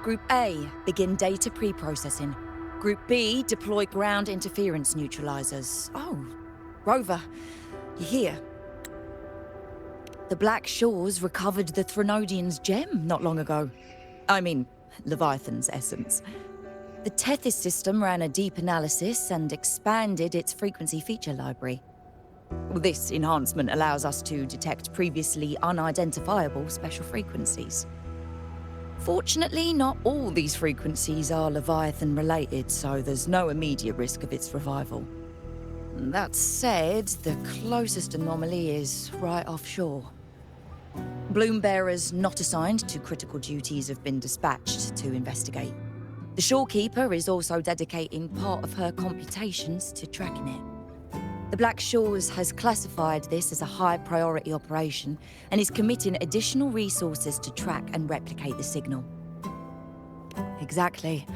Group A, begin data pre-processing. Group B, deploy ground interference neutralizers. Oh, Rover, you're here. The Black Shores recovered the Threnodian's gem not long ago. I mean, Leviathan's essence. The Tethys system ran a deep analysis and expanded its frequency feature library. This enhancement allows us to detect previously unidentifiable special frequencies. Fortunately, not all these frequencies are Leviathan-related, so there's no immediate risk of its revival. That said, the closest anomaly is right offshore. Bloom bearers not assigned to critical duties have been dispatched to investigate. The shorekeeper is also dedicating part of her computations to tracking it. The Black Shores has classified this as a high-priority operation and is committing additional resources to track and replicate the signal. Exactly.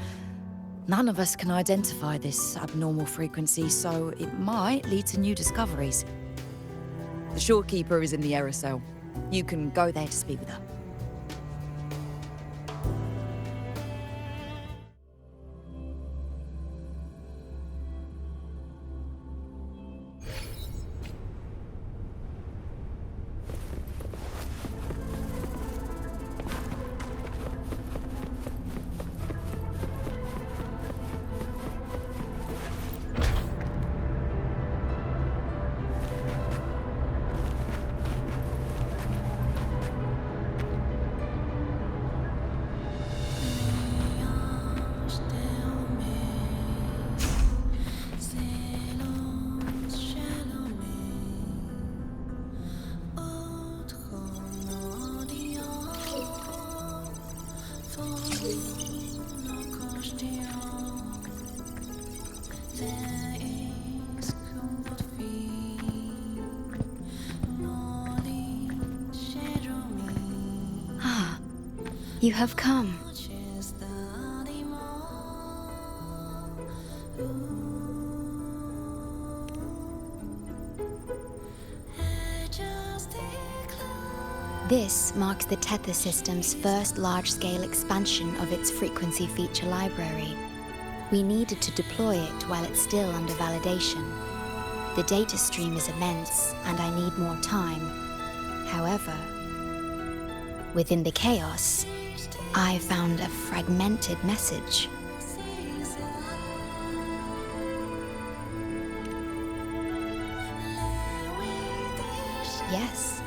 None of us can identify this abnormal frequency, so it might lead to new discoveries. The shorekeeper is in the aerosol. You can go there to speak with her. You have come. This marks the Tethys system's first large-scale expansion of its frequency feature library. We needed to deploy it while it's still under validation. The data stream is immense, and I need more time. However, within the chaos, I found a fragmented message. Yes,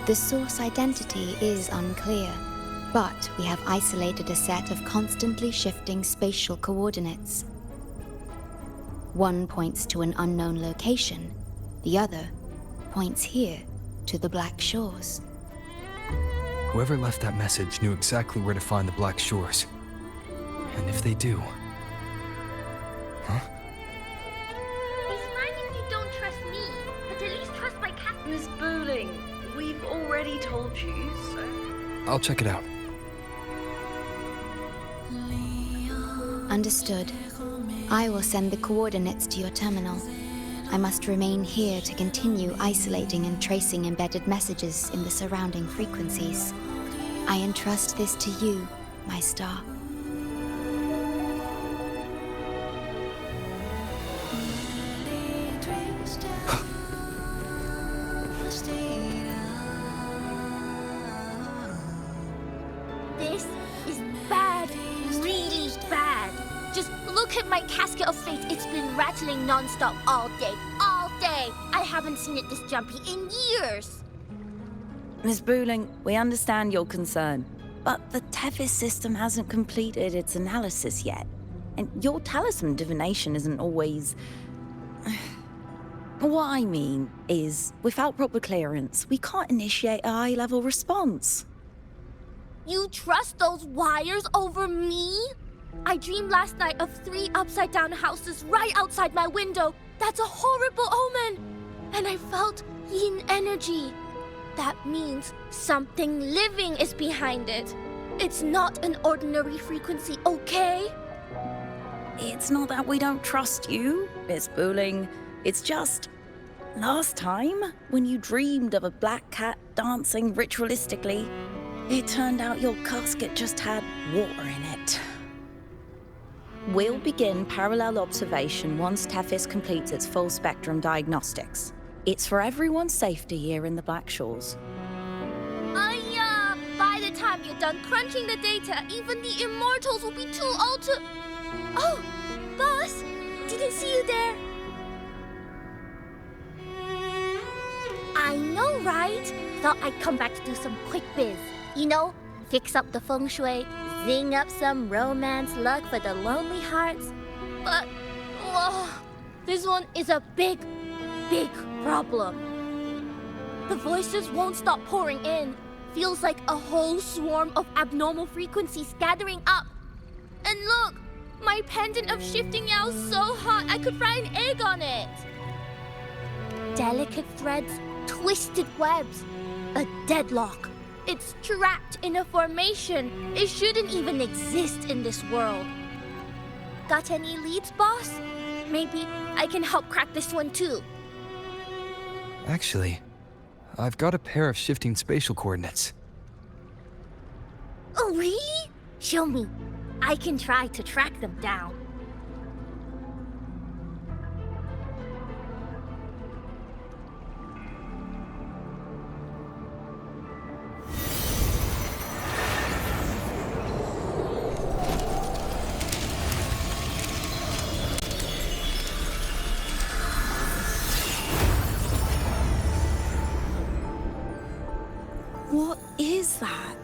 the source identity is unclear, but we have isolated a set of constantly shifting spatial coordinates. One points to an unknown location, the other points here to the Black Shores. Whoever left that message knew exactly where to find the Black Shores. And if they do... Huh? It's fine if you don't trust me, but at least trust my cat. Miss Booling, we've already told you, so... I'll check it out. Understood. I will send the coordinates to your terminal. I must remain here to continue isolating and tracing embedded messages in the surrounding frequencies. I entrust this to you, my star. This is bad, really bad. Just look at my casket of fate. It's been rattling non-stop all day. I haven't seen it this jumpy in years. Miss Booling, we understand your concern, but the Tethys system hasn't completed its analysis yet. And your talisman divination isn't always... What I mean is, without proper clearance, we can't initiate a high-level response. You trust those wires over me? I dreamed last night of 3 upside-down houses right outside my window. That's a horrible omen! And I felt yin energy. That means something living is behind it. It's not an ordinary frequency, okay? It's not that we don't trust you, Miss Booling. It's just... last time, when you dreamed of a black cat dancing ritualistically, It turned out your casket just had water in it. We'll begin parallel observation once Tethys completes its full spectrum diagnostics. It's for everyone's safety here in the Black Shores. By the time you're done crunching the data, even the immortals will be too old to... Oh, boss! Didn't see you there. I know, right? Thought I'd come back to do some quick biz. You know, fix up the feng shui, zing up some romance luck for the lonely hearts. But, whoa, this one is a big, big problem. The voices won't stop pouring in. Feels like a whole swarm of abnormal frequencies gathering up. And look, my pendant of shifting yow's so hot I could fry an egg on it. Delicate threads, twisted webs, a deadlock. It's trapped in a formation. It shouldn't even exist in this world. Got any leads, boss? Maybe I can help crack this one too. Actually, I've got a pair of shifting spatial coordinates. Oh, really? Show me. I can try to track them down. What is that?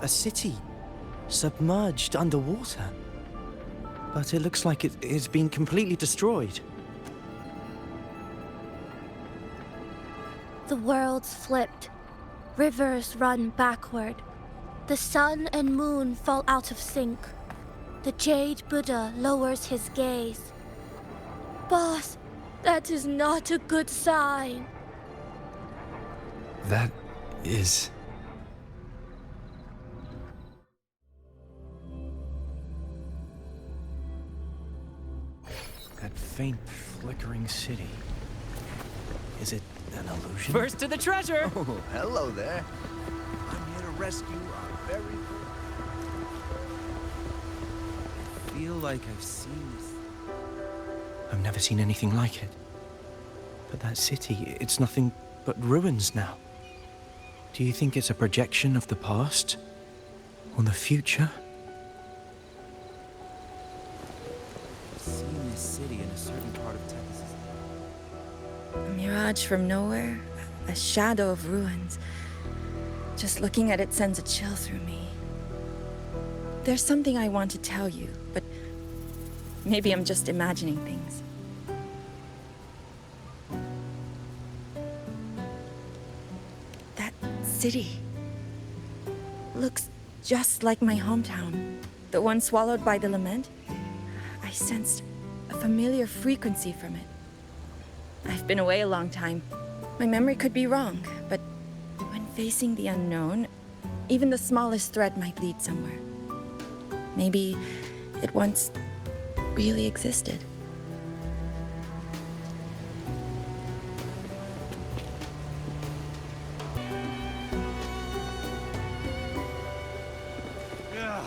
A city, submerged underwater. But it looks like it's been completely destroyed. The world's flipped. Rivers run backward. The sun and moon fall out of sync. The Jade Buddha lowers his gaze. Boss, that is not a good sign. That is... That faint, flickering city. Is it an illusion? First to the treasure! Oh, hello there. I'm here to rescue our very first... I feel like I've seen this. I've never seen anything like it. But that city, it's nothing but ruins now. Do you think it's a projection of the past? Or the future? I've seen this city in a certain part of Texas. A mirage from nowhere, a shadow of ruins. Just looking at it sends a chill through me. There's something I want to tell you, but maybe I'm just imagining things. That city looks just like my hometown, the one swallowed by the lament. I sensed a familiar frequency from it. I've been away a long time. My memory could be wrong, but when facing the unknown, even the smallest thread might lead somewhere. Maybe it once really existed. Ugh,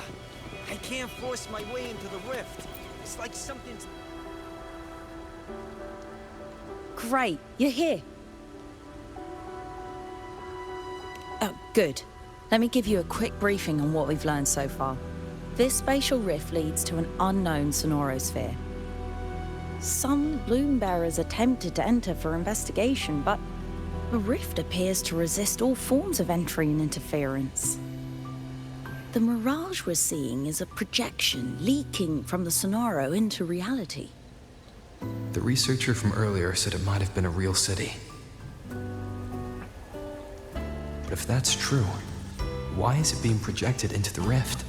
I can't force my way into the rift. It's like something's... Great, you're here. Oh, good. Let me give you a quick briefing on what we've learned so far. This spatial rift leads to an unknown sonorosphere. Some bloom bearers attempted to enter for investigation, but the rift appears to resist all forms of entry and interference. The mirage we're seeing is a projection leaking from the sonoro into reality. The researcher from earlier said it might have been a real city. But if that's true, why is it being projected into the rift?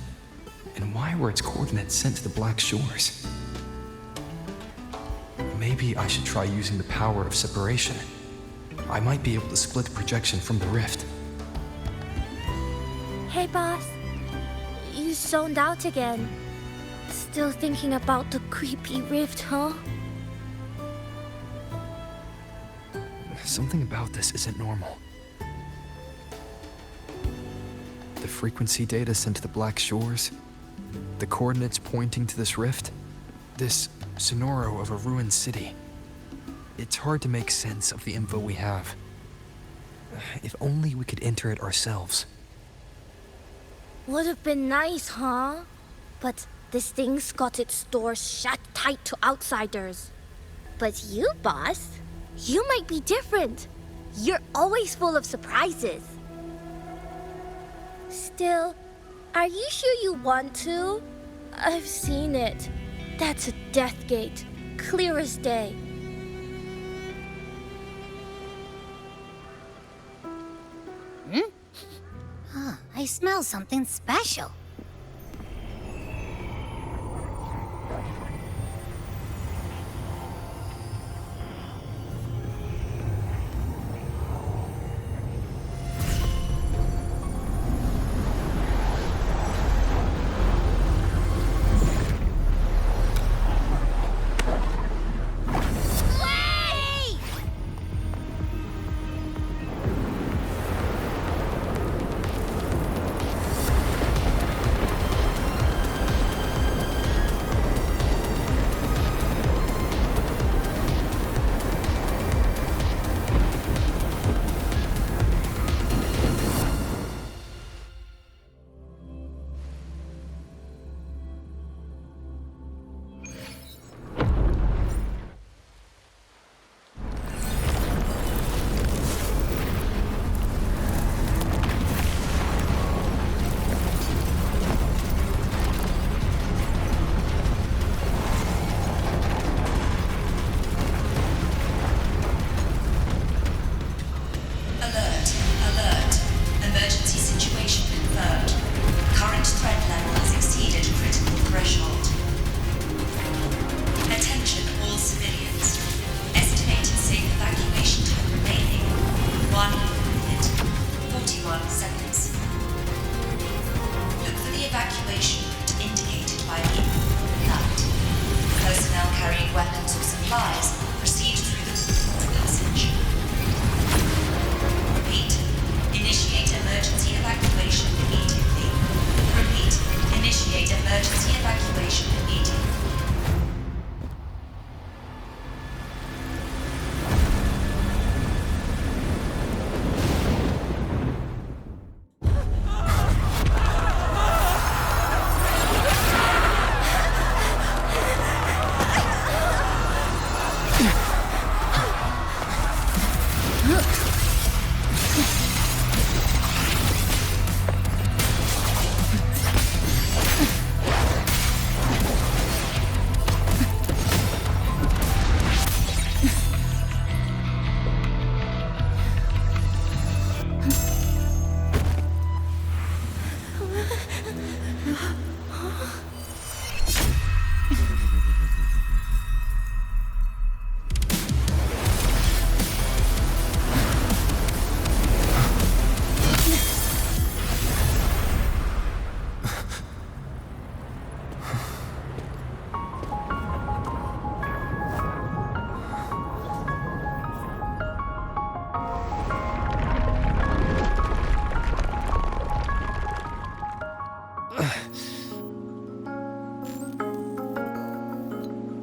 And why were its coordinates sent to the Black Shores? Maybe I should try using the power of separation. I might be able to split the projection from the rift. Hey, boss. You zoned out again. Still thinking about the creepy rift, huh? Something about this isn't normal. The frequency data sent to the Black Shores, the coordinates pointing to this rift, this sonoro of a ruined city. It's hard to make sense of the info we have. If only we could enter it ourselves. Would have been nice, huh? But this thing's got its doors shut tight to outsiders. But you, boss, you might be different. You're always full of surprises. Still, are you sure you want to? I've seen it. That's a death gate, clear as day. I smell something special.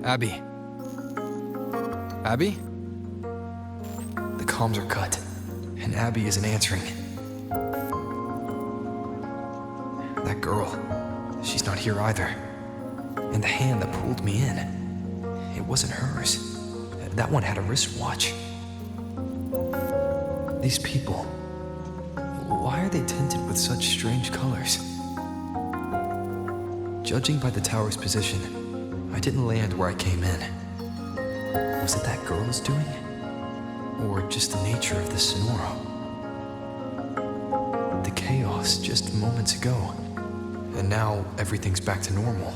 Abby? Abby? The comms are cut, and Abby isn't answering. That girl, she's not here either. And the hand that pulled me in, it wasn't hers. That one had a wristwatch. These people, why are they tinted with such strange colors? Judging by the tower's position, I didn't land where I came in. Was it that girl's doing? Or just the nature of the sonoro? The chaos just moments ago, and now everything's back to normal.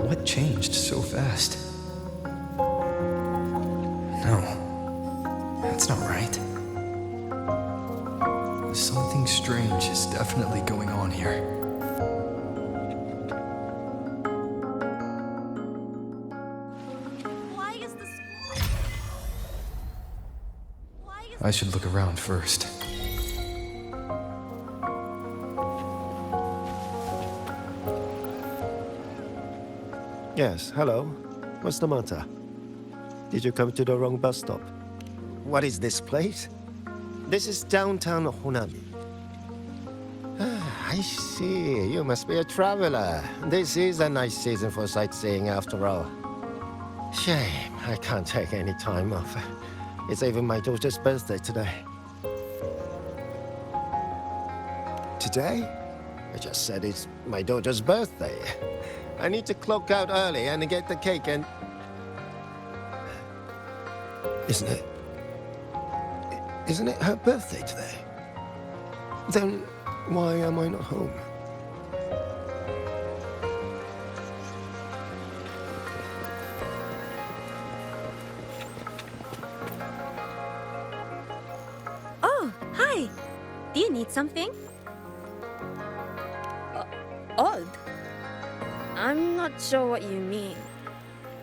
What changed so fast? No, that's not right. Something strange is definitely going on here. I should look around first. Yes, hello. What's the matter? Did you come to the wrong bus stop? What is this place? This is downtown Honami. I see. You must be a traveler. This is a nice season for sightseeing after all. Shame, I can't take any time off. It's even my daughter's birthday today. Today? I just said it's my daughter's birthday. I need to clock out early and get the cake and... Isn't it her birthday today? Then why am I not home? Oh, hi. Do you need something? Odd. I'm not sure what you mean.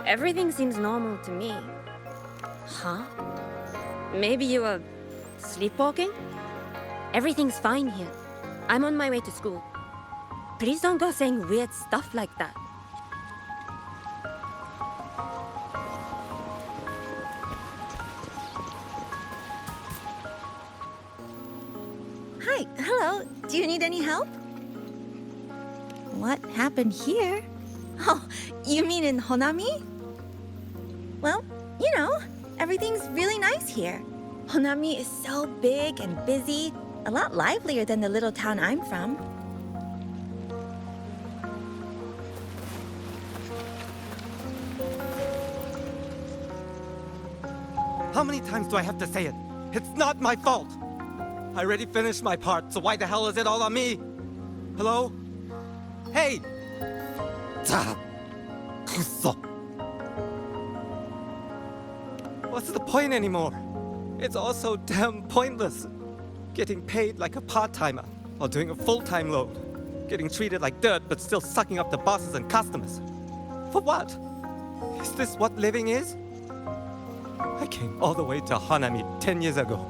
Everything seems normal to me. Huh? Maybe you were sleepwalking? Everything's fine here. I'm on my way to school. Please don't go saying weird stuff like that. Hi, hello. Do you need any help? What happened here? Oh, you mean in Honami? Well, you know, everything's really nice here. Honami is so big and busy, a lot livelier than the little town I'm from. How many times do I have to say it? It's not my fault! I already finished my part, so why the hell is it all on me? Hello? Hey! What's the point anymore? It's all so damn pointless. Getting paid like a part-timer while doing a full-time load. Getting treated like dirt but still sucking up the bosses and customers. For what? Is this what living is? I came all the way to Honami 10 years ago.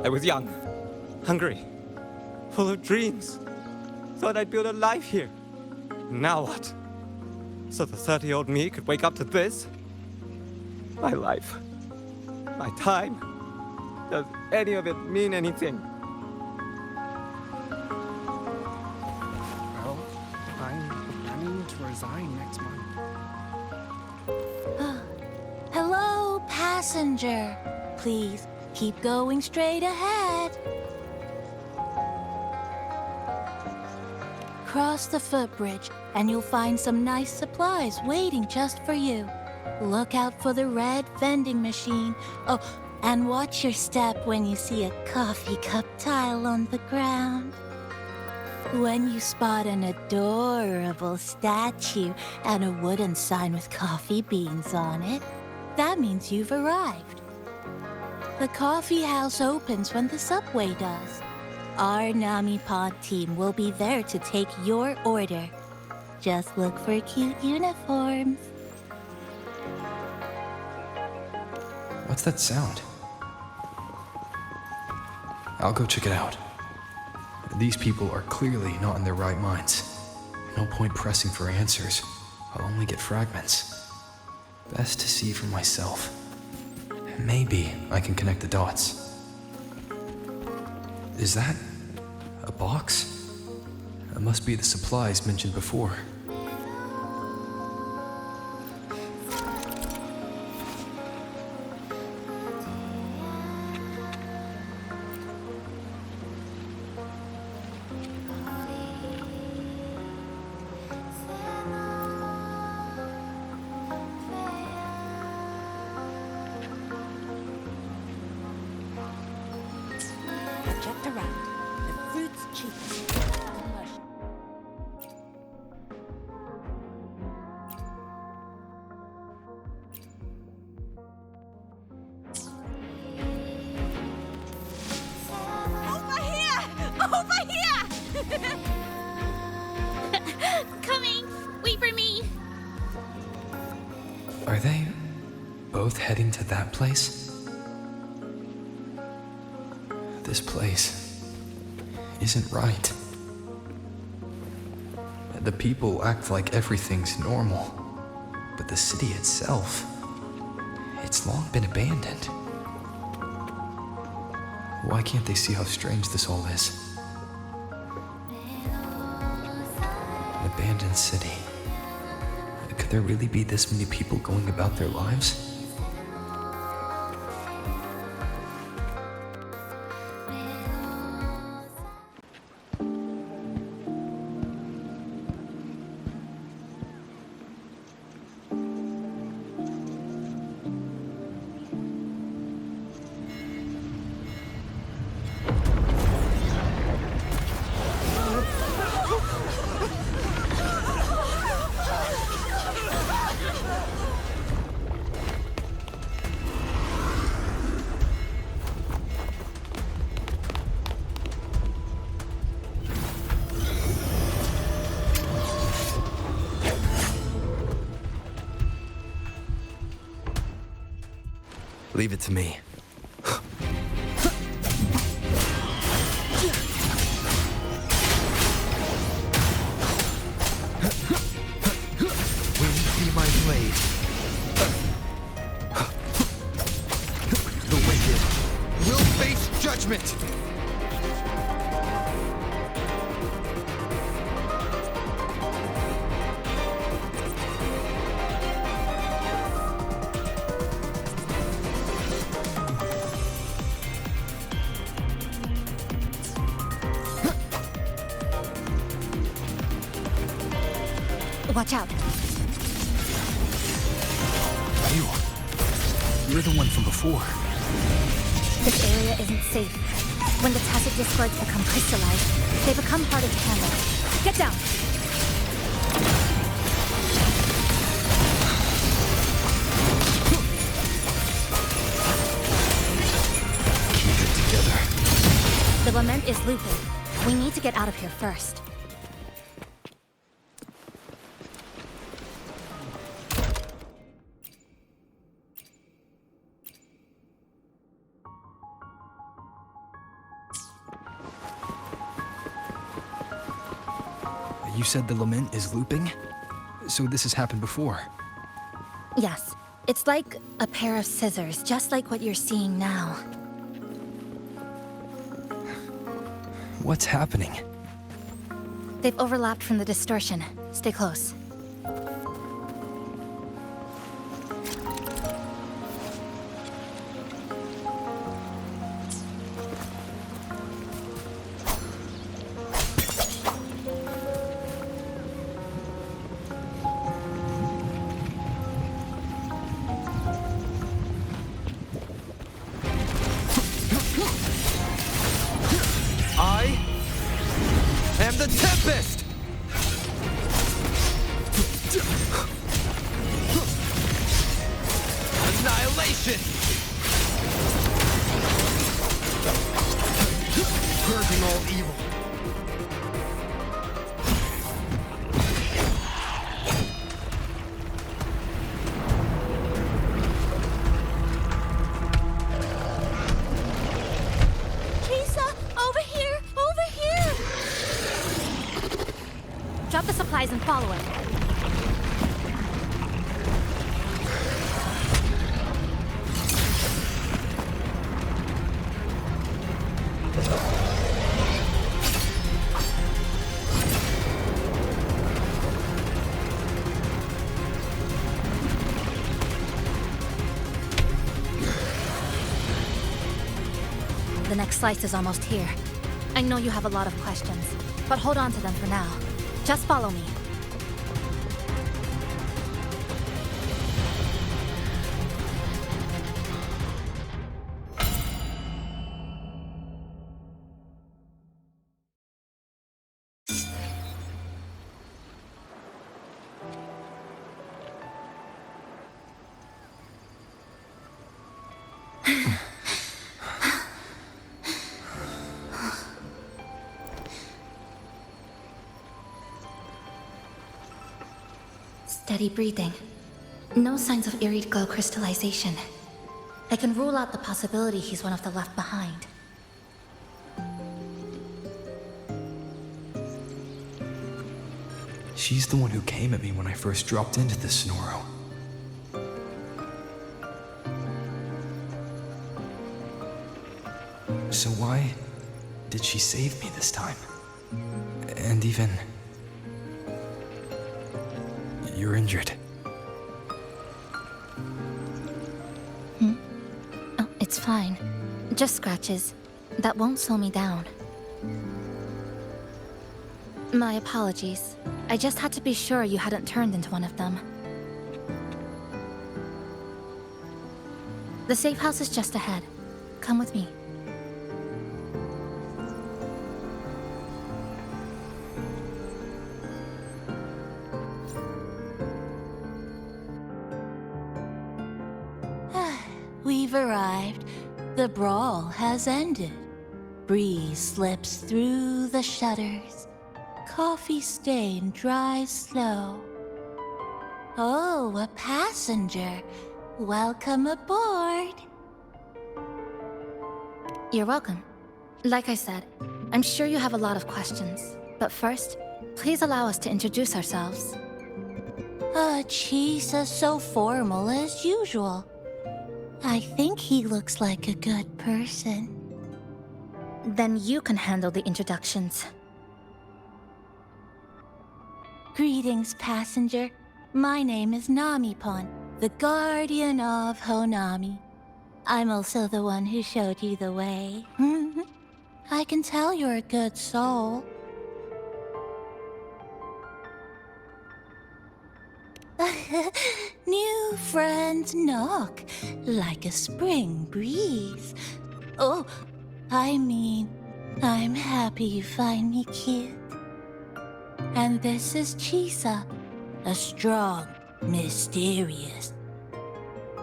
I was young, hungry, full of dreams. Thought I'd build a life here. Now what? So the 30-year-old me could wake up to this? My life. My time. Does any of it mean anything? Well, I'm planning to resign next month. Hello, passenger. Please keep going straight ahead. Cross the footbridge, and you'll find some nice supplies waiting just for you. Look out for the red vending machine. Oh, and watch your step when you see a coffee cup tile on the ground. When you spot an adorable statue and a wooden sign with coffee beans on it, that means you've arrived. The coffee house opens when the subway does. Our Nami Pod team will be there to take your order. Just look for cute uniforms. What's that sound? I'll go check it out. These people are clearly not in their right minds. No point pressing for answers. I'll only get fragments. Best to see for myself. Maybe I can connect the dots. Is that a box? It must be the supplies mentioned before. Project around. The fruit's cheap. Over here! Over here! Coming! Wait for me! Are they both heading to that place? This place isn't right. The people act like everything's normal. but the city itself, it's long been abandoned. Why can't they see how strange this all is? An abandoned city. Could there really be this many people going about their lives? Leave it to me. Wind be my blade. The wicked will face judgment. Watch out. You're the one from before. This area isn't safe. When the tacit discords become crystallized, they become harder to handle. Get down! Keep it together. The lament is looping. We need to get out of here first. You said the lament is looping? So this has happened before? Yes. It's like a pair of scissors, just like what you're seeing now. What's happening? They've overlapped from the distortion. Stay close. The Tempest! Annihilation! Purging all evil. Chisa, over here! Over here! Drop the supplies and follow it. The next slice is almost here. I know you have a lot of questions, but hold on to them for now. Just follow me. Steady breathing. No signs of eerie glow crystallization. I can rule out the possibility he's one of the left behind. She's the one who came at me when I first dropped into the Sonoro. So why did she save me this time? And even... You're injured. Oh, it's fine. Just scratches. That won't slow me down. My apologies. I just had to be sure you hadn't turned into one of them. The safe house is just ahead. Come with me. We've arrived. The brawl has ended. Breeze slips through the shutters. Coffee stain dries slow. Oh, a passenger. Welcome aboard. You're welcome. Like I said, I'm sure you have a lot of questions. But first, please allow us to introduce ourselves. Chisa so formal as usual. I think he looks like a good person. Then you can handle the introductions. Greetings, passenger. My name is Namipon, the guardian of Honami. I'm also the one who showed you the way. I can tell you're a good soul. New friends knock like a spring breeze. Oh, I mean, I'm happy you find me cute. And this is Chisa, a strong, mysterious...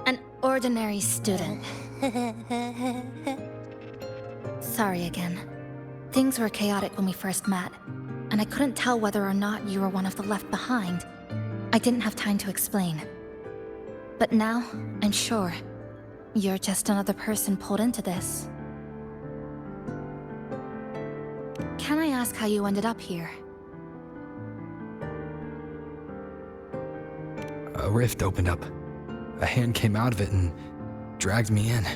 An ordinary student. Sorry again. Things were chaotic when we first met, and I couldn't tell whether or not you were one of the left behind. I didn't have time to explain. But now, I'm sure, you're just another person pulled into this. Can I ask how you ended up here? A rift opened up. A hand came out of it and dragged me in.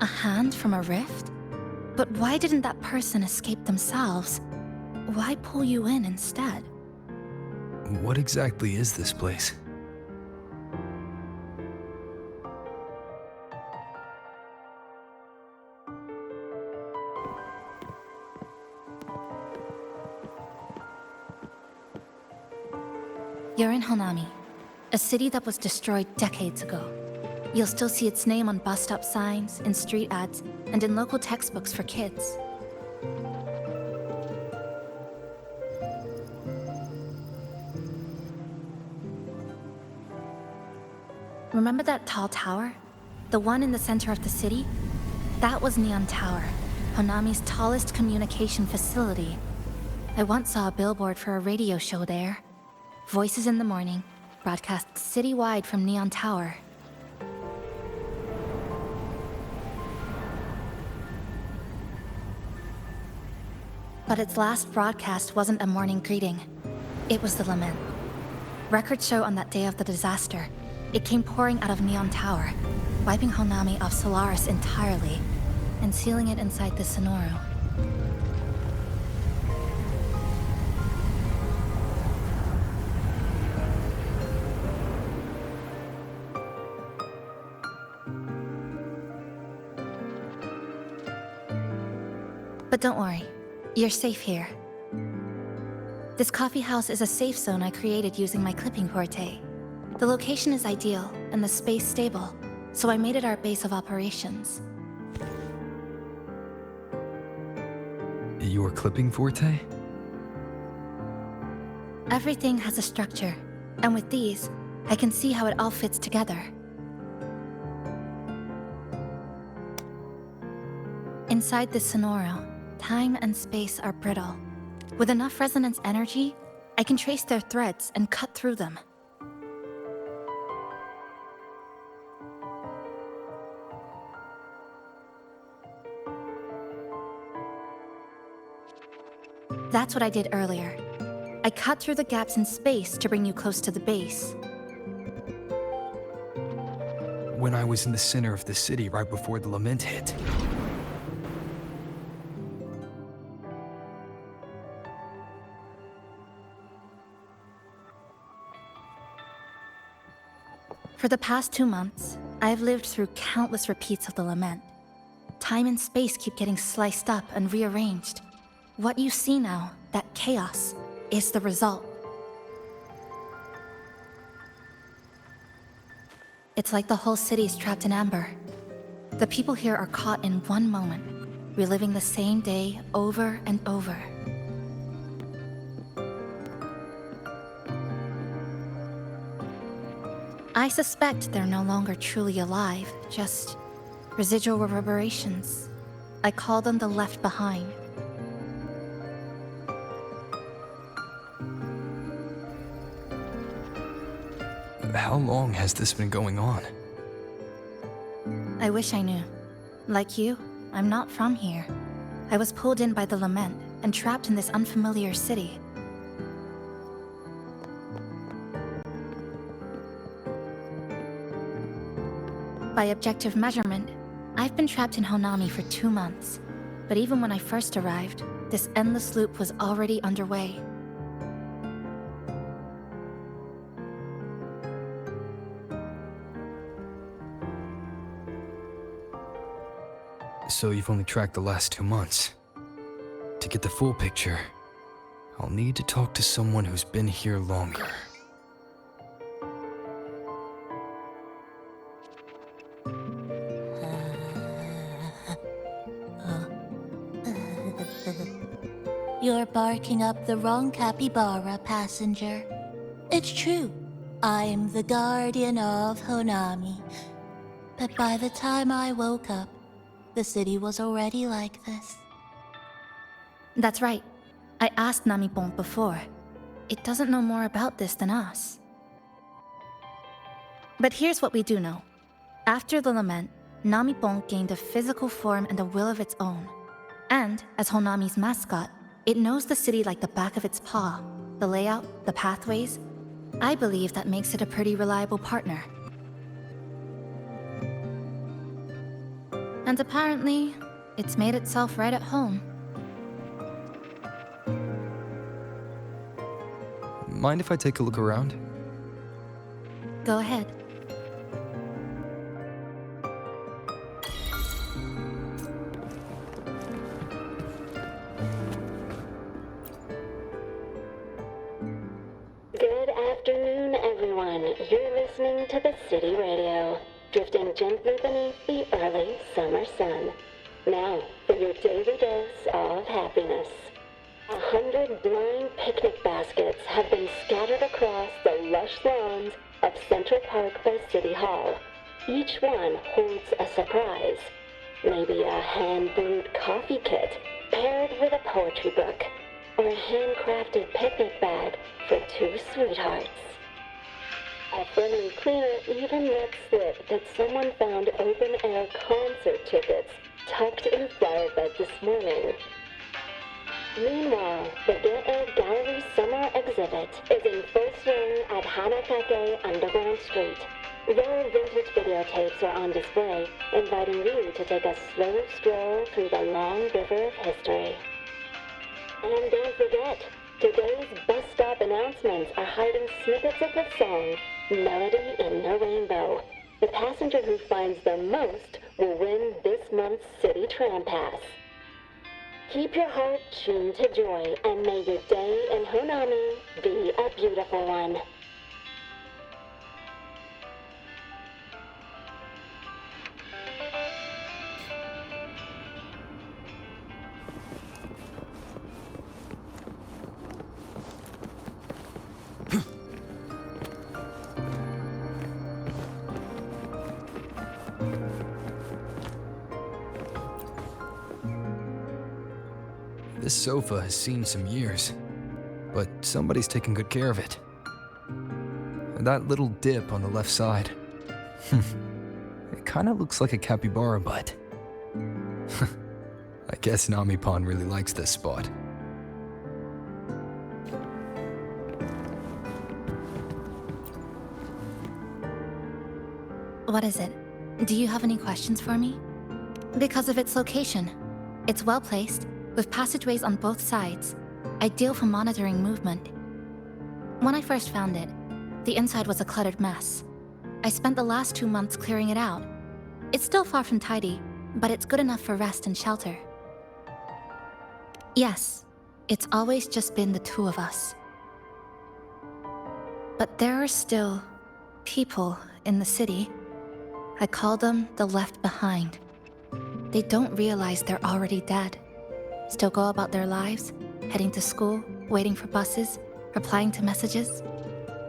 A hand from a rift? But why didn't that person escape themselves? Why pull you in instead? What exactly is this place? You're in Honami, a city that was destroyed decades ago. You'll still see its name on bus stop signs, in street ads, and in local textbooks for kids. Remember that tall tower? The one in the center of the city? That was Neon Tower, Honami's tallest communication facility. I once saw a billboard for a radio show there. Voices in the morning, broadcast citywide from Neon Tower. But its last broadcast wasn't a morning greeting. It was the lament. Records show on that day of the disaster, it came pouring out of Neon Tower, wiping Honami off Solaris entirely, and sealing it inside the Sonoro. But don't worry, you're safe here. This coffee house is a safe zone I created using my clipping forte. The location is ideal and the space stable, so I made it our base of operations. Your clipping forte? Everything has a structure, and with these, I can see how it all fits together. Inside this Sonoro, time and space are brittle. With enough resonance energy, I can trace their threads and cut through them. That's what I did earlier. I cut through the gaps in space to bring you close to the base. When I was in the center of the city right before the lament hit, For the past 2 months, I've lived through countless repeats of the lament. Time and space keep getting sliced up and rearranged. What you see now, that chaos, is the result. It's like the whole city's trapped in amber. The people here are caught in one moment, reliving the same day over and over. I suspect they're no longer truly alive, just residual reverberations. I call them the left behind. How long has this been going on? I wish I knew. Like you, I'm not from here. I was pulled in by the lament and trapped in this unfamiliar city. By objective measurement, I've been trapped in Honami for 2 months. But even when I first arrived, this endless loop was already underway. So you've only tracked the last 2 months. To get the full picture, I'll need to talk to someone who's been here longer. You're barking up the wrong capybara, passenger. It's true, I'm the guardian of Honami. But by the time I woke up, the city was already like this. That's right. I asked Namipon before. It doesn't know more about this than us. But here's what we do know. After the lament, Namipon gained a physical form and a will of its own. And, as Honami's mascot, it knows the city like the back of its paw. The layout, the pathways. I believe that makes it a pretty reliable partner. And apparently, it's made itself right at home. Mind if I take a look around? Go ahead. Good afternoon, everyone. You're listening to the City Radio, drifting gently beneath the early summer sun. Now, for your daily dose of happiness. 100 blind picnic baskets have been scattered across the lush lawns of Central Park by City Hall. Each one holds a surprise. Maybe a hand-brewed coffee kit paired with a poetry book, or a handcrafted picnic bag for 2 sweethearts. A friendly cleaner even let slip that someone found open-air concert tickets tucked in a flower bed this morning. Meanwhile, the Get Gallery Summer Exhibit is in full swing at Hanakake Underground Street. Rare vintage videotapes are on display, inviting you to take a slow stroll through the long river of history. And don't forget, today's bus stop announcements are hiding snippets of the song Melody in the Rainbow. The passenger who finds the most will win this month's City Tram Pass. Keep your heart tuned to joy, and may your day in Honami be a beautiful one. This sofa has seen some years, but somebody's taken good care of it. And that little dip on the left side. It kinda looks like a capybara butt. I guess Namipon really likes this spot. What is it? Do you have any questions for me? Because of its location. It's well placed, with passageways on both sides, ideal for monitoring movement. When I first found it, the inside was a cluttered mess. I spent the last 2 months clearing it out. It's still far from tidy, but it's good enough for rest and shelter. Yes, it's always just been the two of us. But there are still people in the city. I call them the left behind. They don't realize they're already dead. Still go about their lives, heading to school, waiting for buses, replying to messages.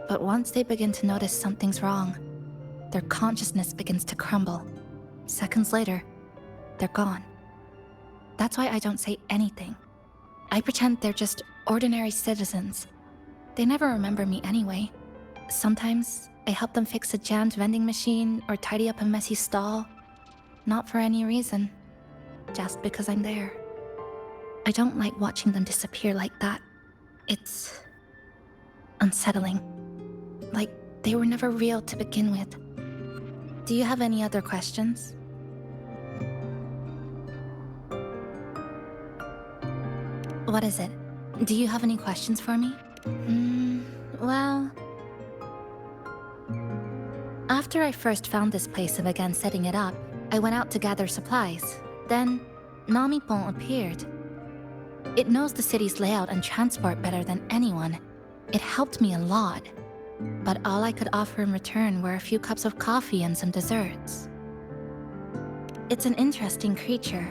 But once they begin to notice something's wrong, their consciousness begins to crumble. Seconds later, they're gone. That's why I don't say anything. I pretend they're just ordinary citizens. They never remember me anyway. Sometimes I help them fix a jammed vending machine or tidy up a messy stall. Not for any reason, just because I'm there. I don't like watching them disappear like that. It's unsettling. Like they were never real to begin with. Do you have any other questions? What is it? Do you have any questions for me? Well... After I first found this place and began setting it up, I went out to gather supplies. Then, Namipon appeared. It knows the city's layout and transport better than anyone. It helped me a lot. But all I could offer in return were a few cups of coffee and some desserts. It's an interesting creature.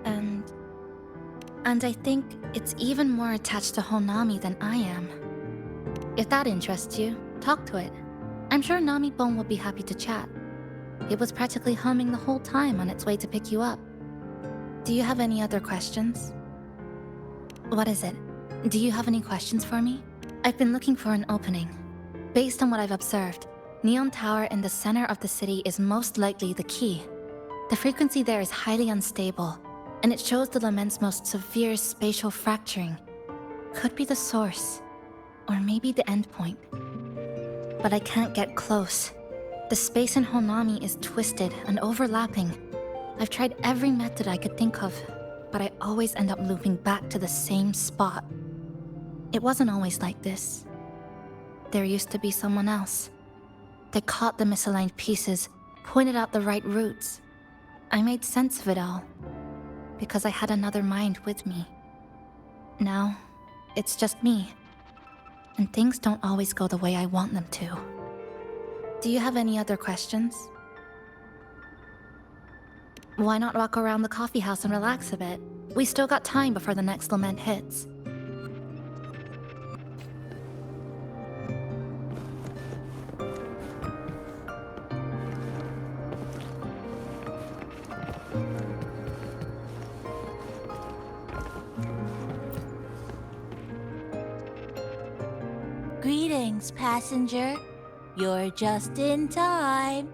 And I think it's even more attached to Honami than I am. If that interests you, talk to it. I'm sure Namipon would be happy to chat. It was practically humming the whole time on its way to pick you up. Do you have any other questions? What is it? Do you have any questions for me? I've been looking for an opening. Based on what I've observed, Neon Tower in the center of the city is most likely the key. The frequency there is highly unstable, and it shows the lament's most severe spatial fracturing. Could be the source, or maybe the endpoint. But I can't get close. The space in Honami is twisted and overlapping. I've tried every method I could think of, but I always end up looping back to the same spot. It wasn't always like this. There used to be someone else. They caught the misaligned pieces, pointed out the right routes. I made sense of it all, because I had another mind with me. Now, it's just me. And things don't always go the way I want them to. Do you have any other questions? Why not walk around the coffee house and relax a bit? We still got time before the next lament hits. Greetings, passenger. You're just in time.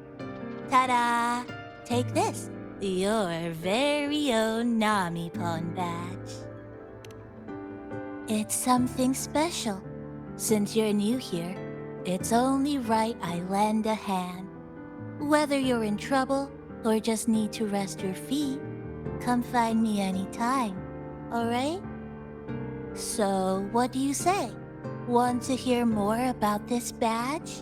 Ta-da! Take this, your very own Namipon badge. It's something special. Since you're new here, it's only right I lend a hand. Whether you're in trouble or just need to rest your feet, come find me anytime, alright? So, what do you say? Want to hear more about this badge?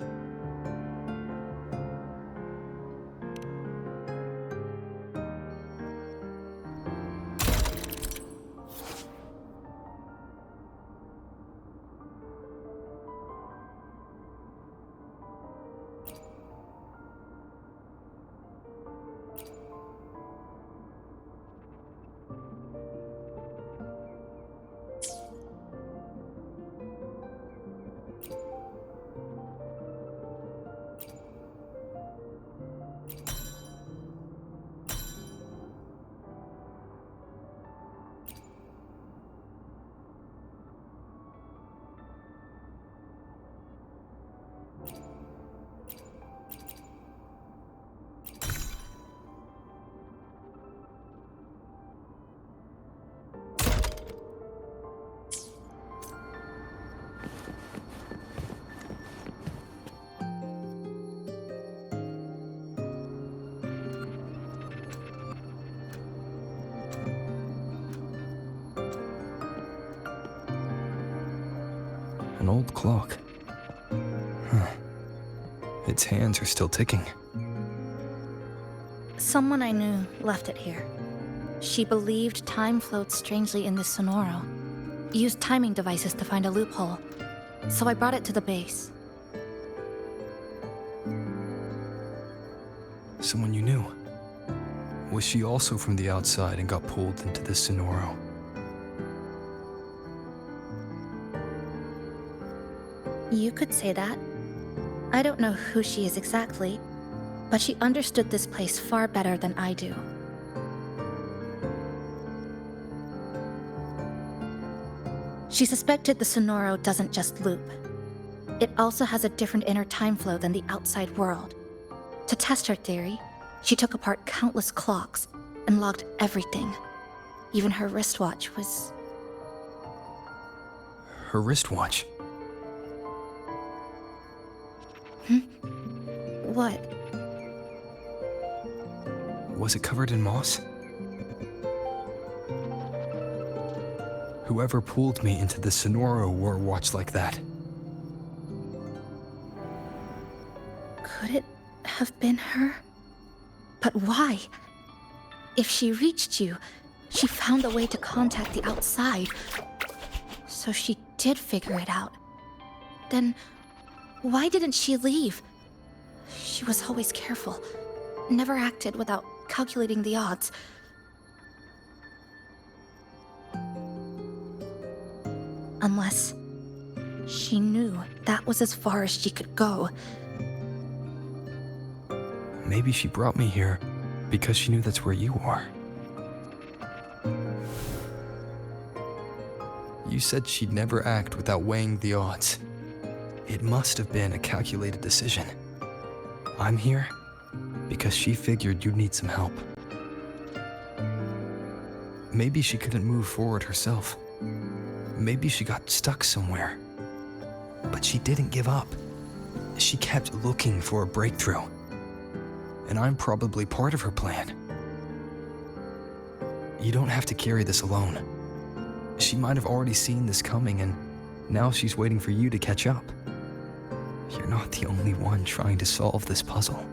An old clock. Huh. Its hands are still ticking. Someone I knew left it here. She believed time flowed strangely in this Sonoro. Used timing devices to find a loophole. So I brought it to the base. Someone you knew. Was she also from the outside and got pulled into this Sonoro? You could say that. I don't know who she is exactly, but she understood this place far better than I do. She suspected the Sonoro doesn't just loop. It also has a different inner time flow than the outside world. To test her theory, she took apart countless clocks and logged everything. Even her wristwatch was... Her wristwatch? What? Was it covered in moss? Whoever pulled me into the Sonoro wore a watch like that. Could it have been her? But why? If she reached you, she found a way to contact the outside. So she did figure it out. Then why didn't she leave? She was always careful, never acted without calculating the odds. Unless she knew that was as far as she could go. Maybe she brought me here because she knew that's where you are. You said she'd never act without weighing the odds. It must have been a calculated decision. I'm here because she figured you'd need some help. Maybe she couldn't move forward herself. Maybe she got stuck somewhere. But she didn't give up. She kept looking for a breakthrough. And I'm probably part of her plan. You don't have to carry this alone. She might have already seen this coming, and now she's waiting for you to catch up. You're not the only one trying to solve this puzzle.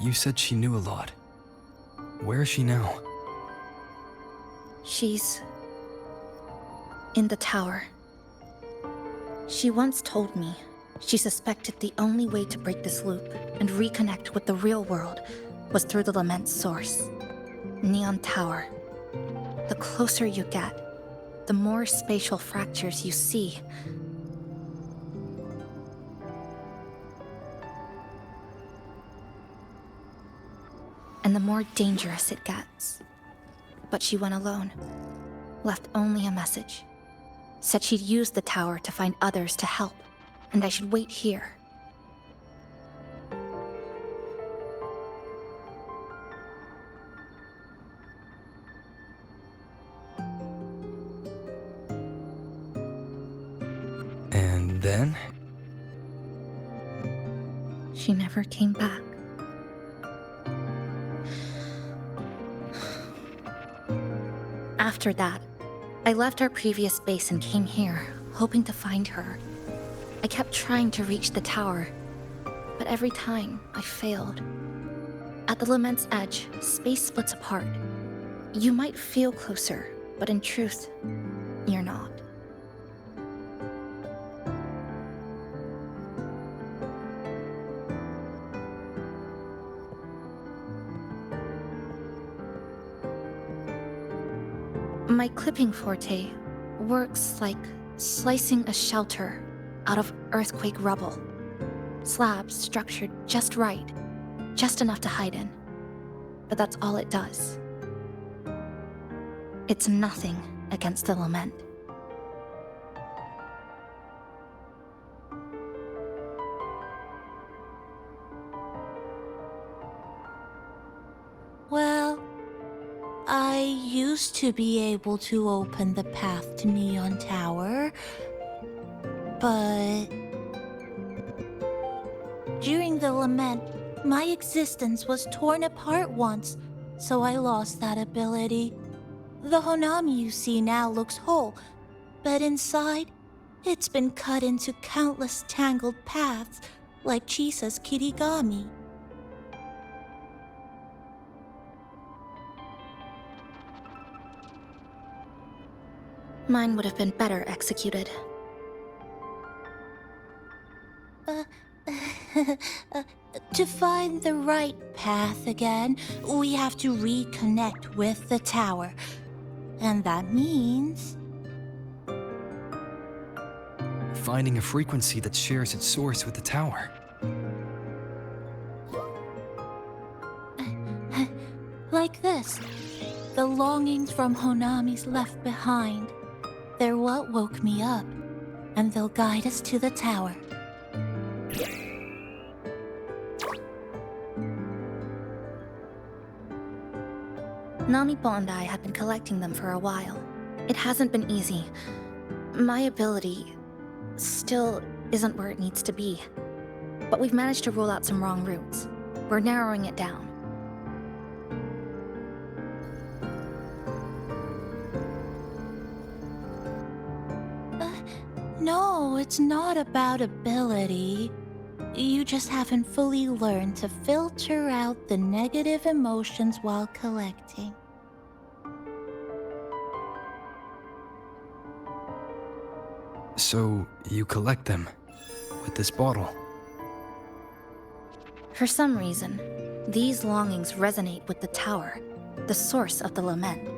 You said she knew a lot. Where is she now? She's in the tower. She once told me she suspected the only way to break this loop and reconnect with the real world was through the lament source, Neon Tower. The closer you get, the more spatial fractures you see. And the more dangerous it gets. But she went alone, left only a message. Said she'd use the tower to find others to help, and I should wait here. And then? She never came back. After that, I left our previous base and came here, hoping to find her. I kept trying to reach the tower, but every time I failed. At the lament's edge, space splits apart. You might feel closer, but in truth, you're not. My clipping forte works like slicing a shelter out of earthquake rubble. Slabs structured just right, just enough to hide in. But that's all it does. It's nothing against the lament. Well, I used to be able to open the path to Neon Tower, but during the lament, my existence was torn apart once, so I lost that ability. The Honami you see now looks whole, but inside, it's been cut into countless tangled paths, like Chisa's kirigami. Mine would have been better executed. To find the right path again, we have to reconnect with the tower. And that means... Finding a frequency that shares its source with the tower. like this. The longings from Honami's left behind. They're what woke me up, and they'll guide us to the tower. Namipo and I have been collecting them for a while. It hasn't been easy. My ability still isn't where it needs to be. But we've managed to rule out some wrong routes. We're narrowing it down. No, it's not about ability. You just haven't fully learned to filter out the negative emotions while collecting. So, you collect them with this bottle? For some reason, these longings resonate with the tower, the source of the lament.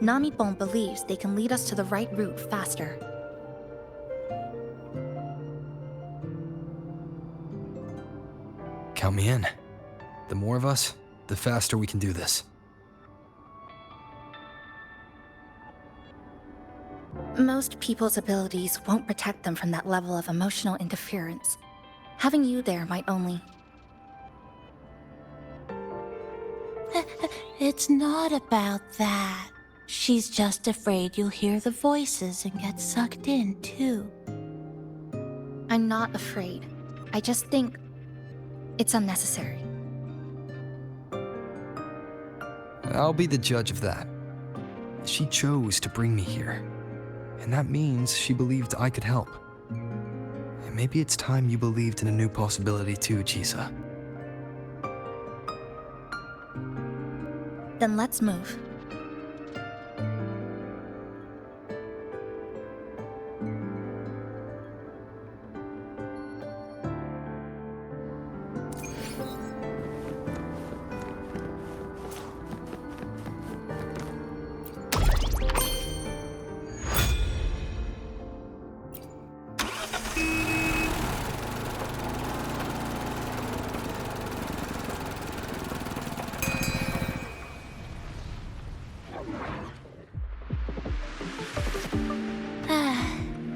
Namipon believes they can lead us to the right route faster. Count me in. The more of us, the faster we can do this. Most people's abilities won't protect them from that level of emotional interference. Having you there might only... It's not about that. She's just afraid you'll hear the voices and get sucked in, too. I'm not afraid. I just think it's unnecessary. I'll be the judge of that. She chose to bring me here. And that means she believed I could help. And maybe it's time you believed in a new possibility too, Chisa. Then let's move.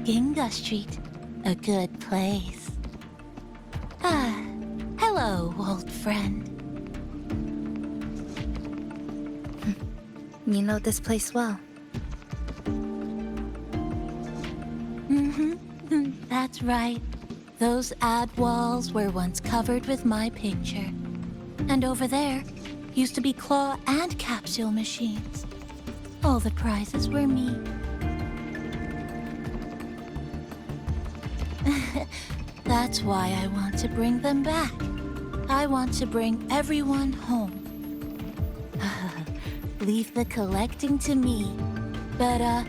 Ginga Street, a good place. Hello, old friend. You know this place well. That's right. Those ad walls were once covered with my picture. And over there used to be claw and capsule machines. All the prizes were me. That's why I want to bring them back. I want to bring everyone home. Leave the collecting to me. But,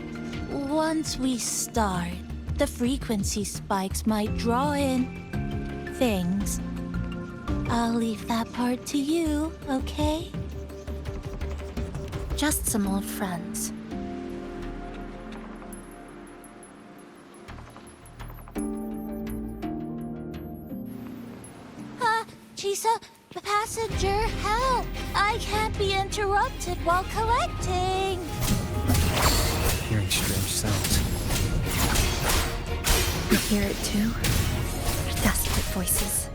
once we start, the frequency spikes might draw in things. I'll leave that part to you, okay? Just some old friends. Chisa, passenger, help! I can't be interrupted while collecting! Hearing strange sounds. You hear it too? Desperate voices.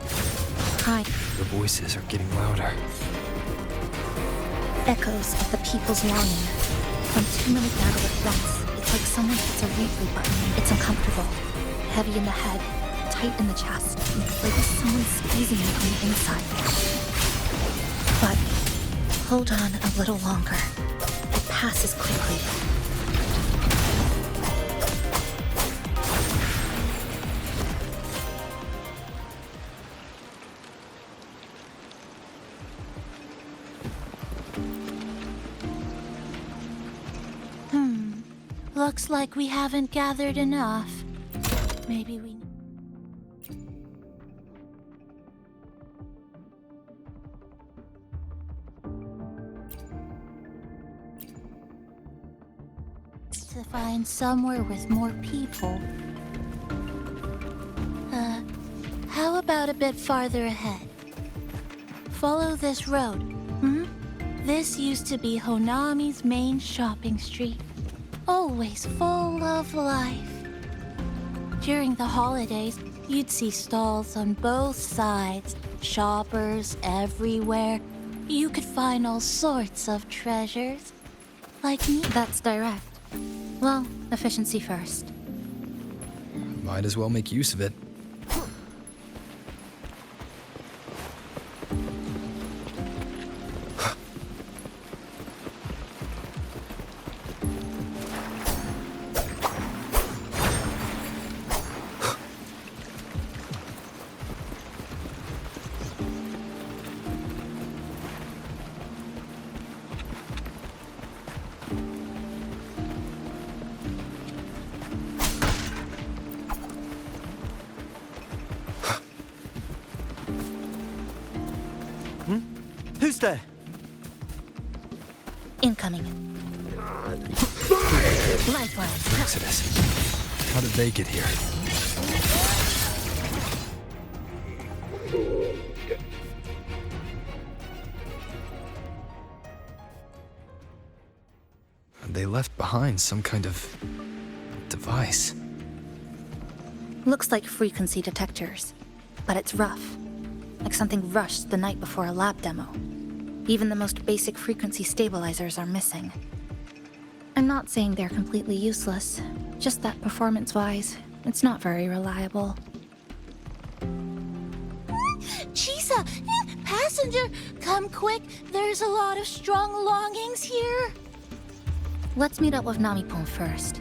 Hide. The voices are getting louder. Echoes of the people's longing. When too many battle at once, it's like someone hits a reboot button. It's uncomfortable. Heavy in the head. Tight in the chest, like someone squeezing you from the inside. But hold on a little longer. It passes quickly. Looks like we haven't gathered enough. Maybe we... to find somewhere with more people. How about a bit farther ahead? Follow this road. This used to be Honami's main shopping street. Always full of life. During the holidays, you'd see stalls on both sides, shoppers everywhere. You could find all sorts of treasures. Like me. That's direct. Well, efficiency first. Might as well make use of it. Who's there? Incoming. Lifeline. Exodus. How did they get here? They left behind some kind of device. Looks like frequency detectors, but it's rough. Like something rushed the night before a lab demo. Even the most basic frequency stabilizers are missing. I'm not saying they're completely useless, just that performance-wise, it's not very reliable. Chisa! Passenger! Come quick! There's a lot of strong longings here! Let's meet up with Namipon first.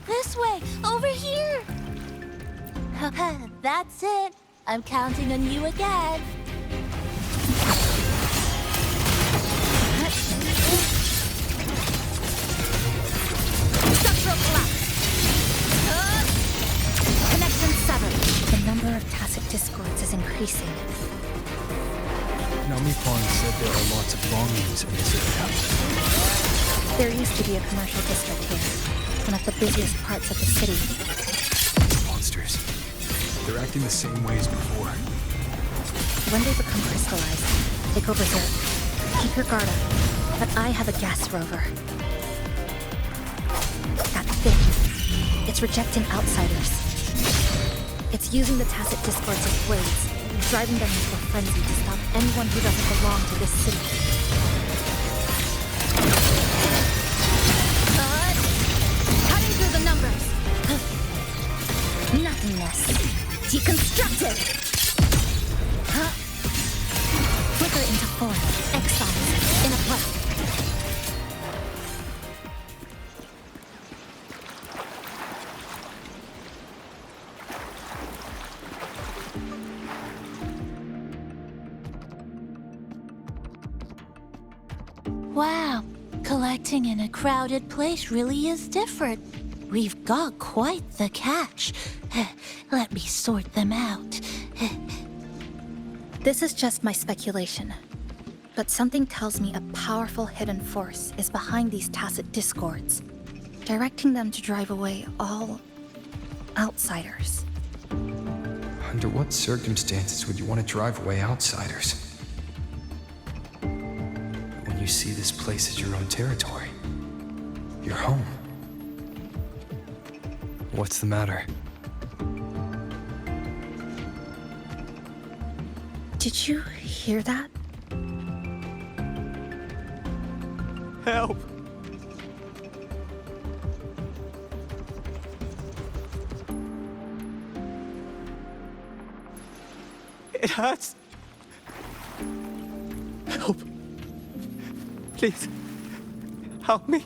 This way! Over here! That's it! I'm counting on you again! Structural collapse! Connection severed. The number of tacit discords is increasing. Namipon said there are lots of longings in this area. There used to be a commercial district here, one of the busiest parts of the city. Monsters. They're acting the same way as before. When they become crystallized, they go berserk. Keep your guard up, but I have a gas rover. That thing. It's rejecting outsiders. It's using the tacit discords as blades, driving them into a frenzy to stop anyone who doesn't belong to this city. Cutting through the numbers. Nothingness. Deconstructed. Flicker into form. Exile. In a breath. Wow, collecting in a crowded place really is different. We've got quite the catch. Let me sort them out. This is just my speculation, but something tells me a powerful hidden force is behind these tacit discords, directing them to drive away all outsiders. Under what circumstances would you want to drive away outsiders? When you see this place as your own territory, your home. What's the matter? Did you hear that? Help! It hurts. Help. Please. Help me.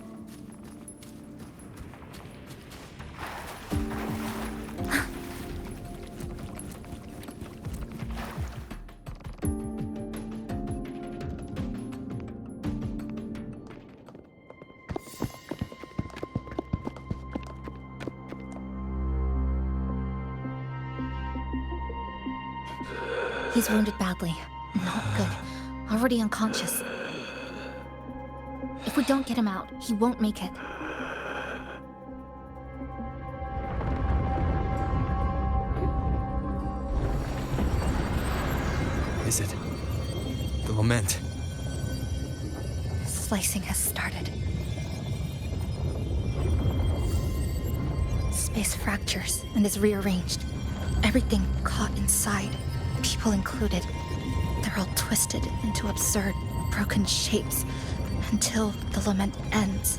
He's wounded badly. Not good. Already unconscious. If we don't get him out, he won't make it. Is it? The lament. Slicing has started. Space fractures and is rearranged. Everything caught inside, people included. They're all twisted into absurd, broken shapes until the lament ends.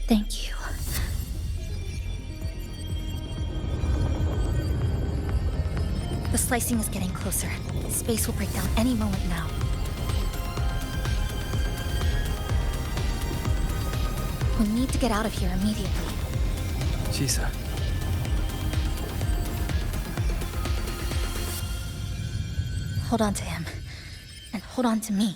Thank you. The slicing is getting closer. Space will break down any moment now. We need to get out of here immediately. Chisa. Hold on to him. And hold on to me.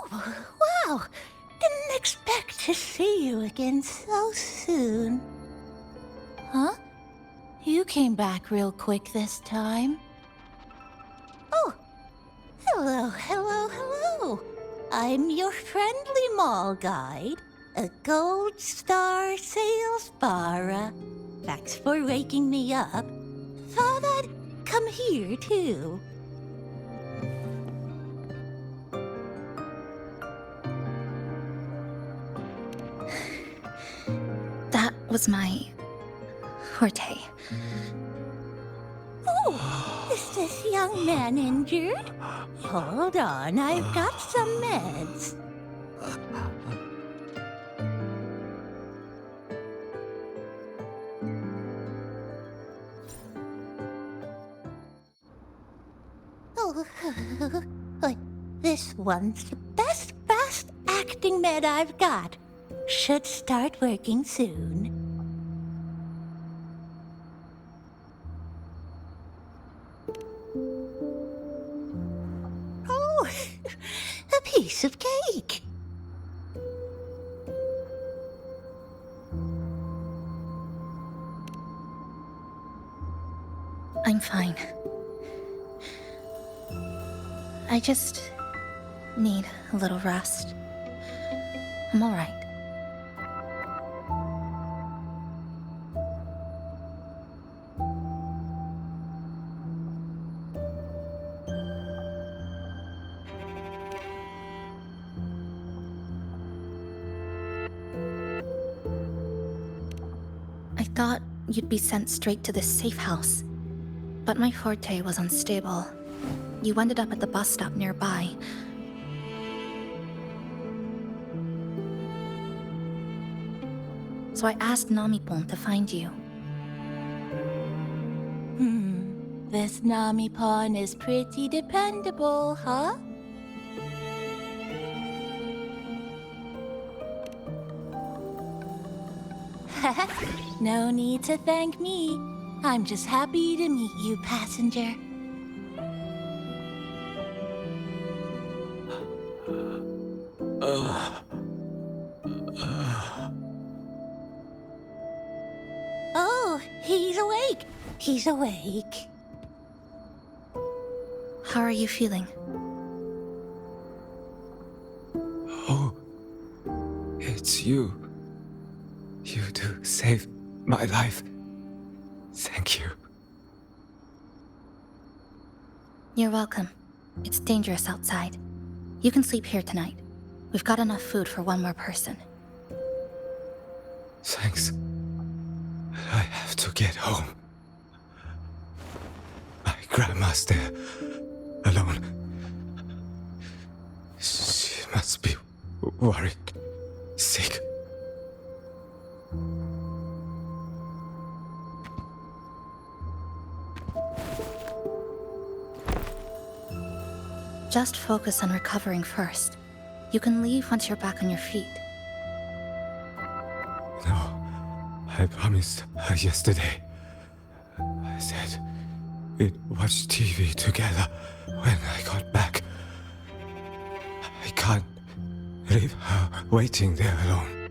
Wow! Didn't expect to see you again so soon. Huh? You came back real quick this time. Oh! Hello. I'm your friendly mall guide, a gold star sales barra. Thanks for waking me up. Thought I'd come here too. That was my forte. Oh, is this young man injured? Hold on, I've got some meds. Oh, this one's the best fast acting med I've got. Should start working soon. Oh, a piece of cake. I'm fine. I just need a little rest. I'm all right. I thought you'd be sent straight to this safe house, but my forte was unstable. you ended up at the bus stop nearby. So I asked Namipon to find you. This Namipon is pretty dependable, huh? No need to thank me. I'm just happy to meet you, passenger. Oh, he's awake. He's awake. How are you feeling? Oh, it's you. You do save my life. Thank you. You're welcome. It's dangerous outside. You can sleep here tonight. We've got enough food for one more person. Thanks. I have to get home. My grandma's there, alone. She must be worried, sick. Just focus on recovering first. You can leave once you're back on your feet. No, I promised her yesterday. I said we'd watch TV together when I got back. I can't leave her waiting there alone.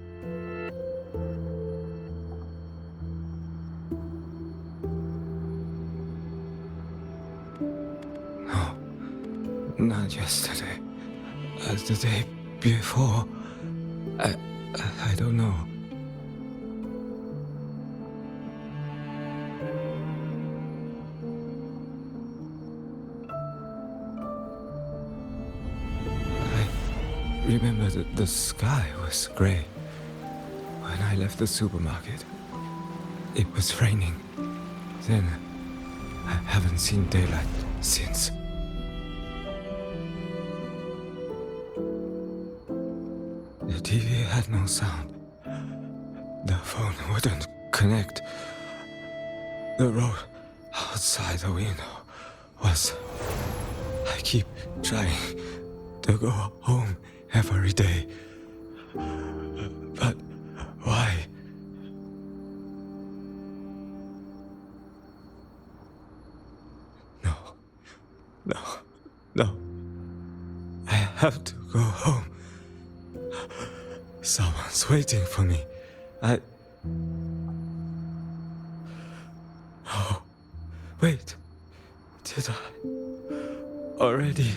No, not yesterday. The day before. I don't know. I remember that the sky was gray. When I left the supermarket, it was raining. Then, I haven't seen daylight since. The TV had no sound. The phone wouldn't connect. The road outside the window was... I keep trying to go home every day. But why? No. I have to go home. Someone's waiting for me. Oh, wait. Did I already?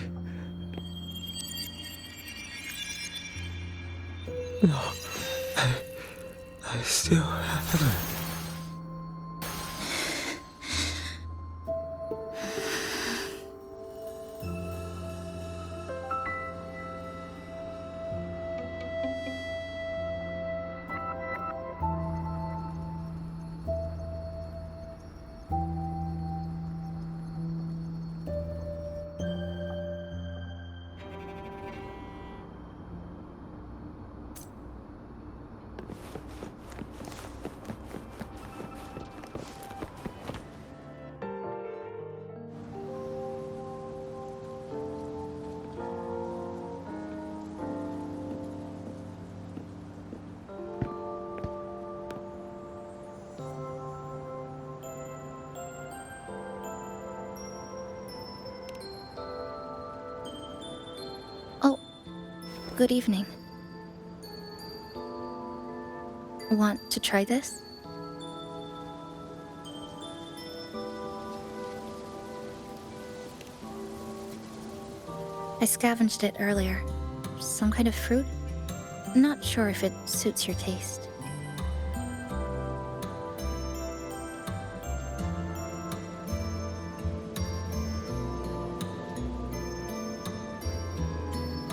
No, I still haven't. Good evening. Want to try this? I scavenged it earlier. Some kind of fruit? Not sure if it suits your taste.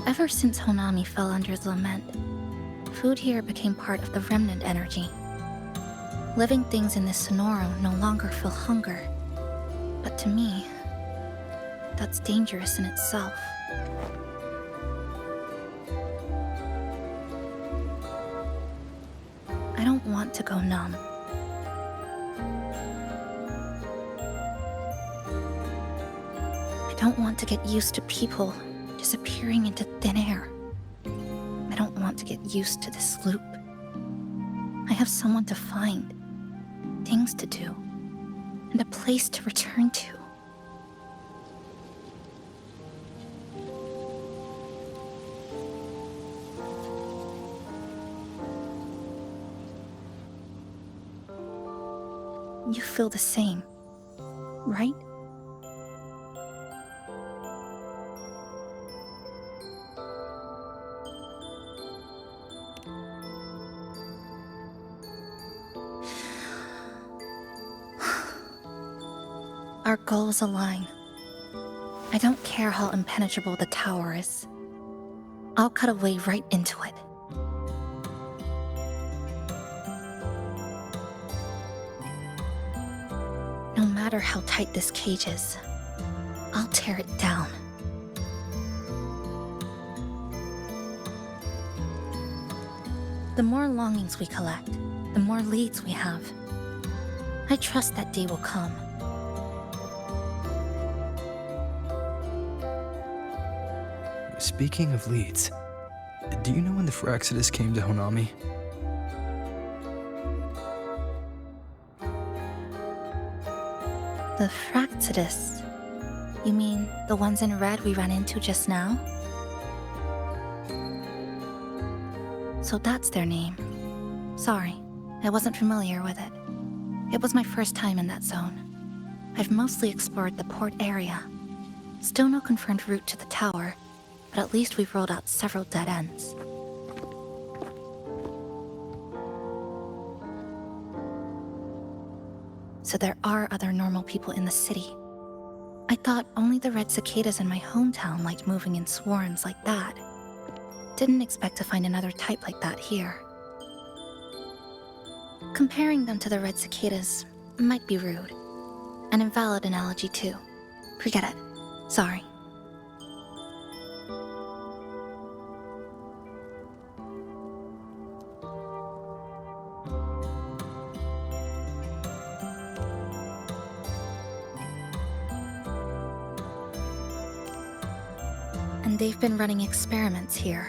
Ever since Honami fell under the lament, food here became part of the remnant energy. Living things in this Sonoro no longer feel hunger. But to me, that's dangerous in itself. I don't want to go numb. I don't want to get used to people disappearing into thin air. I don't want to get used to this loop. I have someone to find, things to do, and a place to return to. You feel the same, right? Our goals align. I don't care how impenetrable the tower is. I'll cut a way right into it. No matter how tight this cage is, I'll tear it down. The more longings we collect, the more leads we have. I trust that day will come. Speaking of leads, do you know when the Fraxidus came to Honami? The Fraxidus? You mean the ones in red we ran into just now? So that's their name. Sorry, I wasn't familiar with it. It was my first time in that zone. I've mostly explored the port area. Still no confirmed route to the tower, but at least we've rolled out several dead ends. So there are other normal people in the city. I thought only the red cicadas in my hometown liked moving in swarms like that. Didn't expect to find another type like that here. Comparing them to the red cicadas might be rude. An invalid analogy too. Forget it. Sorry. And they've been running experiments here.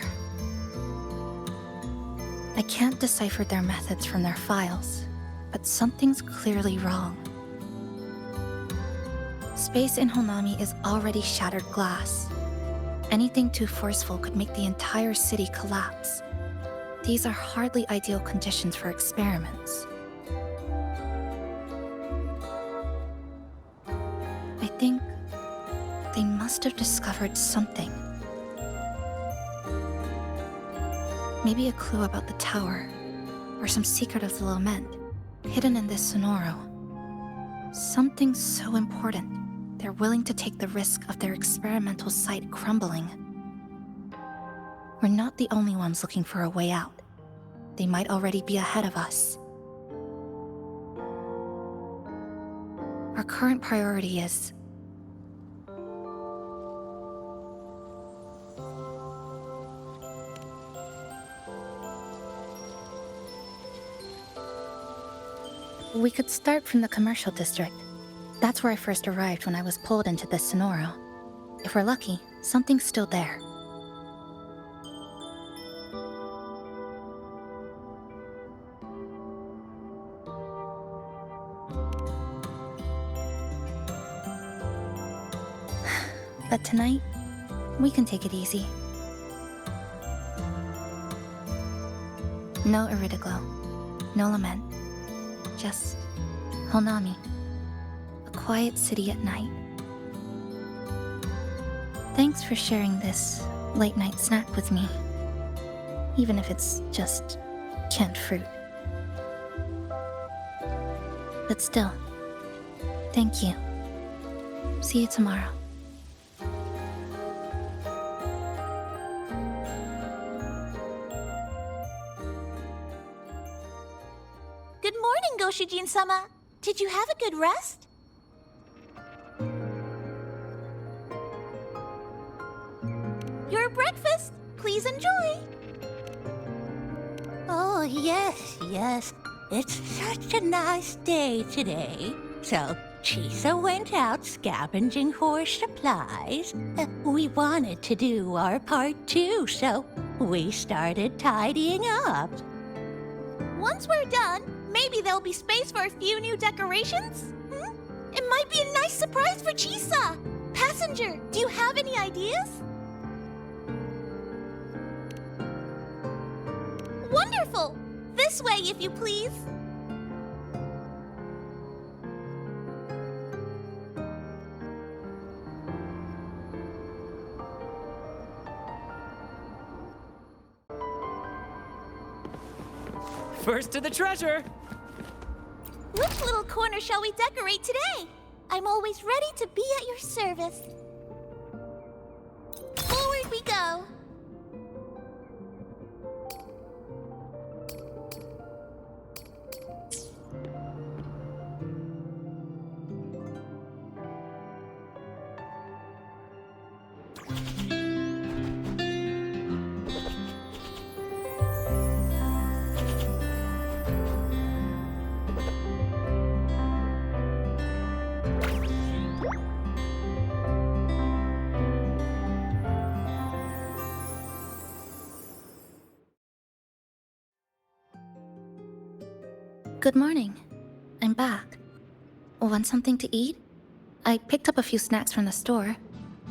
I can't decipher their methods from their files, but something's clearly wrong. Space in Honami is already shattered glass. Anything too forceful could make the entire city collapse. These are hardly ideal conditions for experiments. I think they must have discovered something. Maybe a clue about the tower, or some secret of the lament, hidden in this Sonoro. Something so important, they're willing to take the risk of their experimental site crumbling. We're not the only ones looking for a way out. They might already be ahead of us. Our current priority is... We could start from the commercial district. That's where I first arrived when I was pulled into this Sonoro. If we're lucky, something's still there. But tonight, we can take it easy. No Iridoglow, no lament. Just Honami, a quiet city at night. Thanks for sharing this late-night snack with me, even if it's just canned fruit. But still, thank you. See you tomorrow. Good morning, Goshijin-sama. Did you have a good rest? Please enjoy! Oh, yes. It's such a nice day today. So, Chisa went out scavenging for supplies. We wanted to do our part too, so we started tidying up. Once we're done, maybe there'll be space for a few new decorations? It might be a nice surprise for Chisa! Passenger, do you have any ideas? Wonderful! This way, if you please. First to the treasure! Which little corner shall we decorate today? I'm always ready to be at your service. Forward we go! Good morning. I'm back. Want something to eat? I picked up a few snacks from the store.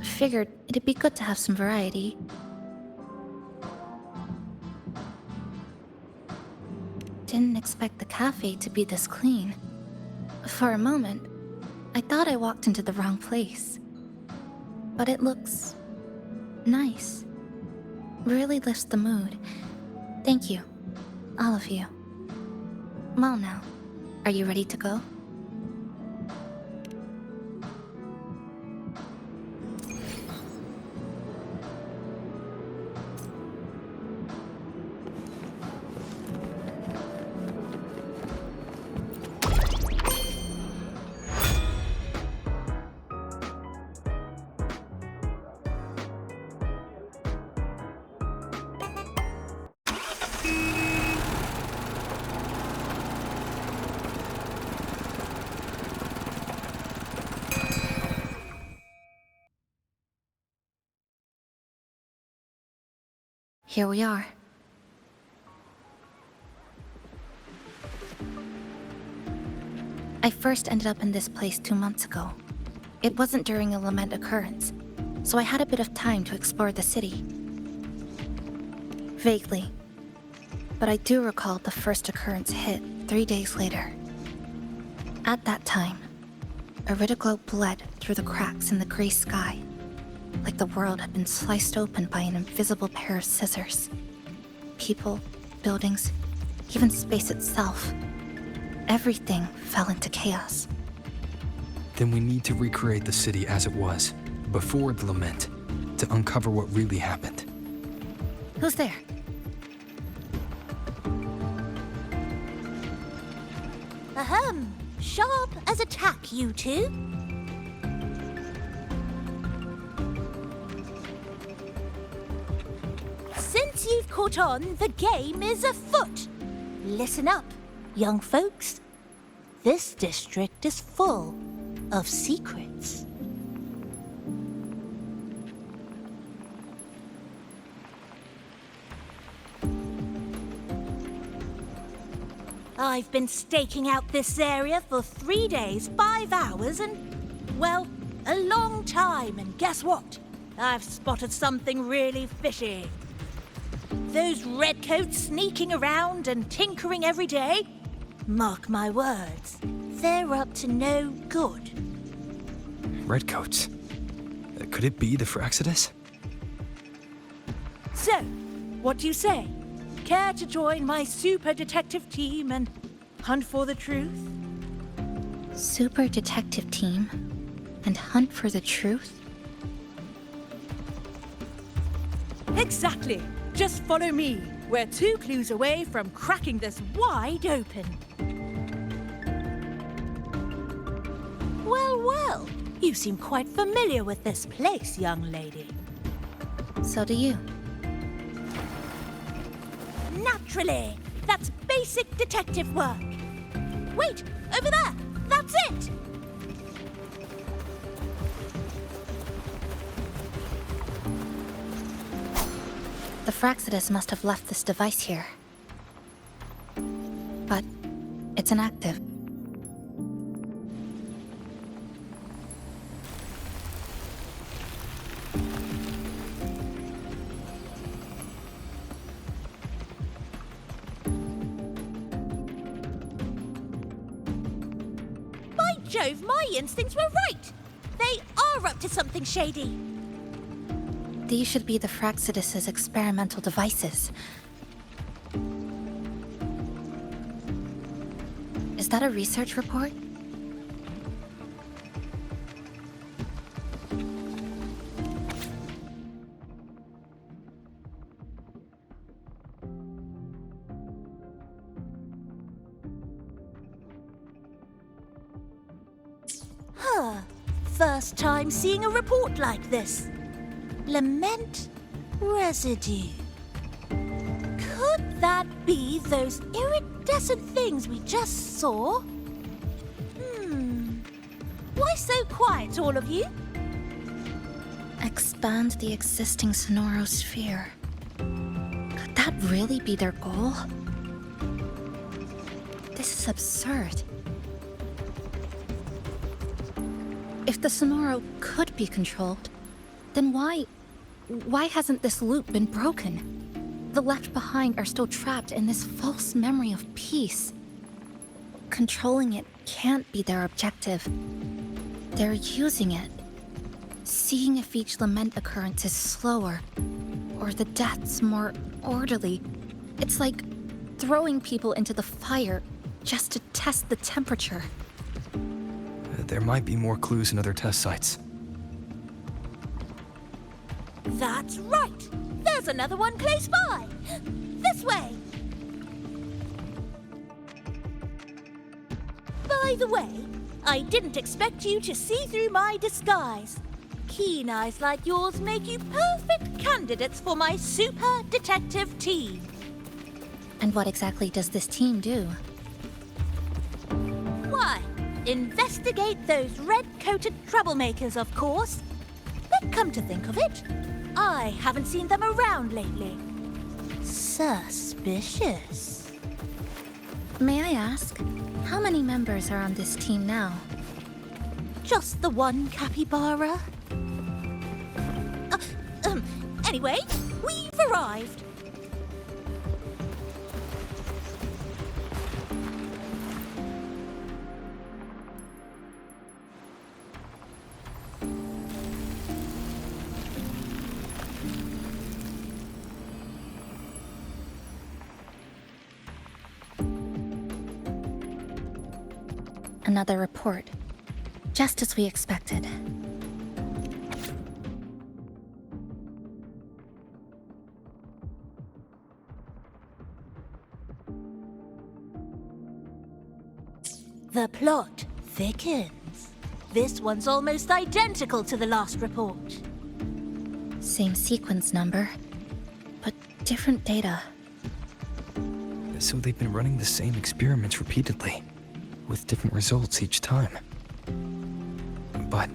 Figured it'd be good to have some variety. Didn't expect the cafe to be this clean. For a moment, I thought I walked into the wrong place. But it looks nice. Really lifts the mood. Thank you, all of you. Well now, are you ready to go? Here we are. I first ended up in this place 2 months ago. It wasn't during a lament occurrence, so I had a bit of time to explore the city. Vaguely. But I do recall the first occurrence hit 3 days later. At that time, Iridoglow bled through the cracks in the gray sky, like the world had been sliced open by an invisible pair of scissors. People, buildings, even space itself. Everything fell into chaos. Then we need to recreate the city as it was, before the lament, to uncover what really happened. Who's there? Ahem. Sharp as a tack, you two. Since you've caught on, the game is afoot. Listen up, young folks. This district is full of secrets. I've been staking out this area for 3 days, 5 hours, and, well, a long time. And guess what? I've spotted something really fishy. Those redcoats sneaking around and tinkering every day, mark my words, they're up to no good. Redcoats? Could it be the Fraxidus? So, what do you say? Care to join my super detective team and hunt for the truth? Super detective team and hunt for the truth? Exactly. Just follow me. We're 2 clues away from cracking this wide open. Well, you seem quite familiar with this place, young lady. So do you. Naturally. That's basic detective work. Wait, over there! That's it! The Fraxidus must have left this device here. But it's inactive. By Jove, my instincts were right! They are up to something shady. These should be the Fraxidus's experimental devices. Is that a research report? Huh. First time seeing a report like this. Lament residue. Could that be those iridescent things we just saw? Why so quiet, all of you? Expand the existing sonorosphere. Could that really be their goal? This is absurd. If the Sonoro could be controlled, then why hasn't this loop been broken? The left behind are still trapped in this false memory of peace. Controlling it can't be their objective. They're using it. Seeing if each lament occurrence is slower, or the deaths more orderly. It's like throwing people into the fire just to test the temperature. There might be more clues in other test sites. That's right! There's another one close by! This way! By the way, I didn't expect you to see through my disguise. Keen eyes like yours make you perfect candidates for my super detective team. And what exactly does this team do? Why, investigate those red-coated troublemakers, of course. But come to think of it, I haven't seen them around lately. Suspicious. May I ask, how many members are on this team now? Just the one capybara. Anyway, we've arrived. Another report. Just as we expected. The plot thickens. This one's almost identical to the last report. Same sequence number, but different data. So they've been running the same experiments repeatedly, with different results each time. But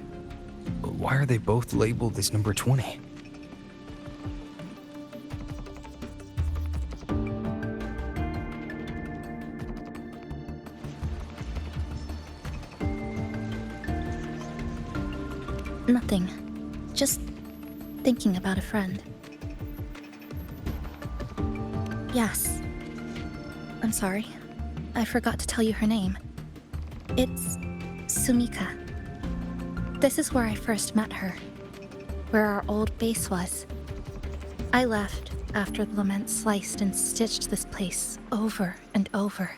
why are they both labeled as number 20? Nothing. Just thinking about a friend. Yes. I'm sorry. I forgot to tell you her name. It's Sumika. This is where I first met her, where our old base was. I left after the lament sliced and stitched this place over and over,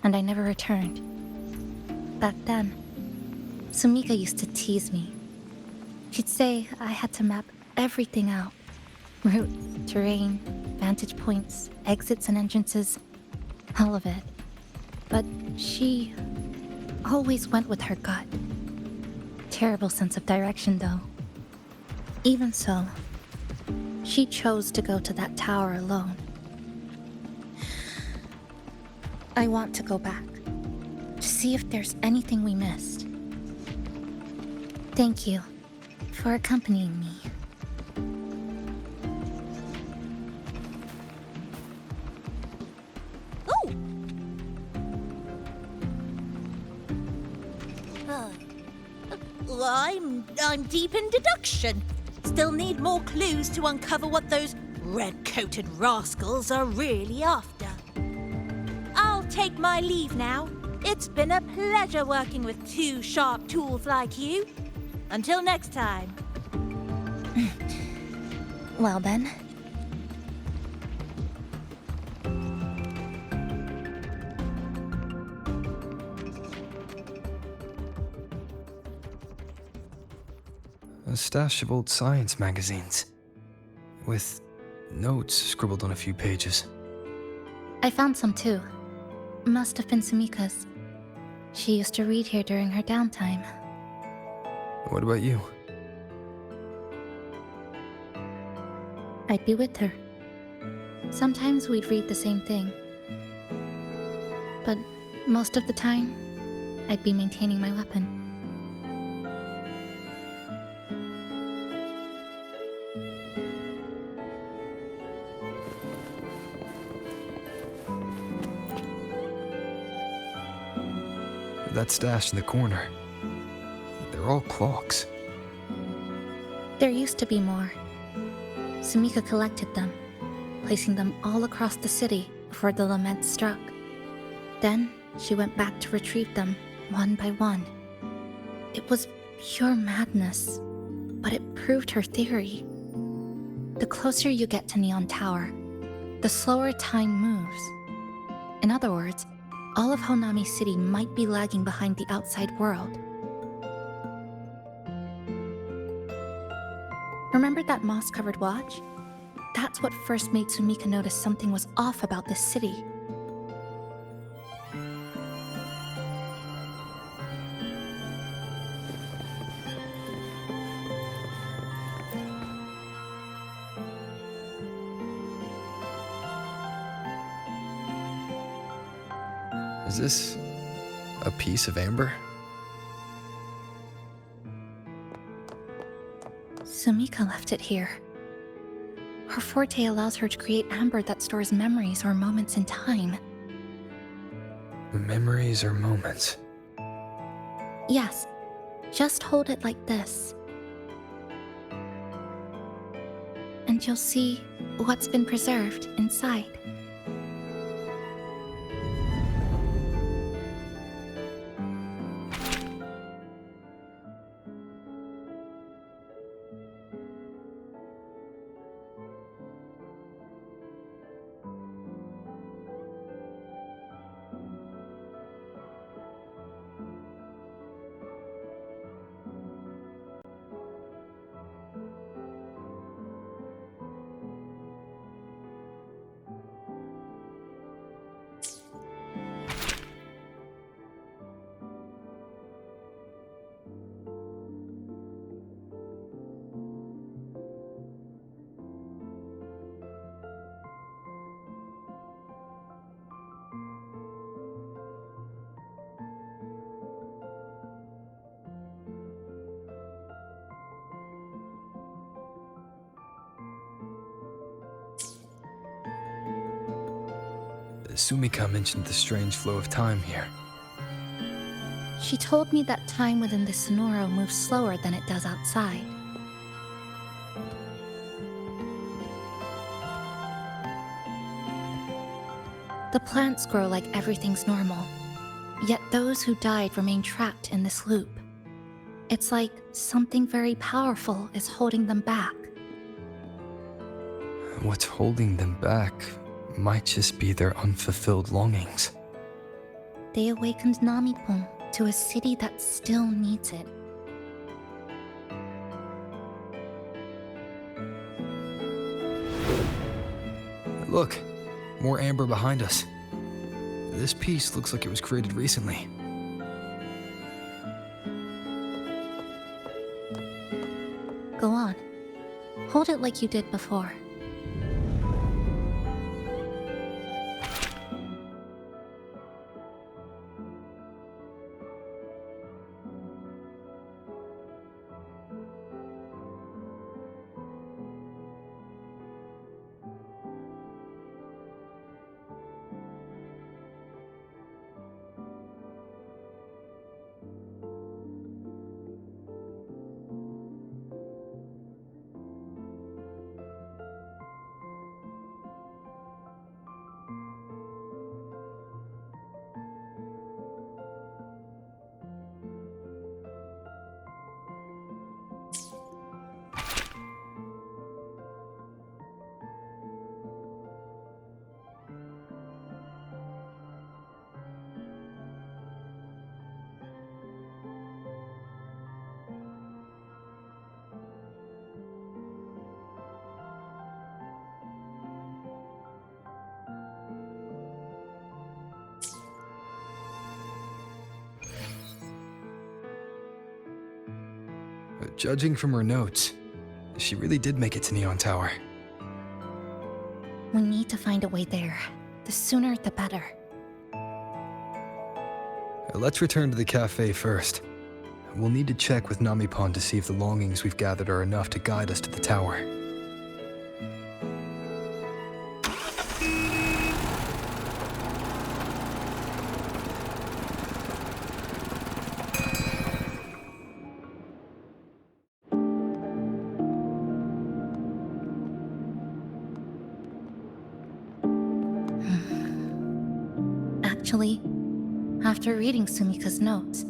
and I never returned. Back then, Sumika used to tease me. She'd say I had to map everything out. Route, terrain, vantage points, exits and entrances, all of it. But she always went with her gut. Terrible sense of direction, though. Even so, she chose to go to that tower alone. I want to go back, to see if there's anything we missed. Thank you for accompanying me. Oh! I'm deep in deduction. Still need more clues to uncover what those red-coated rascals are really after. I'll take my leave now. It's been a pleasure working with two sharp tools like you. Until next time. Well then. A stash of old science magazines, with notes scribbled on a few pages. I found some too. Must have been Sumika's. She used to read here during her downtime. What about you? I'd be with her. Sometimes we'd read the same thing. But most of the time, I'd be maintaining my weapon. That stash in the corner. They're all clocks. There used to be more. Sumika collected them, placing them all across the city before the lament struck. Then she went back to retrieve them one by one. It was pure madness, but it proved her theory. The closer you get to Neon Tower, the slower time moves. In other words, all of Honami City might be lagging behind the outside world. Remember that moss-covered watch? That's what first made Sumika notice something was off about this city. Is this a piece of amber? Sumika left it here. Her forte allows her to create amber that stores memories or moments in time. Memories or moments? Yes, just hold it like this. And you'll see what's been preserved inside. Sumika mentioned the strange flow of time here. She told me that time within the Sonoro moves slower than it does outside. The plants grow like everything's normal, yet those who died remain trapped in this loop. It's like something very powerful is holding them back. What's holding them back might just be their unfulfilled longings. They awakened Namipon to a city that still needs it. Look, more amber behind us. This piece looks like it was created recently. Go on. Hold it like you did before. Judging from her notes, she really did make it to Neon Tower. We need to find a way there. The sooner, the better. Let's return to the cafe first. We'll need to check with Namipon to see if the longings we've gathered are enough to guide us to the tower. Actually, after reading Sumika's notes,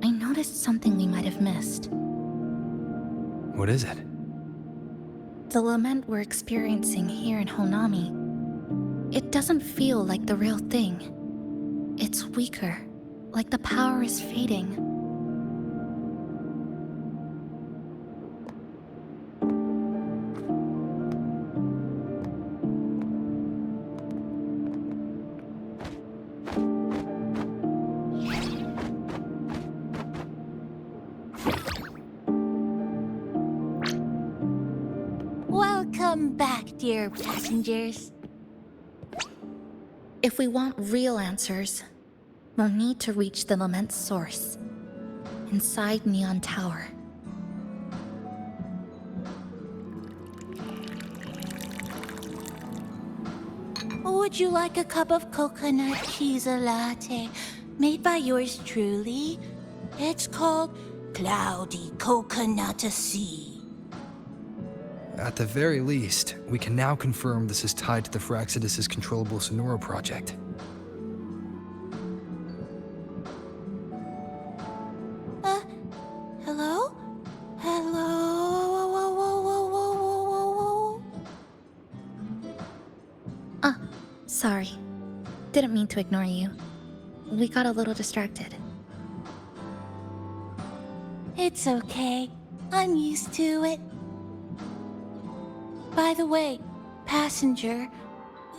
I noticed something we might have missed. What is it? The lament we're experiencing here in Honami. It doesn't feel like the real thing. It's weaker, like the power is fading. Welcome back, dear passengers. If we want real answers, we'll need to reach the lament's source, inside Neon Tower. Would you like a cup of coconut Chisa latte made by yours truly? It's called Cloudy Coconut Sea. At the very least, we can now confirm this is tied to the Phraxidus' controllable Sonoro project. Hello? Hello? Sorry. Didn't mean to ignore you. We got a little distracted. It's okay. I'm used to it. By the way, passenger,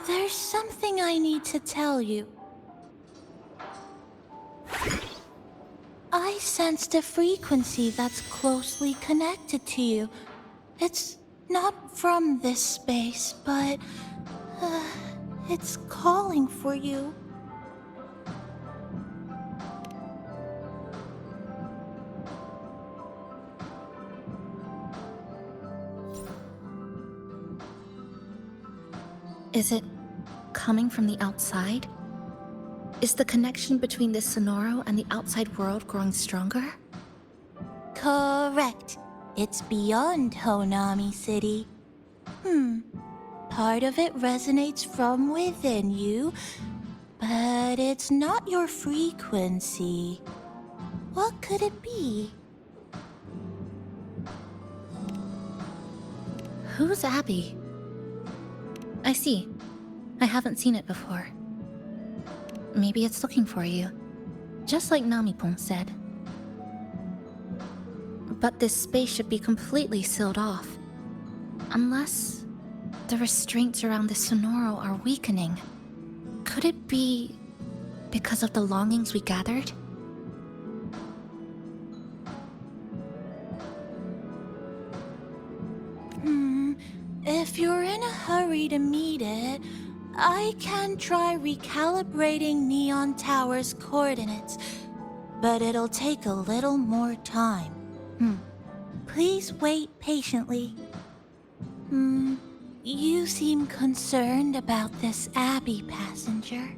there's something I need to tell you. I sensed a frequency that's closely connected to you. It's not from this space, but it's calling for you. Is it coming from the outside? Is the connection between this Sonoro and the outside world growing stronger? Correct. It's beyond Honami City. Part of it resonates from within you, but it's not your frequency. What could it be? Who's Abby? I see. I haven't seen it before. Maybe it's looking for you, just like Namipon said. But this space should be completely sealed off. Unless the restraints around the Sonoro are weakening. Could it be because of the longings we gathered? If you're in a hurry to meet it, I can try recalibrating Neon Tower's coordinates, but it'll take a little more time. Please wait patiently. You seem concerned about this Abby passenger.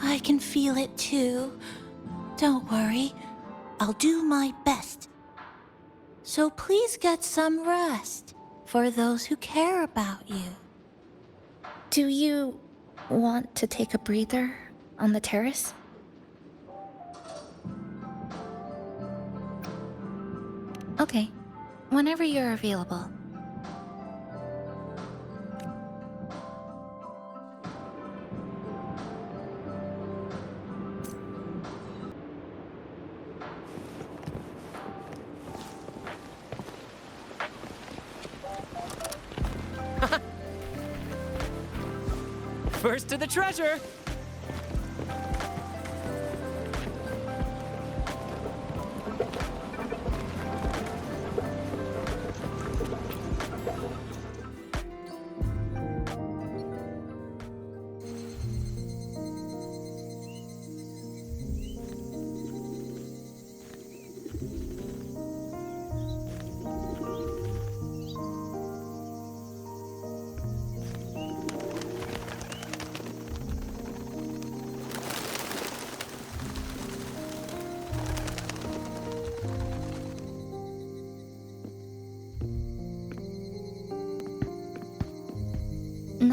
I can feel it too. Don't worry. I'll do my best. So please get some rest for those who care about you. Do you want to take a breather on the terrace? Okay, whenever you're available. First to the treasure!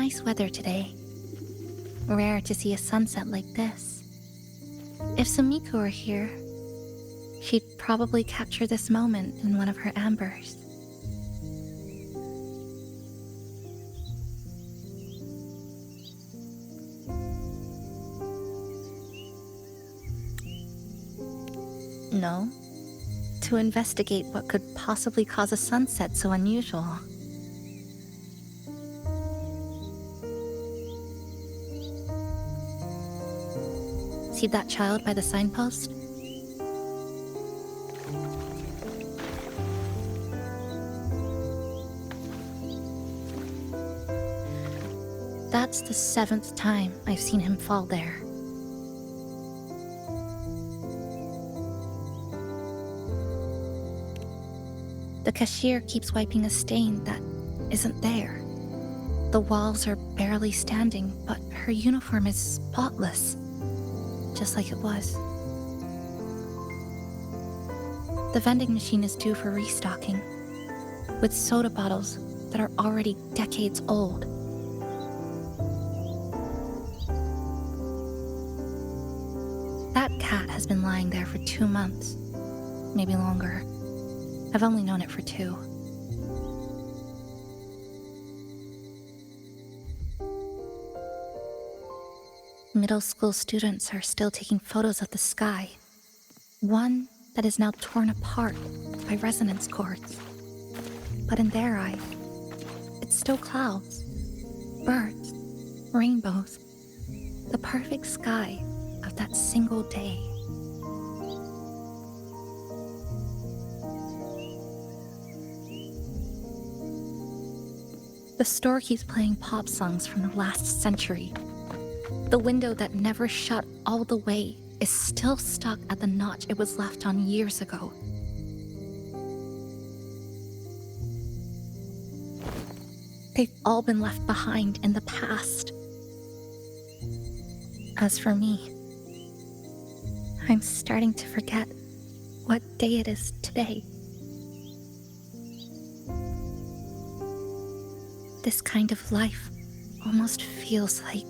nice weather today. Rare to see a sunset like this. If Sumika were here, she'd probably capture this moment in one of her ambers. No. To investigate what could possibly cause a sunset so unusual. See that child by the signpost? That's the 7th time I've seen him fall there. The cashier keeps wiping a stain that isn't there. The walls are barely standing, but her uniform is spotless, just like it was. The vending machine is due for restocking, with soda bottles that are already decades old. That cat has been lying there for 2 months, maybe longer. I've only known it for 2. Middle school students are still taking photos of the sky. One that is now torn apart by resonance cords. But in their eye, it's still clouds, birds, rainbows, the perfect sky of that single day. The store keeps playing pop songs from the last century. The window that never shut all the way is still stuck at the notch it was left on years ago. They've all been left behind in the past. As for me, I'm starting to forget what day it is today. This kind of life almost feels like...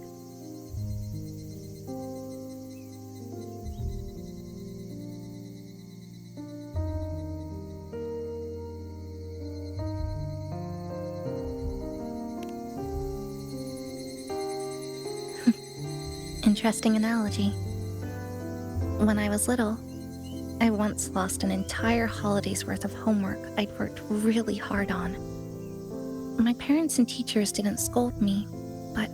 Interesting analogy. When I was little, I once lost an entire holiday's worth of homework I'd worked really hard on. My parents and teachers didn't scold me, but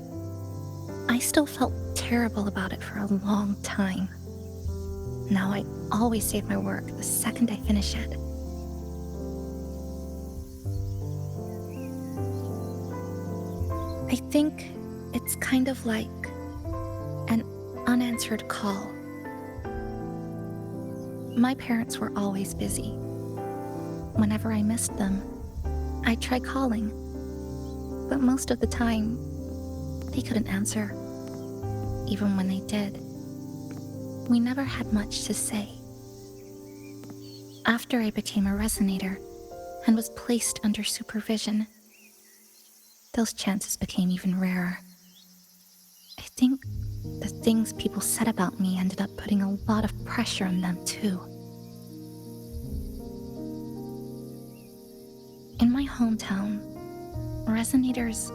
I still felt terrible about it for a long time. Now I always save my work the second I finish it. I think it's kind of like an unanswered call. My parents were always busy. Whenever I missed them, I'd try calling. But most of the time, they couldn't answer, even when they did. We never had much to say. After I became a resonator and was placed under supervision, those chances became even rarer. I think the things people said about me ended up putting a lot of pressure on them too. In my hometown, resonators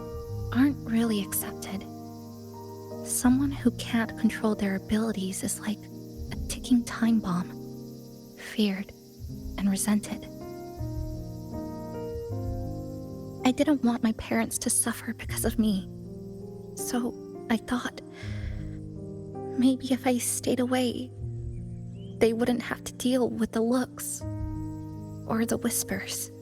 aren't really accepted. Someone who can't control their abilities is like a ticking time bomb, feared and resented. I didn't want my parents to suffer because of me, so I thought maybe if I stayed away, they wouldn't have to deal with the looks or the whispers.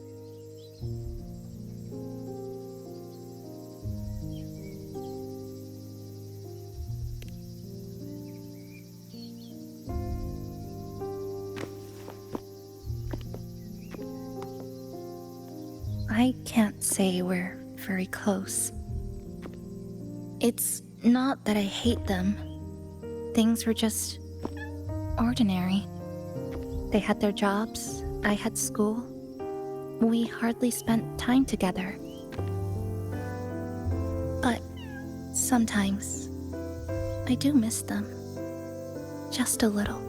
I can't say we're very close. It's not that I hate them. Things were just ordinary. They had their jobs, I had school. We hardly spent time together. But Sometimes, I do miss them. Just a little.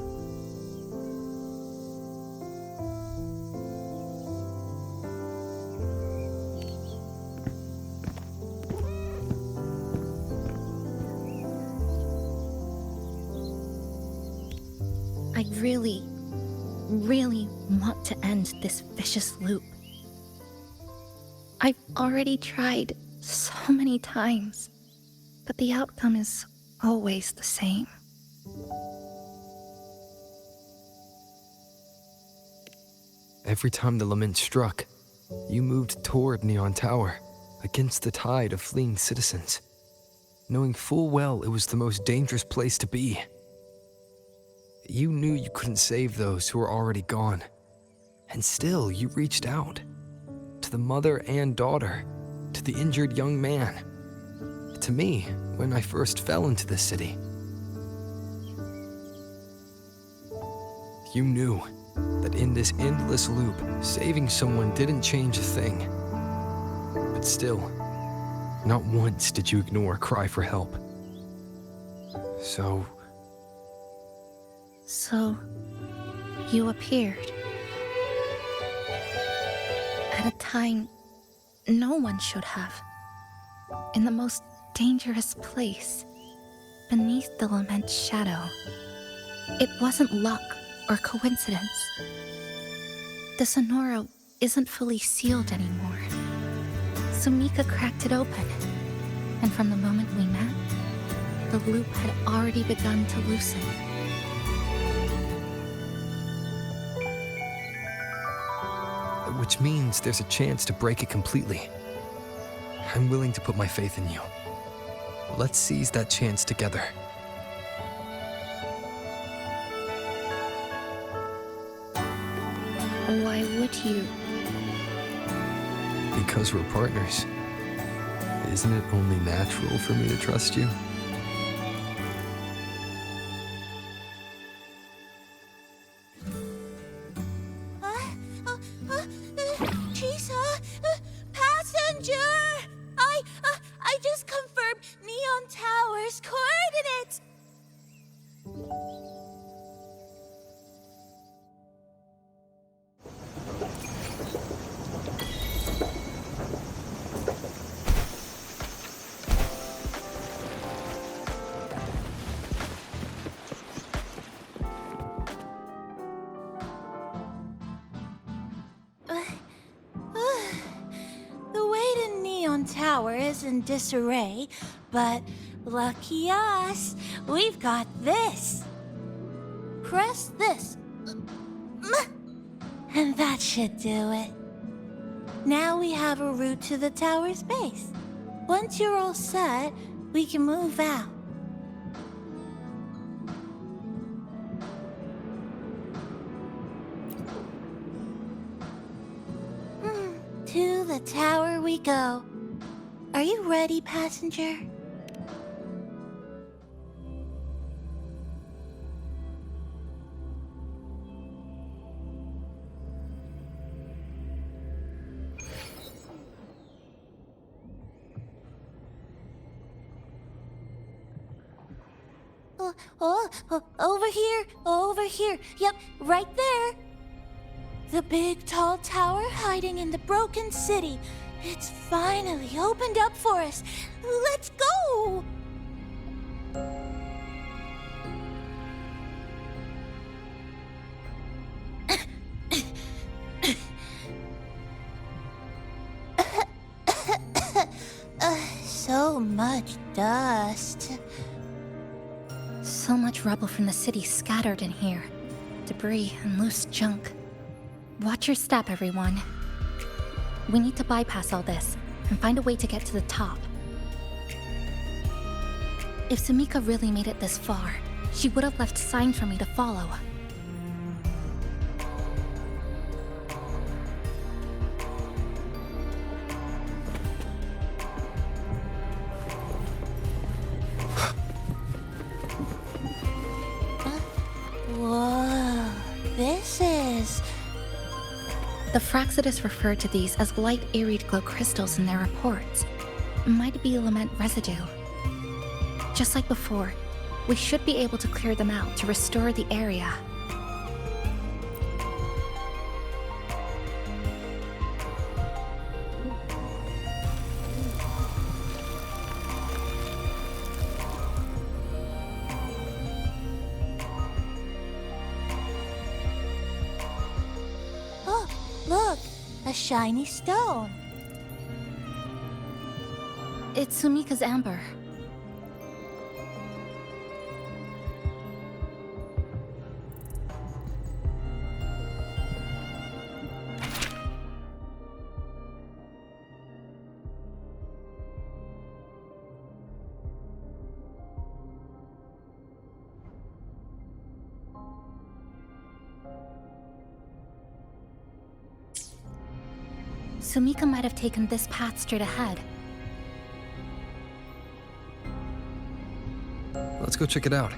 I really want to end this vicious loop. I've already tried so many times, but the outcome is always the same. Every time the lament struck, you moved toward Neon Tower, against the tide of fleeing citizens, knowing full well it was the most dangerous place to be. You knew you couldn't save those who were already gone, and still you reached out. To the mother and daughter, to the injured young man, to me when I first fell into the city. You knew that in this endless loop, saving someone didn't change a thing. But still, not once did you ignore a cry for help. So, you appeared. At a time no one should have. In the most dangerous place, beneath the lament's shadow. It wasn't luck or coincidence. The Sonoro isn't fully sealed anymore. Sumika cracked it open, and from the moment we met, the loop had already begun to loosen. which means there's a chance to break it completely. I'm willing to put my faith in you. Let's seize that chance together. Why would you? Because we're partners. Isn't it only natural for me to trust you? Chisa! Passenger! I just confirmed Neon Tower's coordinates! The way to Neon Tower is in disarray, but lucky us, we've got this. Press this. And that should do it. Now we have a route to the tower's base. Once you're all set, we can move out. To the tower we go. Are you ready, passenger? Over here. Yep, right there. The big tall tower hiding in the broken city. It's finally opened up for us. Let's go! So much dust. So much rubble from the city scattered in here. Debris and loose junk. Watch your step, everyone. We need to bypass all this and find a way to get to the top. If Sumika really made it this far, she would have left signs for me to follow. Whoa, this is... The Fraxidus referred to these as light arid glow crystals in their reports. Might be lament residue. Just like before, we should be able to clear them out to restore the area. Oh, look, a shiny stone. It's Sumika's amber. Sumika might have taken this path straight ahead. Let's go check it out.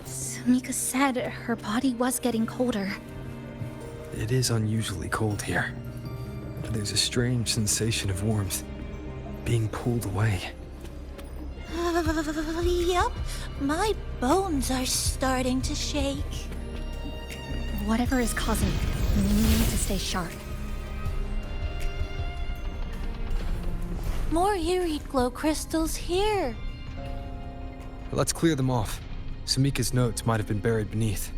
Sumika said her body was getting colder. It is unusually cold here. There's a strange sensation of warmth, being pulled away. Yup, my bones are starting to shake. Whatever is causing it, we need to stay sharp. More eerie glow crystals here. Let's clear them off. Sumika's notes might have been buried beneath.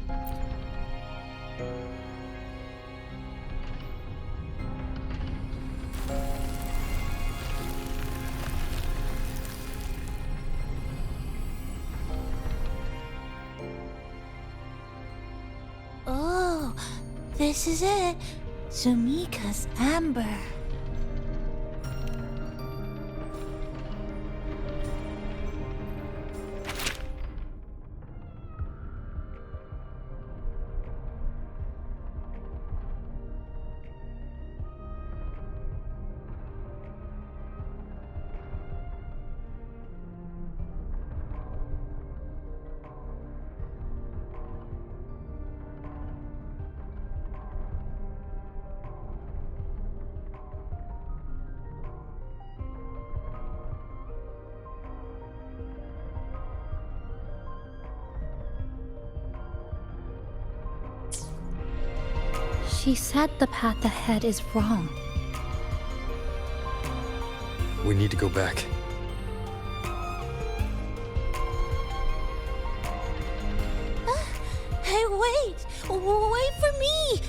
Oh, this is it. Sumika's amber. She said the path ahead is wrong. We need to go back. Hey, wait! Wait for me!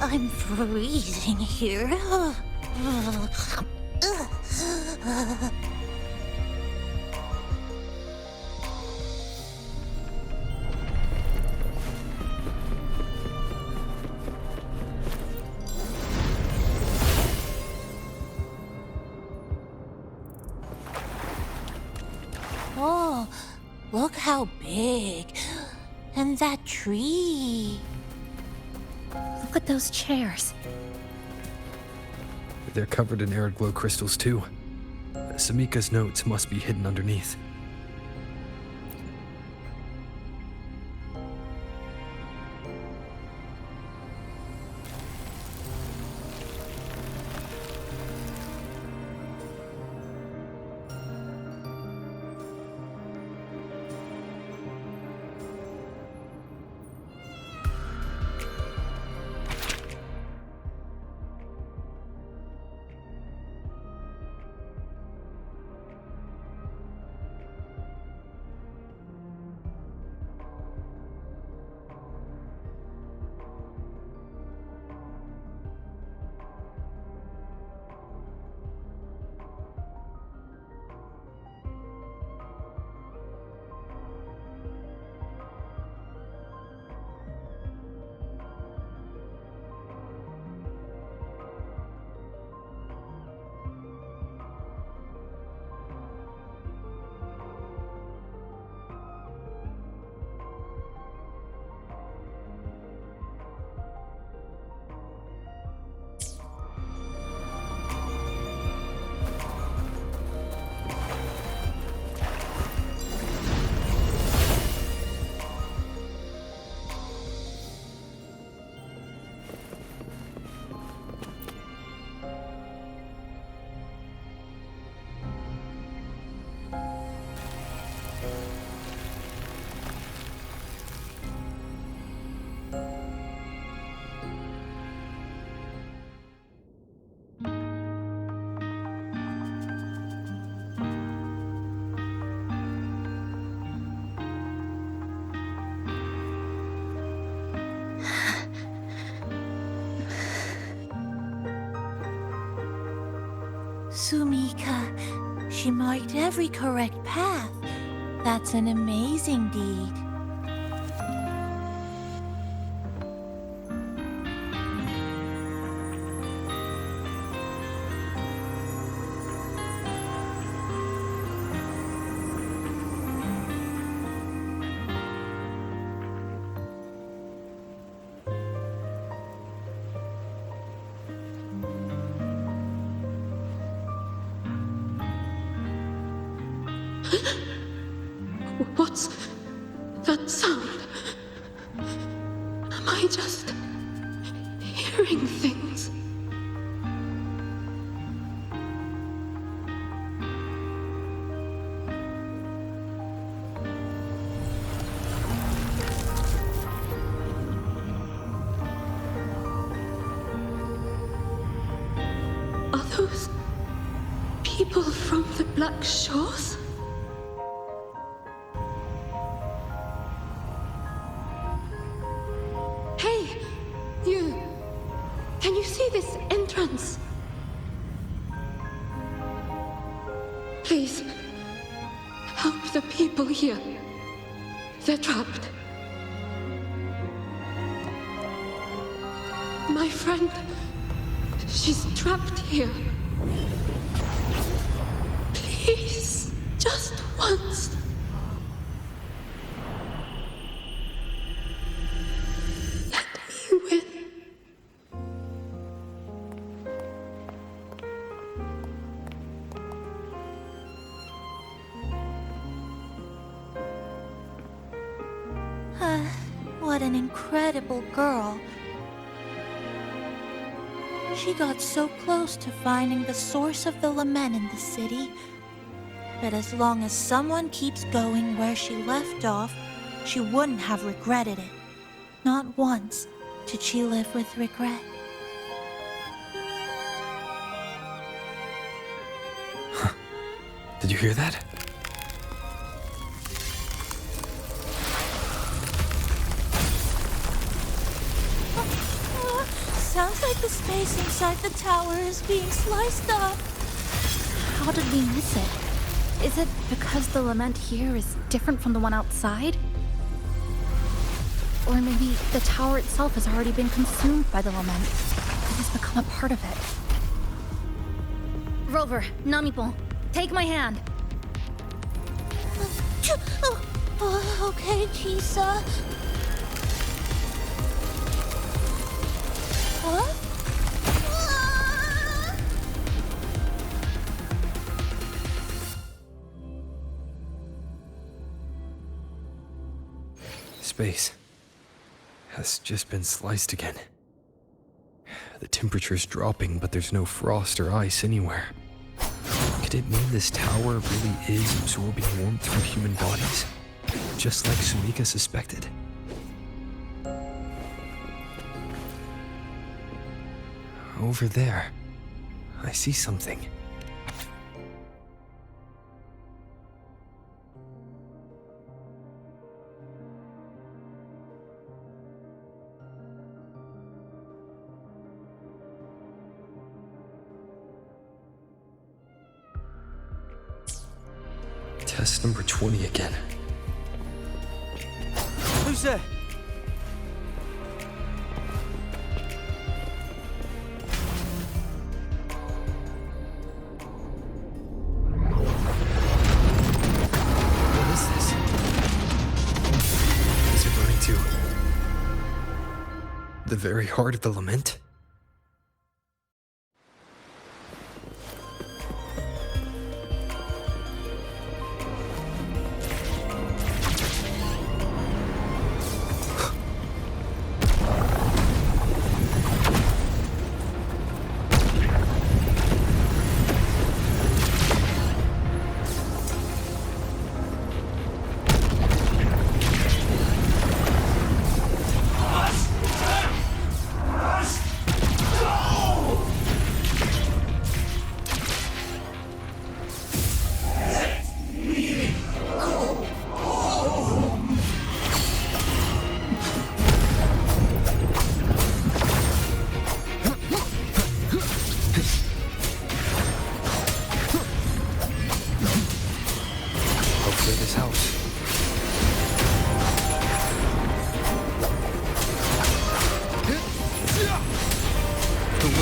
I'm freezing here. Oh, look how big. And that tree. Look at those chairs. They're covered in arid glow crystals too. Sumika's notes must be hidden underneath. Sumika, she marked every correct path. That's an amazing deed. What's that sound? Am I just hearing things? Are those people from the Black Shores? Hey, you! Can you see this entrance? Please, help the people here. They're trapped. My friend, she's trapped here. Please, just once. Let me win. What an incredible girl. She got so close to finding the source of the lament in the city. But as long as someone keeps going where she left off, she wouldn't have regretted it. Not once did she live with regret. Did you hear that? Sounds like the space inside the tower is being sliced up. How did we miss it? Is it because the lament here is different from the one outside? Or maybe the tower itself has already been consumed by the lament. It has become a part of it. Rover, Namipon, take my hand. Okay, Chisa. Huh? Space has just been sliced again. The temperature's dropping, but there's no frost or ice anywhere. Could it mean this tower really is absorbing warmth from human bodies? Just like Sumika suspected? Over there, I see something. Test number 20 again. Who's there? What is this? Is it running to the very heart of the lament?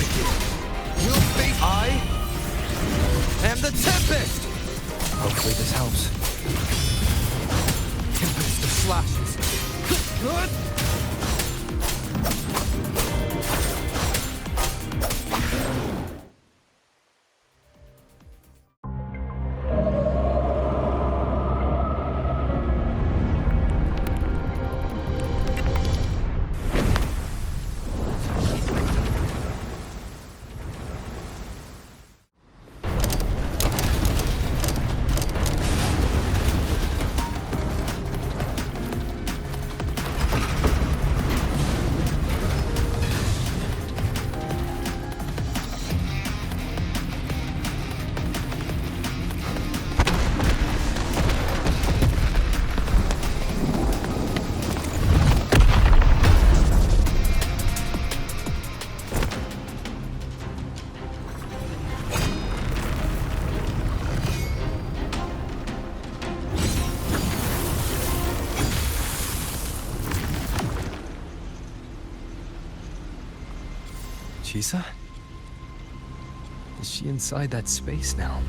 wicked. You'll face I am the Tempest! Hopefully this helps. Tempest of slashes. Good! Chisa? Is she inside that space now?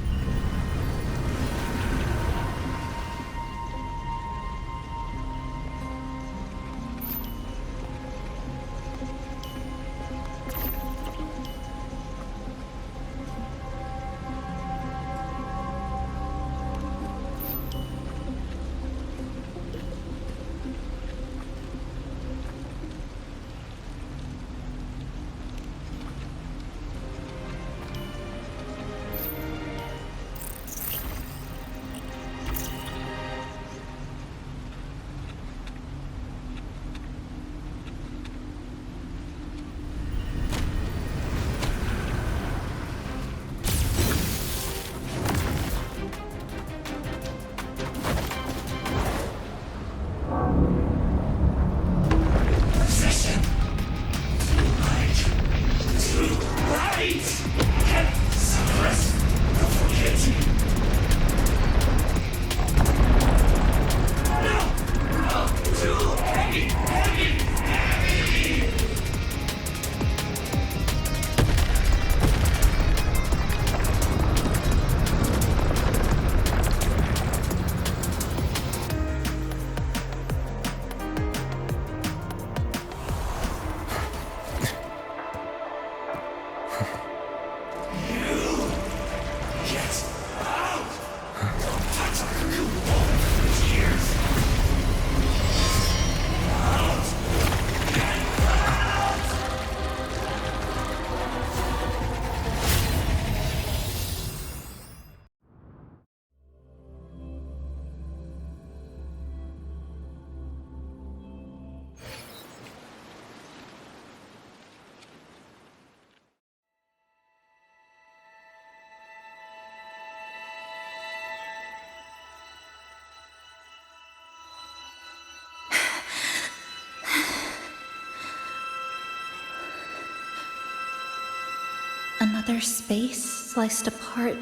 Another space sliced apart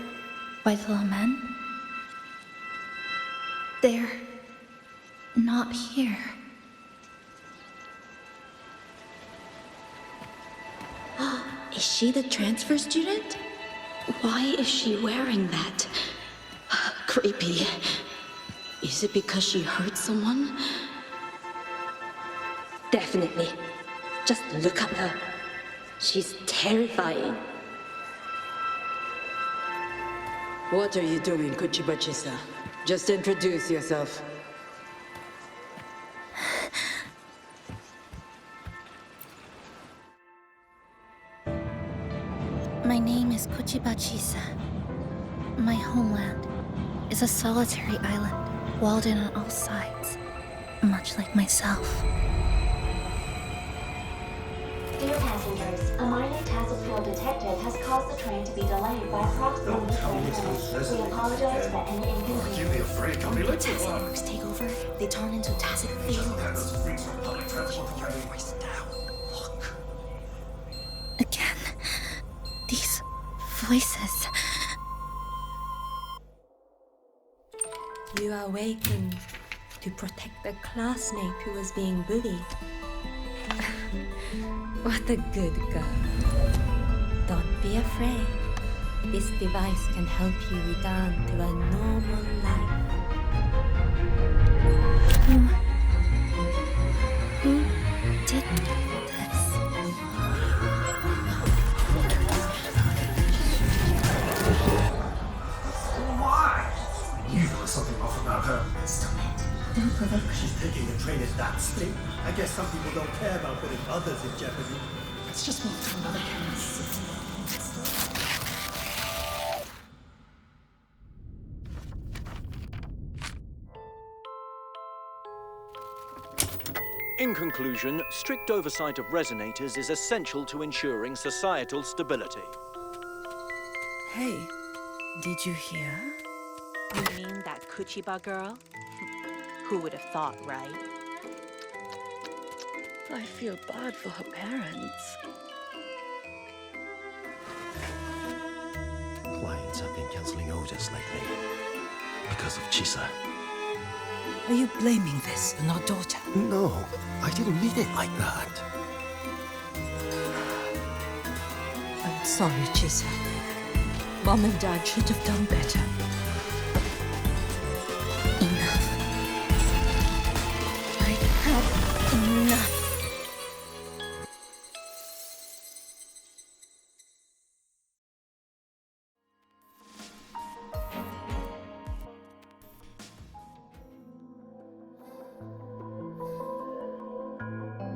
by the lament? They're not here. Is she the transfer student? Why is she wearing that? Creepy. Is it because she hurt someone? Definitely. Just look at her. She's terrifying. What are you doing, Chisa? Just introduce yourself. My name is Chisa. My homeland is a solitary island, walled in on all sides, much like myself. Dear passengers, a minor task field detected has caused the train to be delayed by approximately 30 minutes. We apologize for any inconvenience. Give me a break, I'll be late. Task networks take over, they turn into tacit fields. Again, these voices. You are awakened to protect a classmate who was being bullied. What a good girl. be afraid. This device can help you return to a normal life. Who did this? Why? You know something off about her. Stop it. No provocation. She's taking the train at that speed. I guess some people don't care about putting others in jeopardy. Let's just move to another kind of city. In conclusion, strict oversight of resonators is essential to ensuring societal stability. Hey, did you hear? You mean that Kuchiba girl? Who would have thought, right? I feel bad for her parents. Clients have been canceling orders lately because of Chisa. Are you blaming this on our daughter? No, I didn't mean it like that. I'm sorry, Chisa. Mom and Dad should have done better. Enough. I've had enough.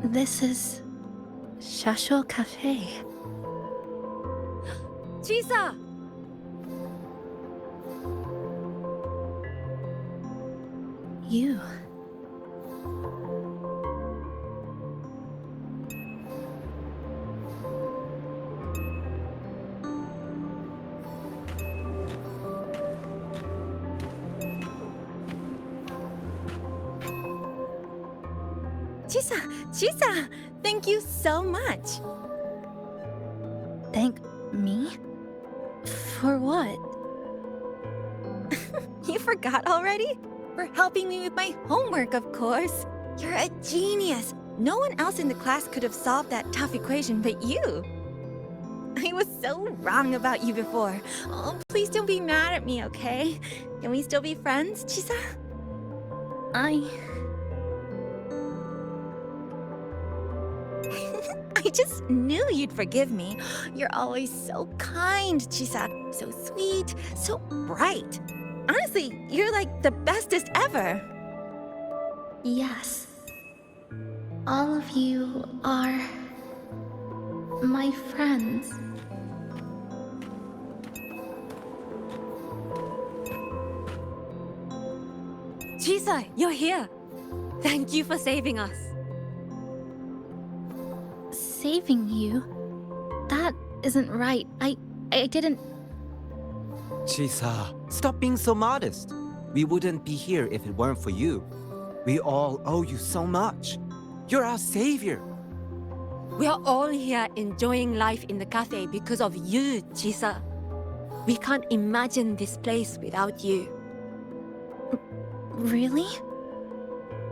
This is Shashou Cafe. Chisa! You. Chisa, thank you so much. Thank me? For what? You forgot already? For helping me with my homework, of course. You're a genius. No one else in the class could have solved that tough equation but you. I was so wrong about you before. Oh, please don't be mad at me, okay? Can we still be friends, Chisa? I just knew you'd forgive me. You're always so kind, Chisa. So sweet, so bright. Honestly, you're like the bestest ever. Yes. All of you are my friends. Chisa, you're here. Thank you for saving us. Saving you? That isn't right. I didn't... Chisa, stop being so modest. We wouldn't be here if it weren't for you. We all owe you so much. You're our savior. We are all here enjoying life in the cafe because of you, Chisa. We can't imagine this place without you. Really?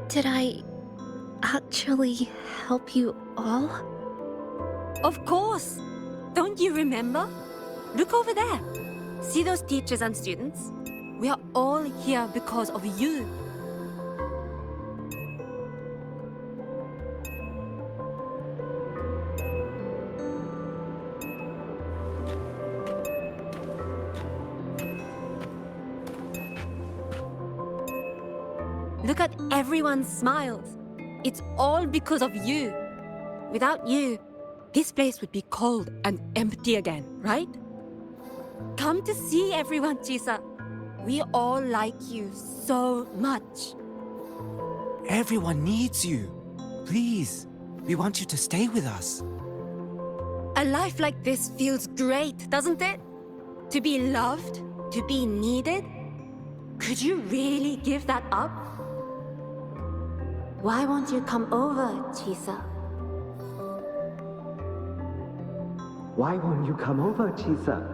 Did I actually help you all? Of course! Don't you remember? Look over there. See those teachers and students? We are all here because of you. Look at everyone's smiles. It's all because of you. Without you, this place would be cold and empty again, right? Come to see everyone, Chisa. We all like you so much. Everyone needs you. Please, we want you to stay with us. A life like this feels great, doesn't it? To be loved, to be needed. Could you really give that up? Why won't you come over, Chisa? Why won't you come over, Chisa?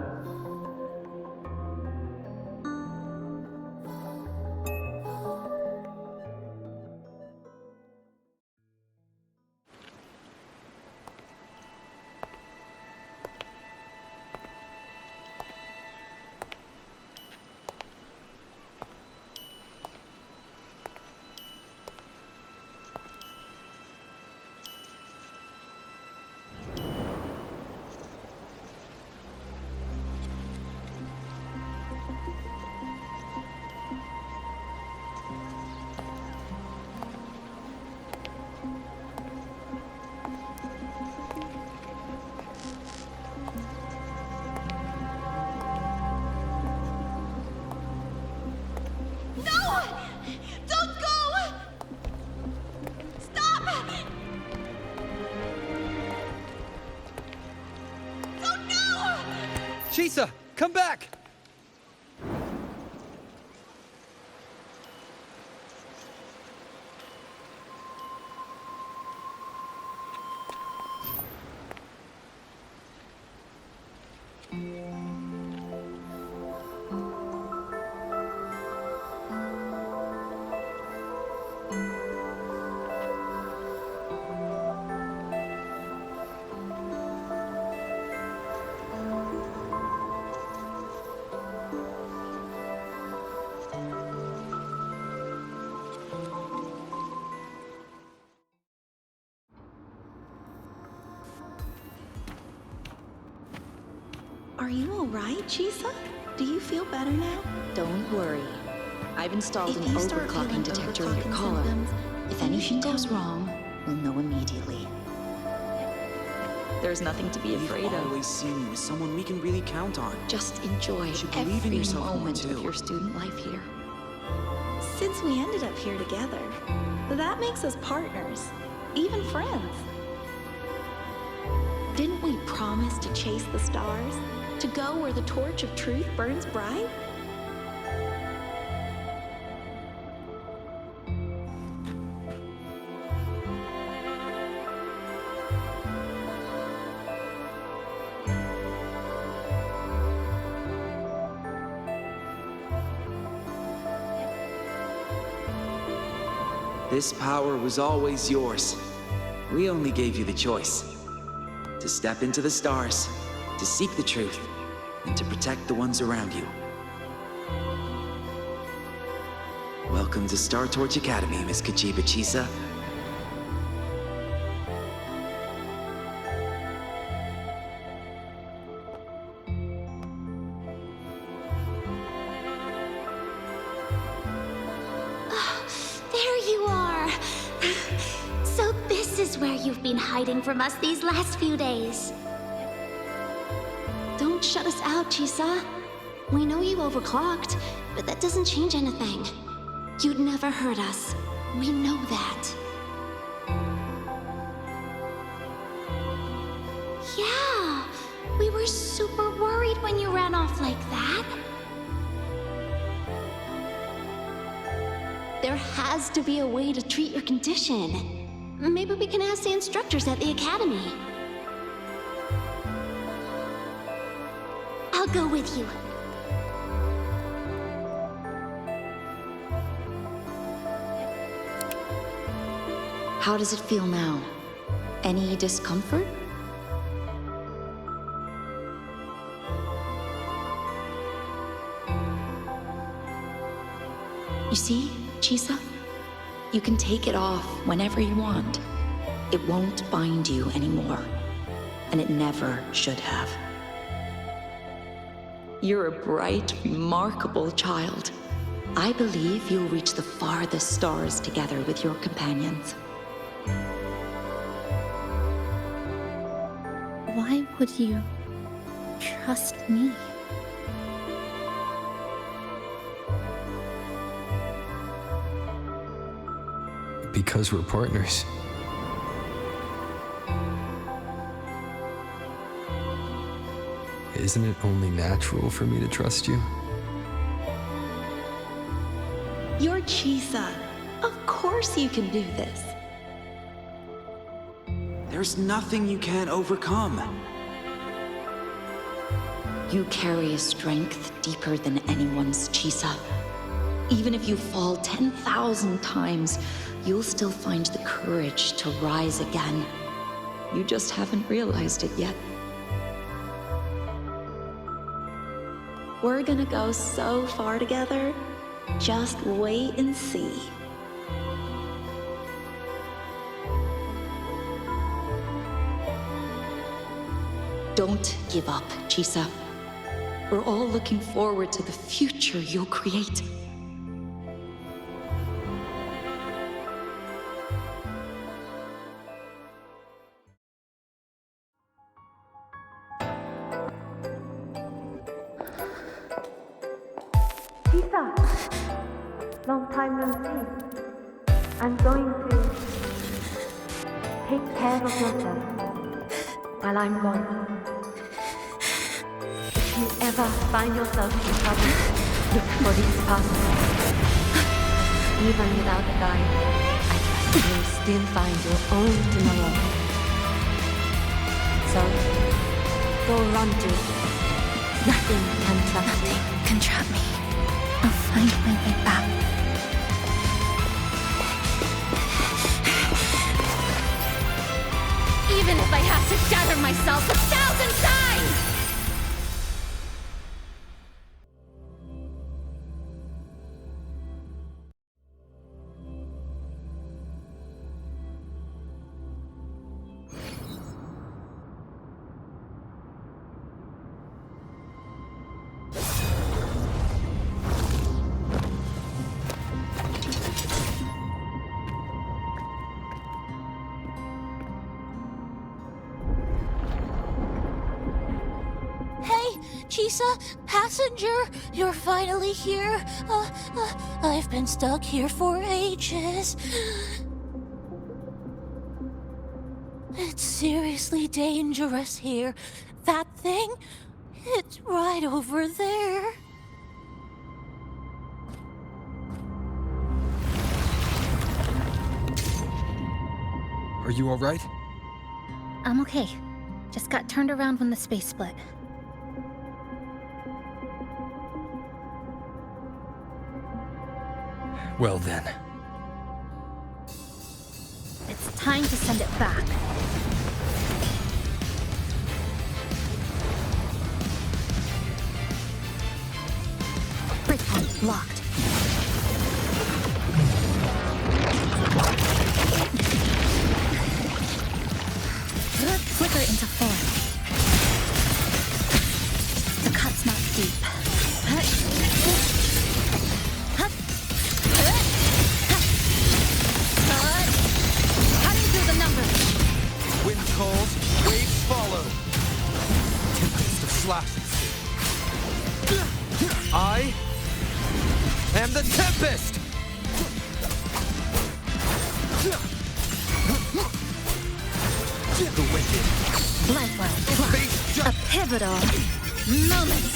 Chisa, come back! Are you alright, Chisa? Do you feel better now? Don't worry. I've installed If an you start overclocking feeling detector in your overclocking collar. symptoms, If then you anything should goes tell me. wrong, we'll know immediately. There's nothing to be afraid We've of. always seen you as someone we can really count on. Just enjoy You should believe in every yourself more, moment of too. your student life here. Since we ended up here together, that makes us partners, even friends. Didn't we promise to chase the stars? To go where the torch of truth burns bright? This power was always yours. We only gave you the choice. To step into the stars, to seek the truth, and to protect the ones around you. Welcome to Star Torch Academy, Miss Kachiba Chisa. There you are! So this is where you've been hiding from us these last few days. Don't shut us out, Chisa. We know you overclocked, but that doesn't change anything. You'd never hurt us. We know that. Yeah, we were super worried when you ran off like that. There has to be a way to treat your condition. Maybe we can ask the instructors at the academy. I'll go with you. How does it feel now? Any discomfort? You see, Chisa? You can take it off whenever you want. It won't bind you anymore. And it never should have. You're a bright, remarkable child. I believe you'll reach the farthest stars together with your companions. Why would you trust me? Because we're partners. Isn't it only natural for me to trust you? You're Chisa. Of course you can do this. There's nothing you can't overcome. You carry a strength deeper than anyone's, Chisa. Even if you fall 10,000 times, you'll still find the courage to rise again. You just haven't realized it yet. We're gonna go so far together. Just wait and see. Don't give up, Chisa. We're all looking forward to the future you'll create. Chisa! Long time no see. I'm going to take care of yourself while I'm gone. If you ever find yourself in trouble, look for these passes. Even without a guide, I trust you'll still find your own tomorrow. So, go run to it. Nothing can trap you. Nothing can trap me. I'll find my way back. Even if I have to shatter myself 1,000 times! Chisa, passenger, you're finally here. I've been stuck here for ages. It's seriously dangerous here. That thing, it's right over there. Are you all right? I'm okay. Just got turned around when the space split. Well then. It's time to send it back. Breakpoint locked. Flicker into form. The cut's not deep. Cutting through the numbers. Wind calls, waves follow. Tempest of slashes. I am the Tempest! The wicked. Bloodline. A pivotal moment.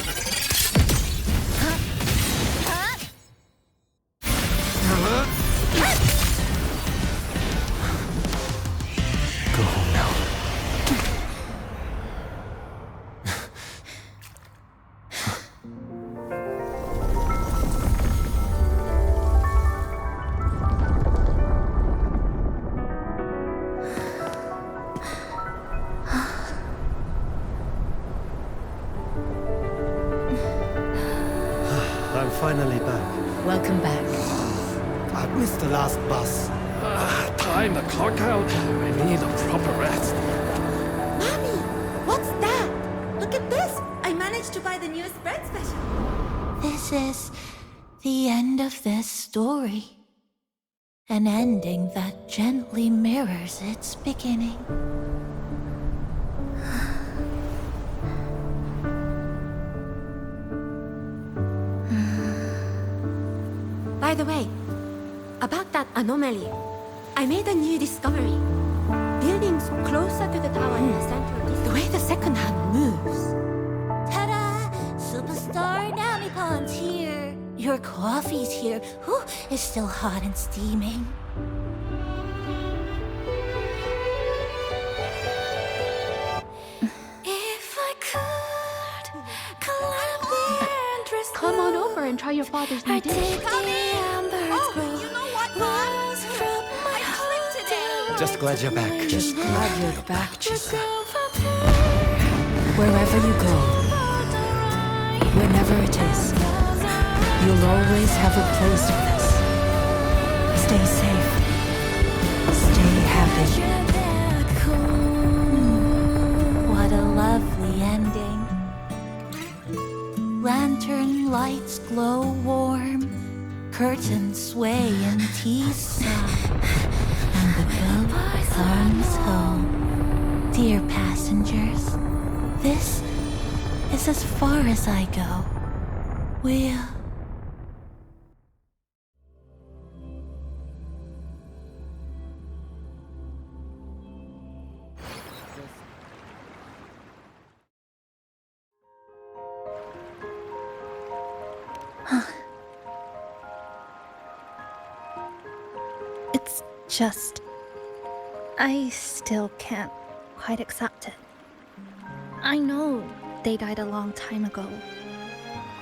Go home now. I'm finally back. Welcome back. I missed the last bus. Time to clock out. I need a proper rest. Mommy, what's that? Look at this. I managed to buy the newest bread special. This is the end of this story. An ending that gently mirrors its beginning. By the way, about that anomaly, I made a new discovery. Buildings closer to the tower in the center, the way the second hand moves. Ta-da! Superstar Honami Pond's here. Your coffee's here. Whew, it's still hot and steaming. If I could climb the endless Come on over and try your father's new dish. Just glad you're back. Just glad you're back, Chisa. Wherever you go, whenever it is, you'll always have a place with us. Stay safe. Stay happy. What a lovely ending. Lantern lights glow warm. Curtains sway in Chisa. And the boat comes home. Dear passengers, this is as far as I go. We'll... I still can't quite accept it. I know they died a long time ago,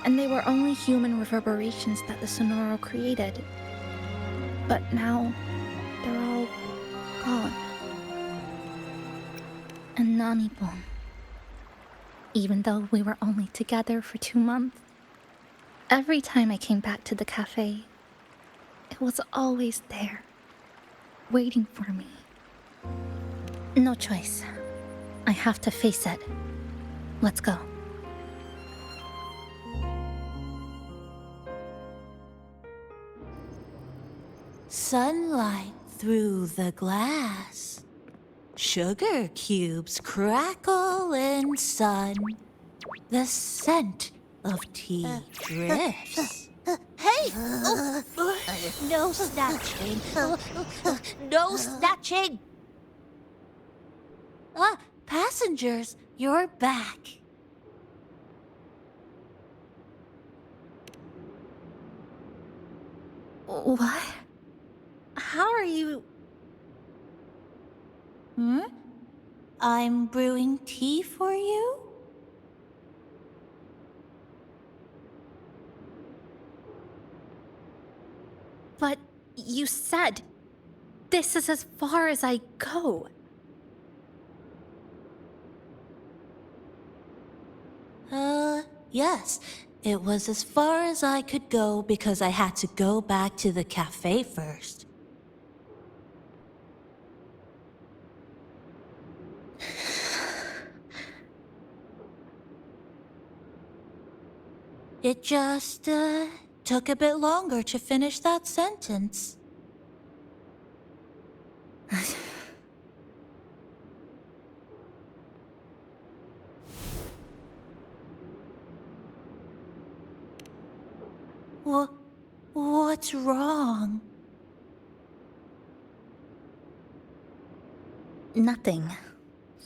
and they were only human reverberations that the Sonoro created. But now, they're all gone. And Nami-bon, even though we were only together for 2 months, every time I came back to the cafe, it was always there, waiting for me. No choice. I have to face it. Let's go. Sunlight through the glass. Sugar cubes crackle in sun. The scent of tea drifts. Hey! No snatching. No snatching! Ah, passengers, you're back. What? How are you... I'm brewing tea for you? But you said this is as far as I go. Yes. It was as far as I could go because I had to go back to the cafe first. It just, took a bit longer to finish that sentence. What's wrong? Nothing.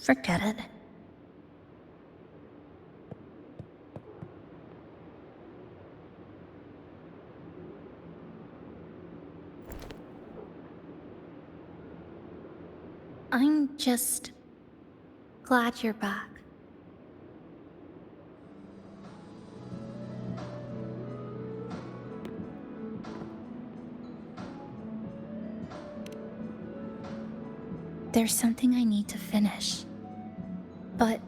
Forget it. I'm just glad you're back. There's something I need to finish. But...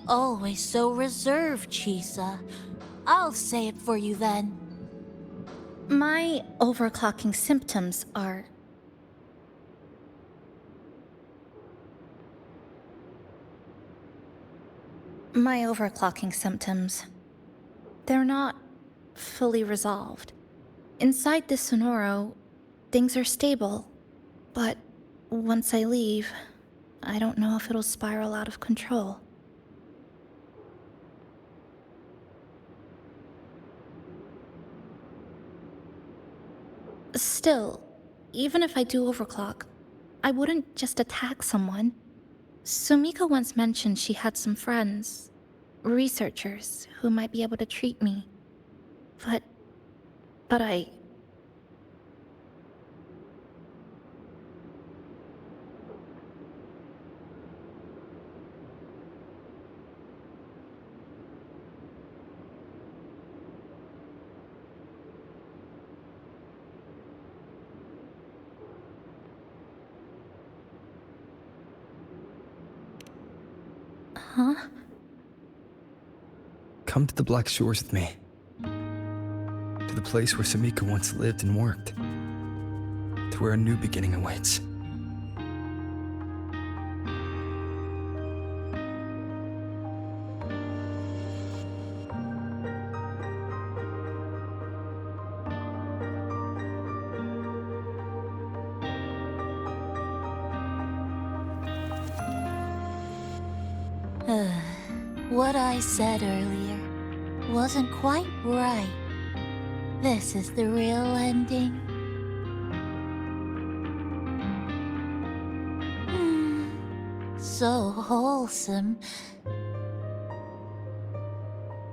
Always so reserved, Chisa. I'll say it for you then. My overclocking symptoms are... They're not fully resolved. Inside this Sonoro, things are stable, but once I leave, I don't know if it'll spiral out of control. Still, even if I do overclock, I wouldn't just attack someone. Sumika once mentioned she had some friends, researchers, who might be able to treat me. But I... Huh? Come to the Black Shores with me. To the place where Sumika once lived and worked. To where a new beginning awaits. What I said earlier wasn't quite right. this is the real ending. So wholesome.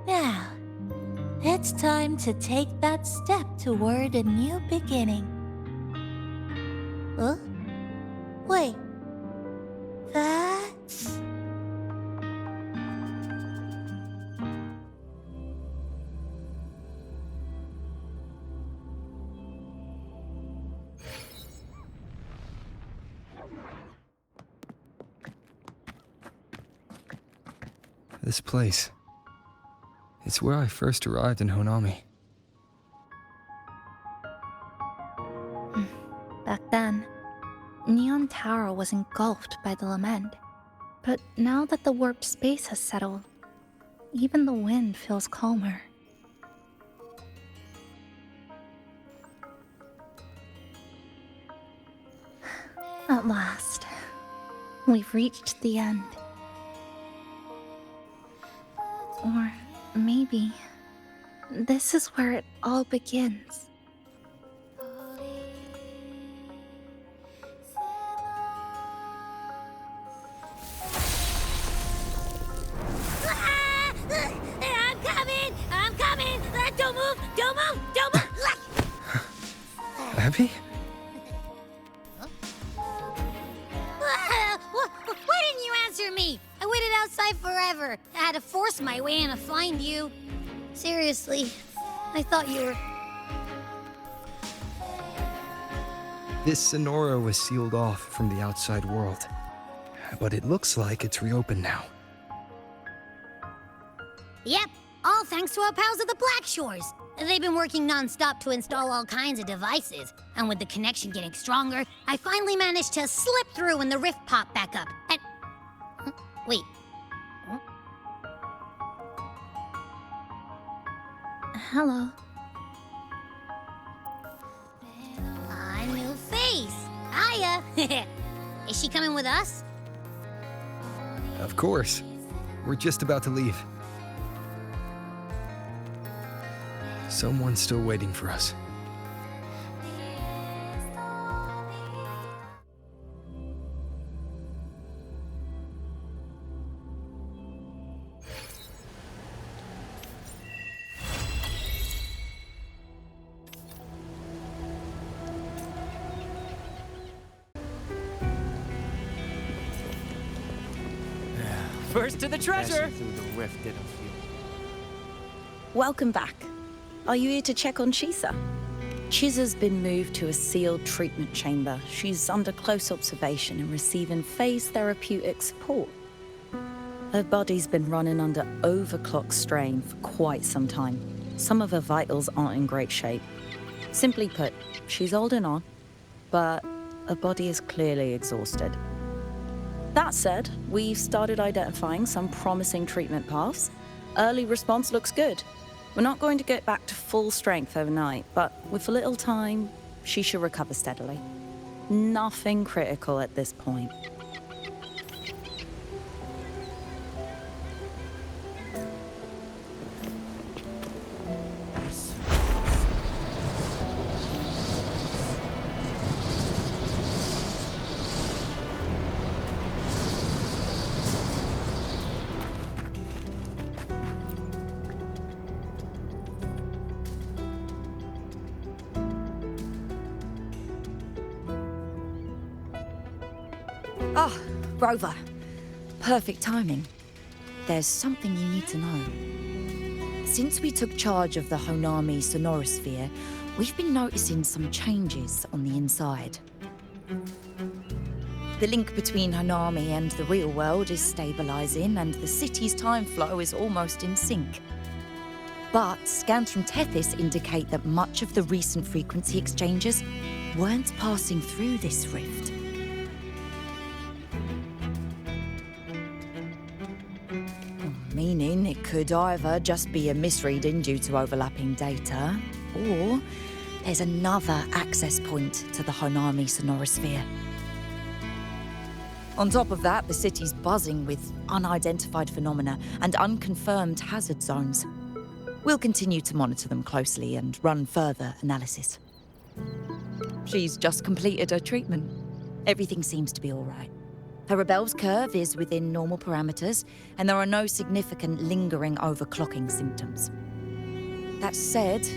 Now, it's time to take that step toward a new beginning. Huh? Wait. That's... This place. It's where I first arrived in Honami. Back then, Neon Tower was engulfed by the lament. But now that the warped space has settled, even the wind feels calmer. At last, we've reached the end. Or maybe this is where it all begins. I'm coming! Don't move! Don't move! Don't move! Abby? Why didn't you answer me? I waited outside forever. I had to force my way in to find you. Seriously, I thought you were... This Sonora was sealed off from the outside world. But it looks like it's reopened now. Yep, all thanks to our pals at the Black Shores. They've been working non-stop to install all kinds of devices. And with the connection getting stronger, I finally managed to slip through when the rift popped back up. And... Huh? Wait. Huh? Hello. A new face. Hiya. Is she coming with us? Of course. We're just about to leave. Someone's still waiting for us. First to the treasure! Through the rift didn't feel. Welcome back. Are you here to check on Chisa? Chisa's been moved to a sealed treatment chamber. She's under close observation and receiving phase therapeutic support. Her body's been running under overclock strain for quite some time. Some of her vitals aren't in great shape. Simply put, she's holding on, but her body is clearly exhausted. That said, we've started identifying some promising treatment paths. Early response looks good. We're not going to get back to full strength overnight, but with a little time, she should recover steadily. Nothing critical at this point. Ah, Rover. Perfect timing. There's something you need to know. Since we took charge of the Honami sonorosphere, we've been noticing some changes on the inside. The link between Honami and the real world is stabilizing, and the city's time flow is almost in sync. But scans from Tethys indicate that much of the recent frequency exchanges weren't passing through this rift. Meaning it could either just be a misreading due to overlapping data, or there's another access point to the Honami sonorosphere. On top of that, the city's buzzing with unidentified phenomena and unconfirmed hazard zones. We'll continue to monitor them closely and run further analysis. She's just completed her treatment. Everything seems to be all right. Her Rebel's curve is within normal parameters, and there are no significant lingering overclocking symptoms. That said,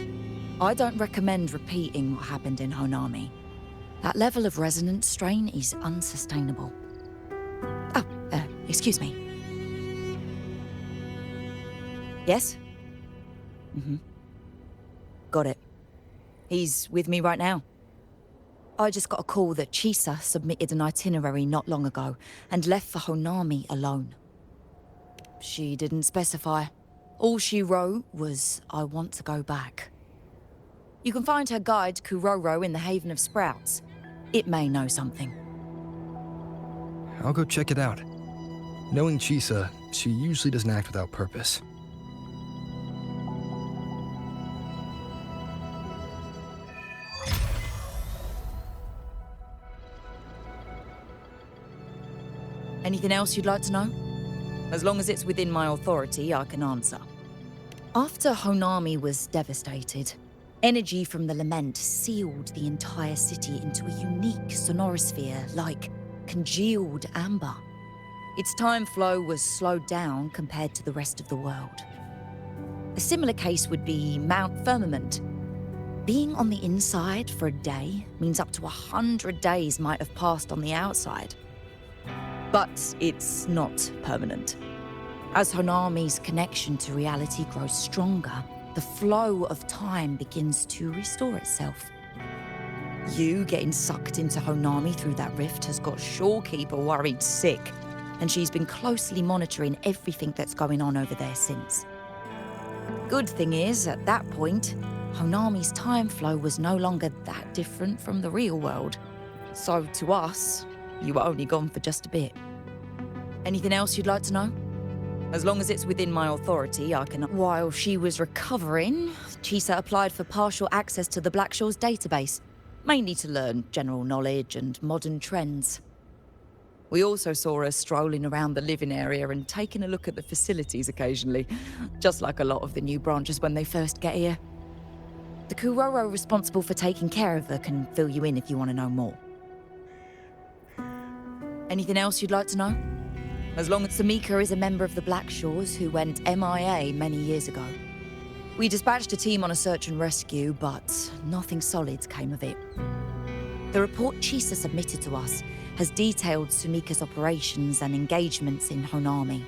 I don't recommend repeating what happened in Honami. That level of resonance strain is unsustainable. Oh, excuse me. Yes? Got it. He's with me right now. I just got a call that Chisa submitted an itinerary not long ago and left for Honami alone. She didn't specify. All she wrote was, "I want to go back." You can find her guide, Kuroro, in the Haven of Sprouts. It may know something. I'll go check it out. Knowing Chisa, she usually doesn't act without purpose. Anything else you'd like to know? As long as it's within my authority, I can answer. After Honami was devastated, energy from the lament sealed the entire city into a unique sonorosphere like congealed amber. Its time flow was slowed down compared to the rest of the world. A similar case would be Mount Firmament. Being on the inside for a day means up to 100 days might have passed on the outside. But it's not permanent. As Honami's connection to reality grows stronger, the flow of time begins to restore itself. You getting sucked into Honami through that rift has got Shorekeeper worried sick, and she's been closely monitoring everything that's going on over there since. Good thing is, at that point, Honami's time flow was no longer that different from the real world. So to us, you were only gone for just a bit. Anything else you'd like to know? As long as it's within my authority, I can... While she was recovering, Chisa applied for partial access to the Blackshore's database, mainly to learn general knowledge and modern trends. We also saw her strolling around the living area and taking a look at the facilities occasionally, just like a lot of the new branches when they first get here. The Kuroro responsible for taking care of her can fill you in if you want to know more. Anything else you'd like to know? As long as Sumika is a member of the Blackshores who went MIA many years ago. We dispatched a team on a search and rescue, but nothing solid came of it. The report Chisa submitted to us has detailed Sumika's operations and engagements in Honami.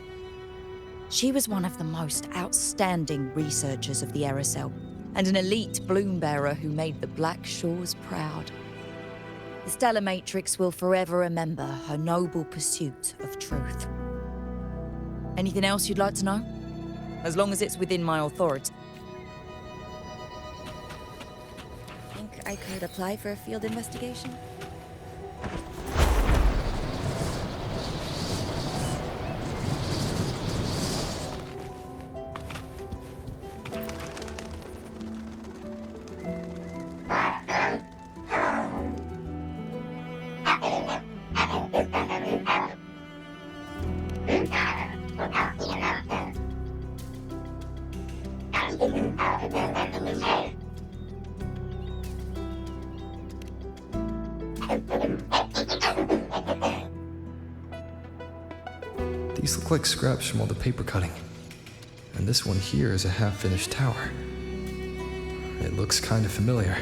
She was one of the most outstanding researchers of the Aerocell, and an elite bloom bearer who made the Blackshores proud. The Stellar Matrix will forever remember her noble pursuit of truth. Anything else you'd like to know? As long as it's within my authority. Think I could apply for a field investigation? These look like scraps from all the paper cutting. And this one here is a half-finished tower. It looks kind of familiar.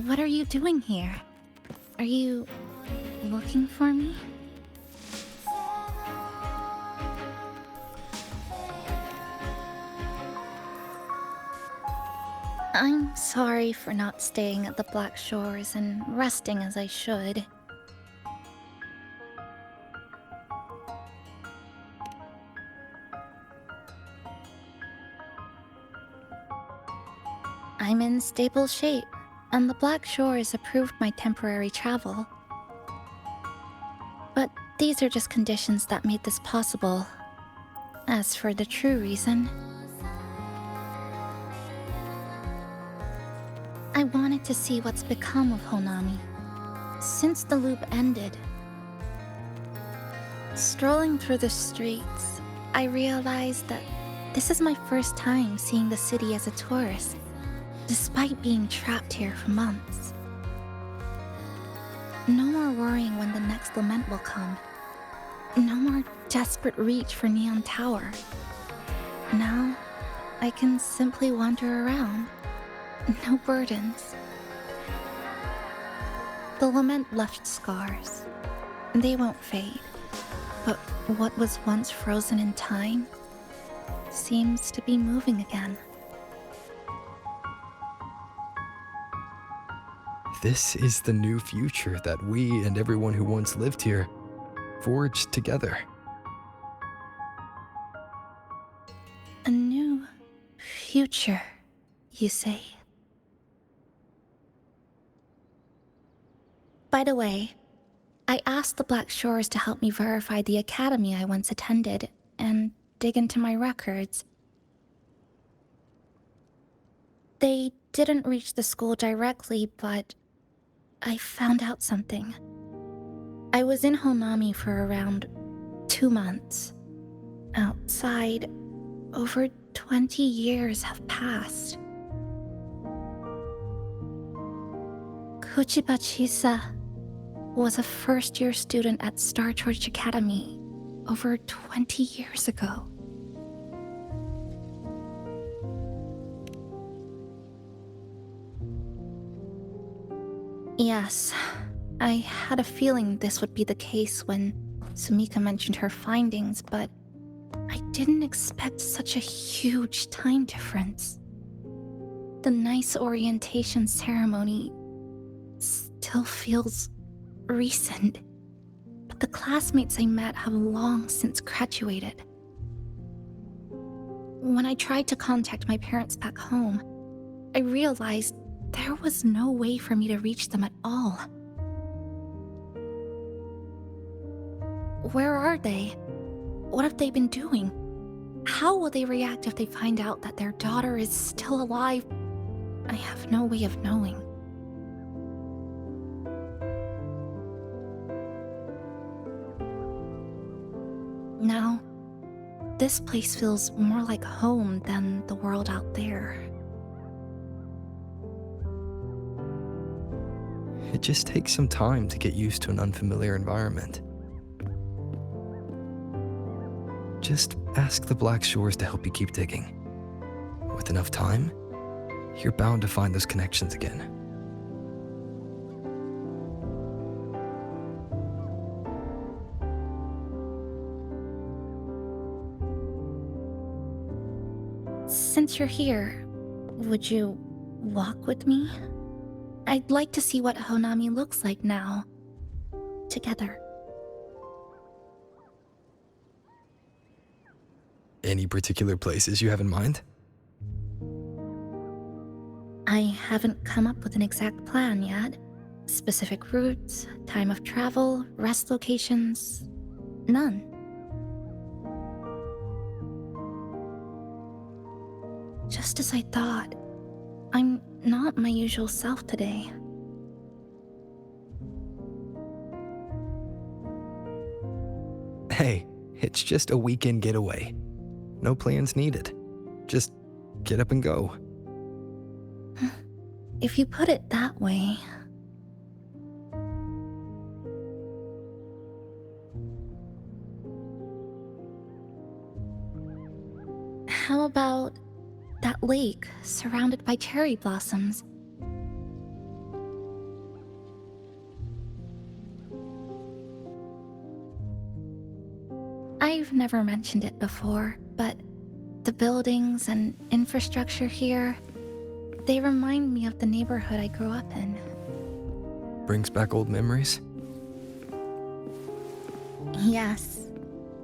What are you doing here? Are you looking for me? I'm sorry for not staying at the Black Shores and resting as I should. I'm in stable shape, and the Black Shores approved my temporary travel. But these are just conditions that made this possible. As for the true reason, I wanted to see what's become of Honami since the loop ended. Strolling through the streets, I realized that this is my first time seeing the city as a tourist, despite being trapped here for months. No more worrying when the next lament will come. No more desperate reach for Neon Tower. Now, I can simply wander around. No burdens. The lament left scars. They won't fade. But what was once frozen in time seems to be moving again. This is the new future that we and everyone who once lived here forged together. A new future, you say? By the way, I asked the Black Shores to help me verify the academy I once attended and dig into my records. They didn't reach the school directly, but I found out something. I was in Honami for around 2 months. Outside, over 20 years have passed. Chisa was a first-year student at Star Church Academy over 20 years ago. Yes, I had a feeling this would be the case when Sumika mentioned her findings, but I didn't expect such a huge time difference. The nice orientation ceremony still feels recent, but the classmates I met have long since graduated. When I tried to contact my parents back home, I realized there was no way for me to reach them at all. Where are they? What have they been doing? How will they react if they find out that their daughter is still alive? I have no way of knowing. Now, this place feels more like home than the world out there. It just takes some time to get used to an unfamiliar environment. Just ask the Black Shores to help you keep digging. With enough time, you're bound to find those connections again. Since you're here, would you walk with me? I'd like to see what Honami looks like now. Together. Any particular places you have in mind? I haven't come up with an exact plan yet. Specific routes, time of travel, rest locations, none. Just as I thought, I'm not my usual self today. Hey, it's just a weekend getaway. No plans needed. Just get up and go. If you put it that way. How about that lake surrounded by cherry blossoms? I've never mentioned it before, but the buildings and infrastructure here, they remind me of the neighborhood I grew up in. Brings back old memories? Yes.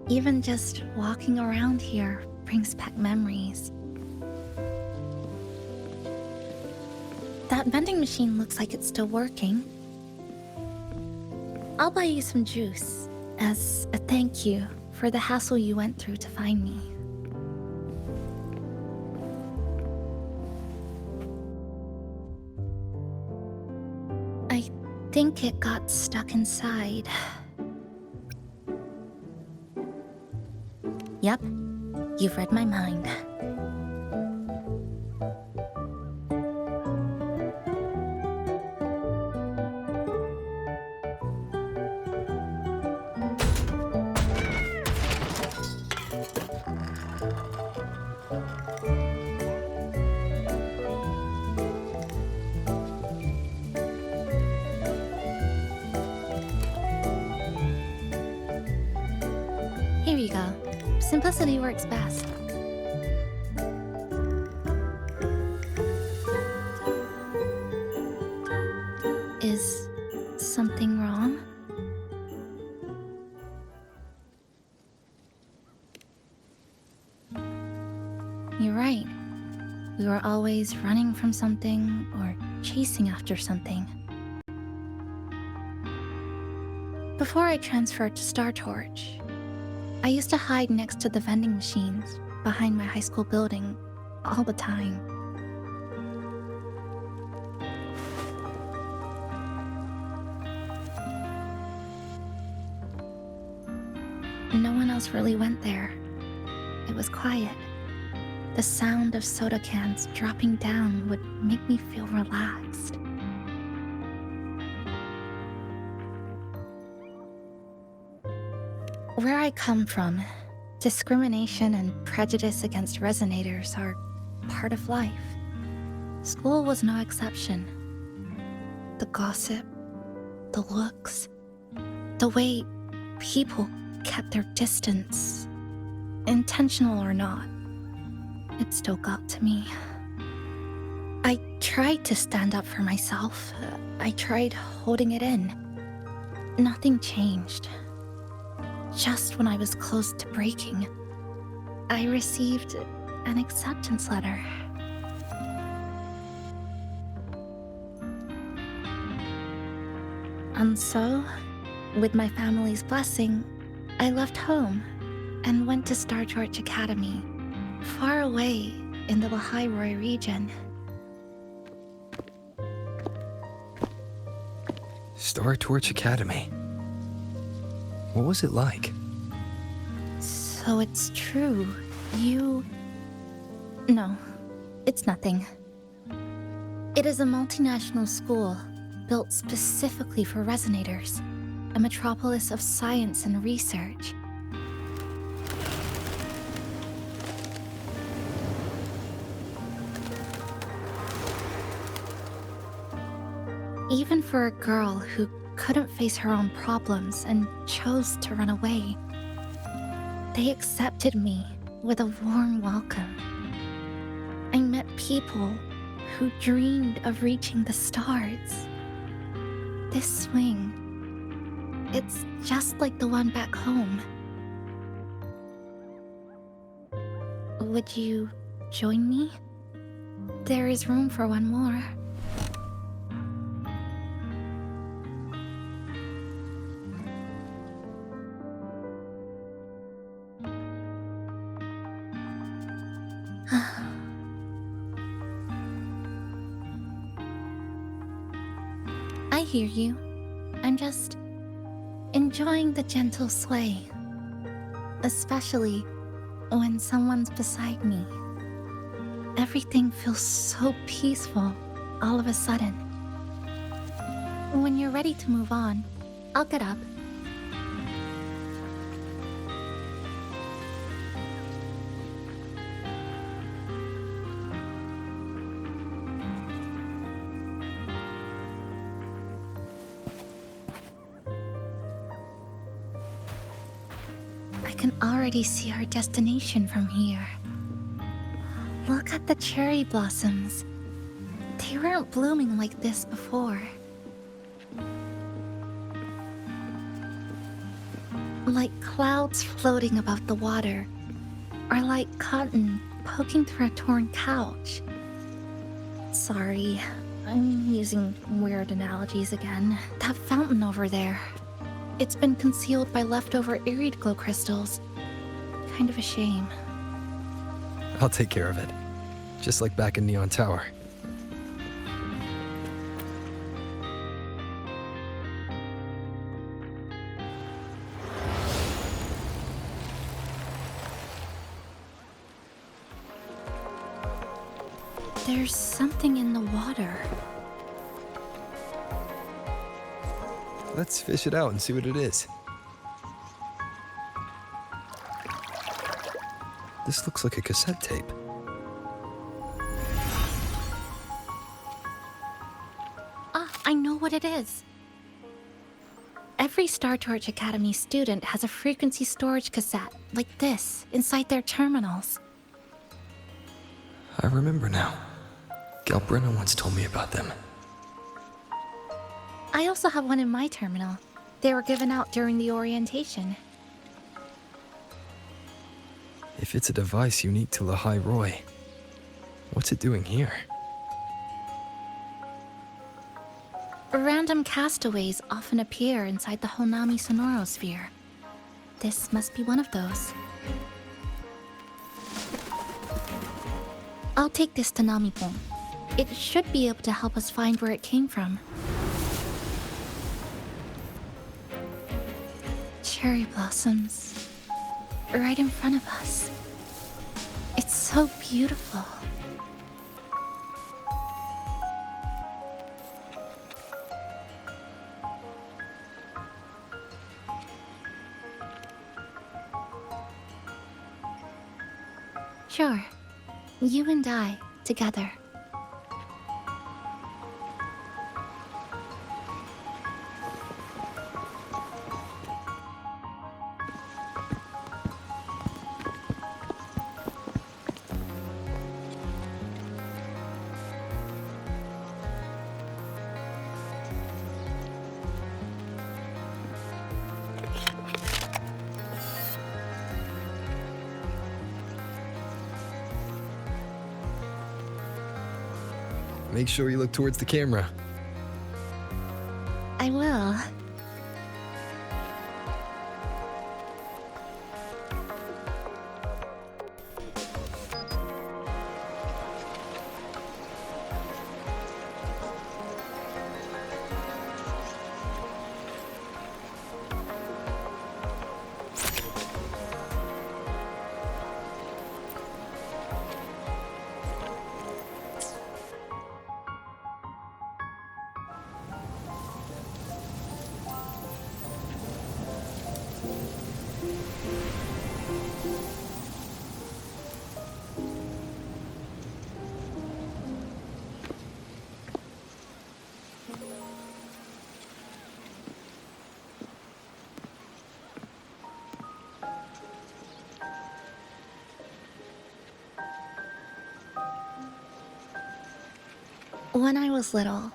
Even just walking around here brings back memories. That vending machine looks like it's still working. I'll buy you some juice as a thank you for the hassle you went through to find me. I think it got stuck inside. Yep, you've read my mind. Here you go. Simplicity works best. Is something wrong? You're right. We were always running from something or chasing after something. Before I transferred to Star Torch, I used to hide next to the vending machines behind my high school building all the time. No one else really went there. It was quiet. The sound of soda cans dropping down would make me feel relaxed. Where I come from, discrimination and prejudice against resonators are part of life. School was no exception. The gossip, the looks, the way people kept their distance, intentional or not, it still got to me. I tried to stand up for myself. I tried holding it in. Nothing changed. Just when I was close to breaking, I received an acceptance letter. And so, with my family's blessing, I left home and went to Star Torch Academy, far away in the Lahairoi region. Star Torch Academy. What was it like? So it's true. No, it's nothing. It is a multinational school built specifically for resonators, a metropolis of science and research. Even for a girl who couldn't face her own problems and chose to run away, they accepted me with a warm welcome. I met people who dreamed of reaching the stars. This swing, it's just like the one back home. Would you join me? There is room for one more. I hear you. I'm just enjoying the gentle sway, especially when someone's beside me. Everything feels so peaceful all of a sudden. When you're ready to move on, I'll get up. I can already see our destination from here. Look at the cherry blossoms. They weren't blooming like this before. Like clouds floating above the water, or like cotton poking through a torn couch. Sorry, I'm using weird analogies again. That fountain over there. It's been concealed by leftover irid glow crystals. Kind of a shame. I'll take care of it. Just like back in Neon Tower. There's something in the water. Let's fish it out and see what it is. This looks like a cassette tape. I know what it is. Every Star Torch Academy student has a frequency storage cassette like this inside their terminals. I remember now. Galbrina once told me about them. I also have one in my terminal. They were given out during the orientation. If it's a device unique to Lahai Roy, what's it doing here? Random castaways often appear inside the Honami sonorosphere. This must be one of those. I'll take this to Namipon. It should be able to help us find where it came from. Cherry blossoms. Right in front of us. It's so beautiful. Sure. You and I, together. Make sure you look towards the camera. I will. When I was little,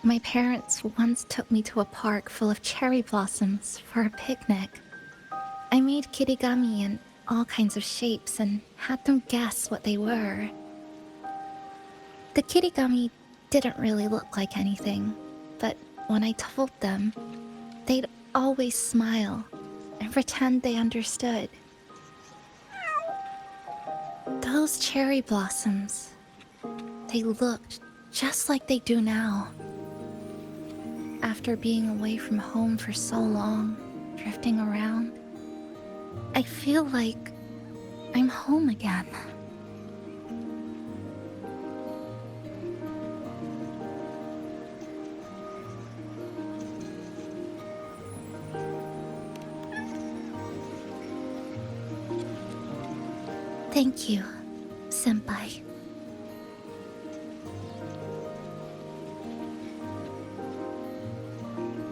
my parents once took me to a park full of cherry blossoms for a picnic. I made kirigami in all kinds of shapes and had them guess what they were. The kirigami didn't really look like anything, but when I told them, they'd always smile and pretend they understood. Those cherry blossoms, they looked just like they do now. After being away from home for so long, drifting around, I feel like I'm home again. Thank you, Senpai.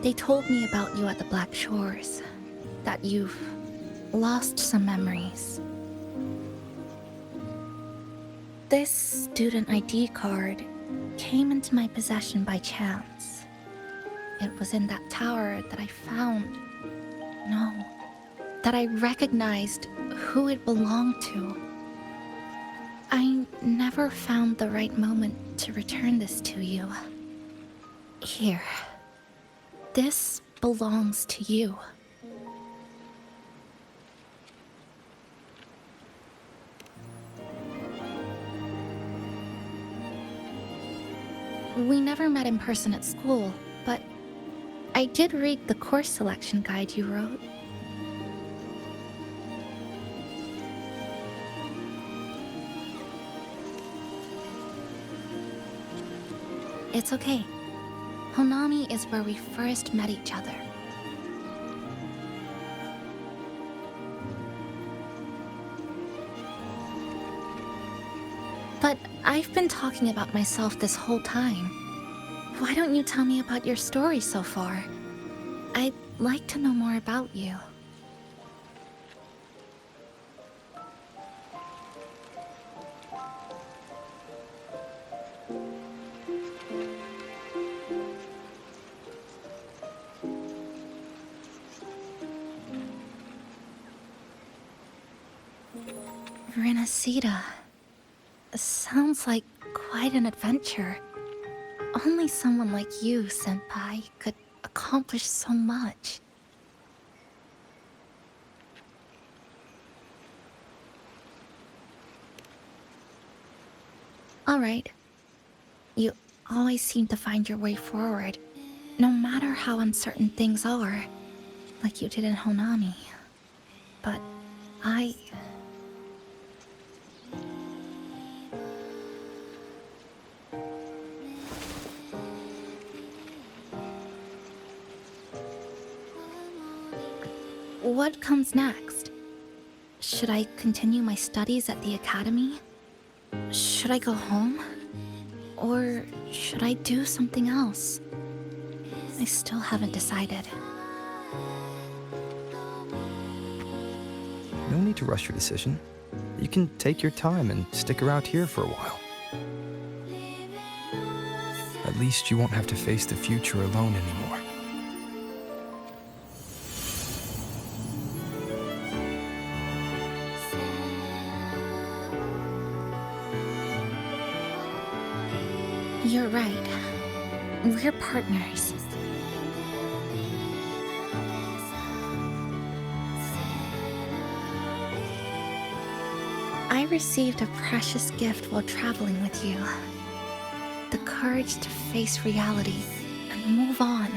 They told me about you at the Black Shores, that you've lost some memories. This student ID card came into my possession by chance. It was in that tower that I found. No, that I recognized who it belonged to. I never found the right moment to return this to you. Here. This belongs to you. We never met in person at school, but I did read the course selection guide you wrote. It's okay. Honami is where we first met each other. But I've been talking about myself this whole time. Why don't you tell me about your story so far? I'd like to know more about you. Renacida. Sounds like quite an adventure. Only someone like you, Senpai, could accomplish so much. Alright. You always seem to find your way forward, no matter how uncertain things are, like you did in Honami. But what comes next? Should I continue my studies at the academy? Should I go home? Or should I do something else? I still haven't decided. No need to rush your decision. You can take your time and stick around here for a while. At least you won't have to face the future alone anymore. You're right. We're partners. I received a precious gift while traveling with you. The courage to face reality and move on.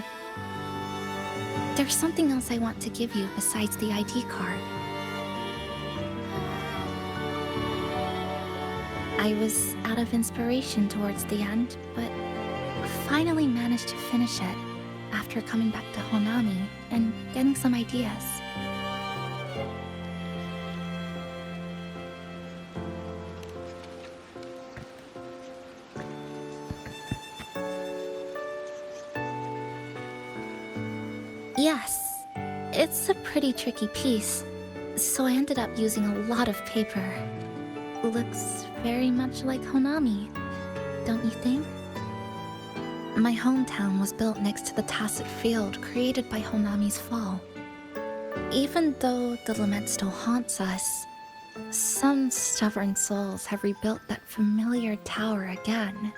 There's something else I want to give you besides the ID card. I was out of inspiration towards the end, but finally managed to finish it after coming back to Honami and getting some ideas. Yes, it's a pretty tricky piece, so I ended up using a lot of paper. Looks very much like Honami, don't you think? My hometown was built next to the tacit field created by Honami's fall. Even though the lament still haunts us, some stubborn souls have rebuilt that familiar tower again.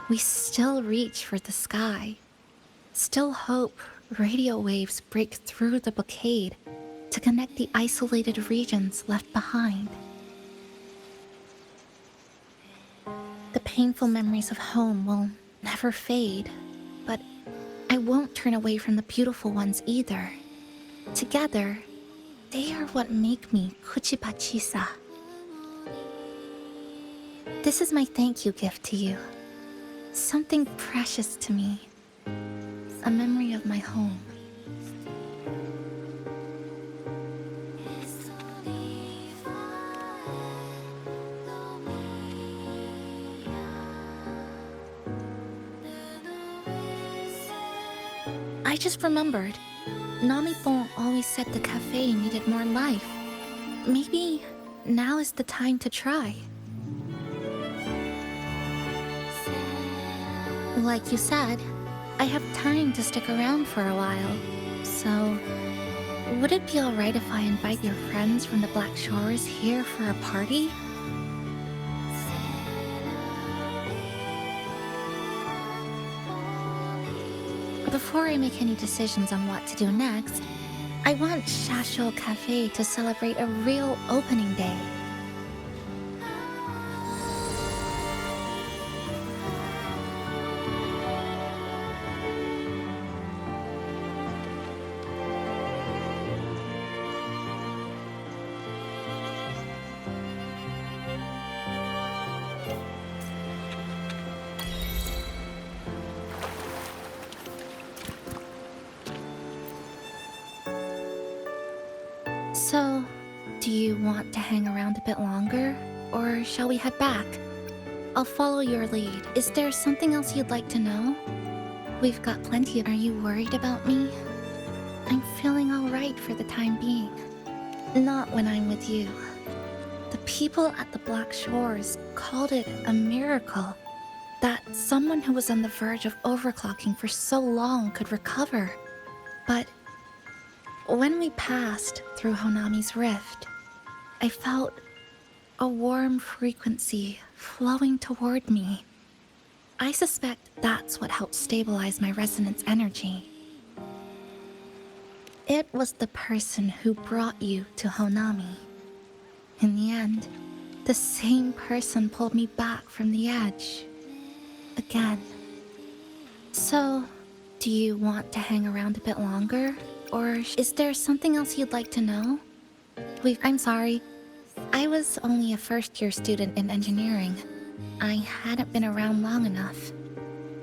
We still reach for the sky, still hope radio waves break through the blockade to connect the isolated regions left behind. The painful memories of home will never fade, but I won't turn away from the beautiful ones either. Together, they are what make me Kuchiba Chisa. This is my thank you gift to you. Something precious to me. A memory of my home. I just remembered. Namipon always said the cafe needed more life. Maybe now is the time to try. Like you said, I have time to stick around for a while. So, would it be alright if I invite your friends from the Black Shores here for a party? Before I make any decisions on what to do next, I want Shashou Cafe to celebrate a real opening day. So, do you want to hang around a bit longer, or shall we head back? I'll follow your lead. Is there something else you'd like to know? We've got plenty of— Are you worried about me? I'm feeling alright for the time being. Not when I'm with you. The people at the Black Shores called it a miracle. That someone who was on the verge of overclocking for so long could recover. But when we passed through Honami's rift, I felt a warm frequency flowing toward me. I suspect that's what helped stabilize my resonance energy. It was the person who brought you to Honami. In the end, the same person pulled me back from the edge. Again. So, do you want to hang around a bit longer? Or is there something else you'd like to know? I'm sorry. I was only a first-year student in engineering. I hadn't been around long enough.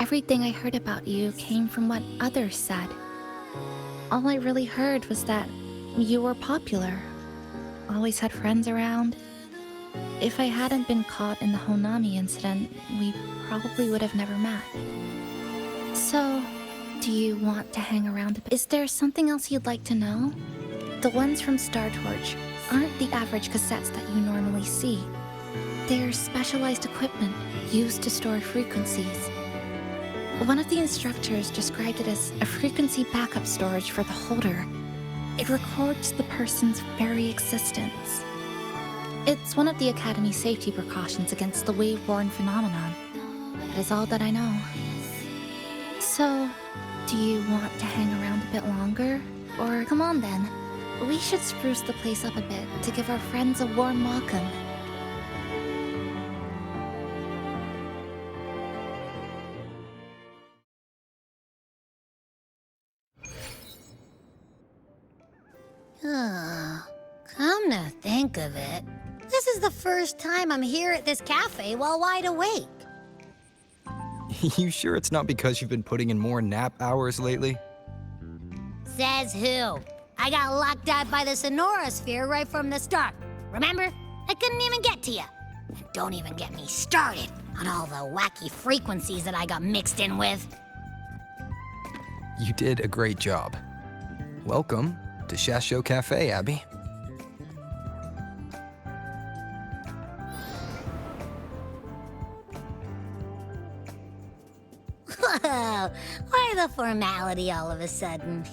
Everything I heard about you came from what others said. All I really heard was that you were popular. Always had friends around. If I hadn't been caught in the Honami incident, we probably would have never met. So, do you want to hang around a bit? Is there something else you'd like to know? The ones from Star Torch aren't the average cassettes that you normally see. They're specialized equipment used to store frequencies. One of the instructors described it as a frequency backup storage for the holder. It records the person's very existence. It's one of the Academy's safety precautions against the wave-borne phenomenon. That is all that I know. So, do you want to hang around a bit longer? Or come on then. We should spruce the place up a bit to give our friends a warm welcome. Come to think of it, this is the first time I'm here at this cafe while wide awake. You sure it's not because you've been putting in more nap hours lately? Says who? I got locked out by the Sonorosphere right from the start. Remember? I couldn't even get to you. Don't even get me started on all the wacky frequencies that I got mixed in with. You did a great job. Welcome to Shashou Cafe, Abby. Whoa, why the formality all of a sudden?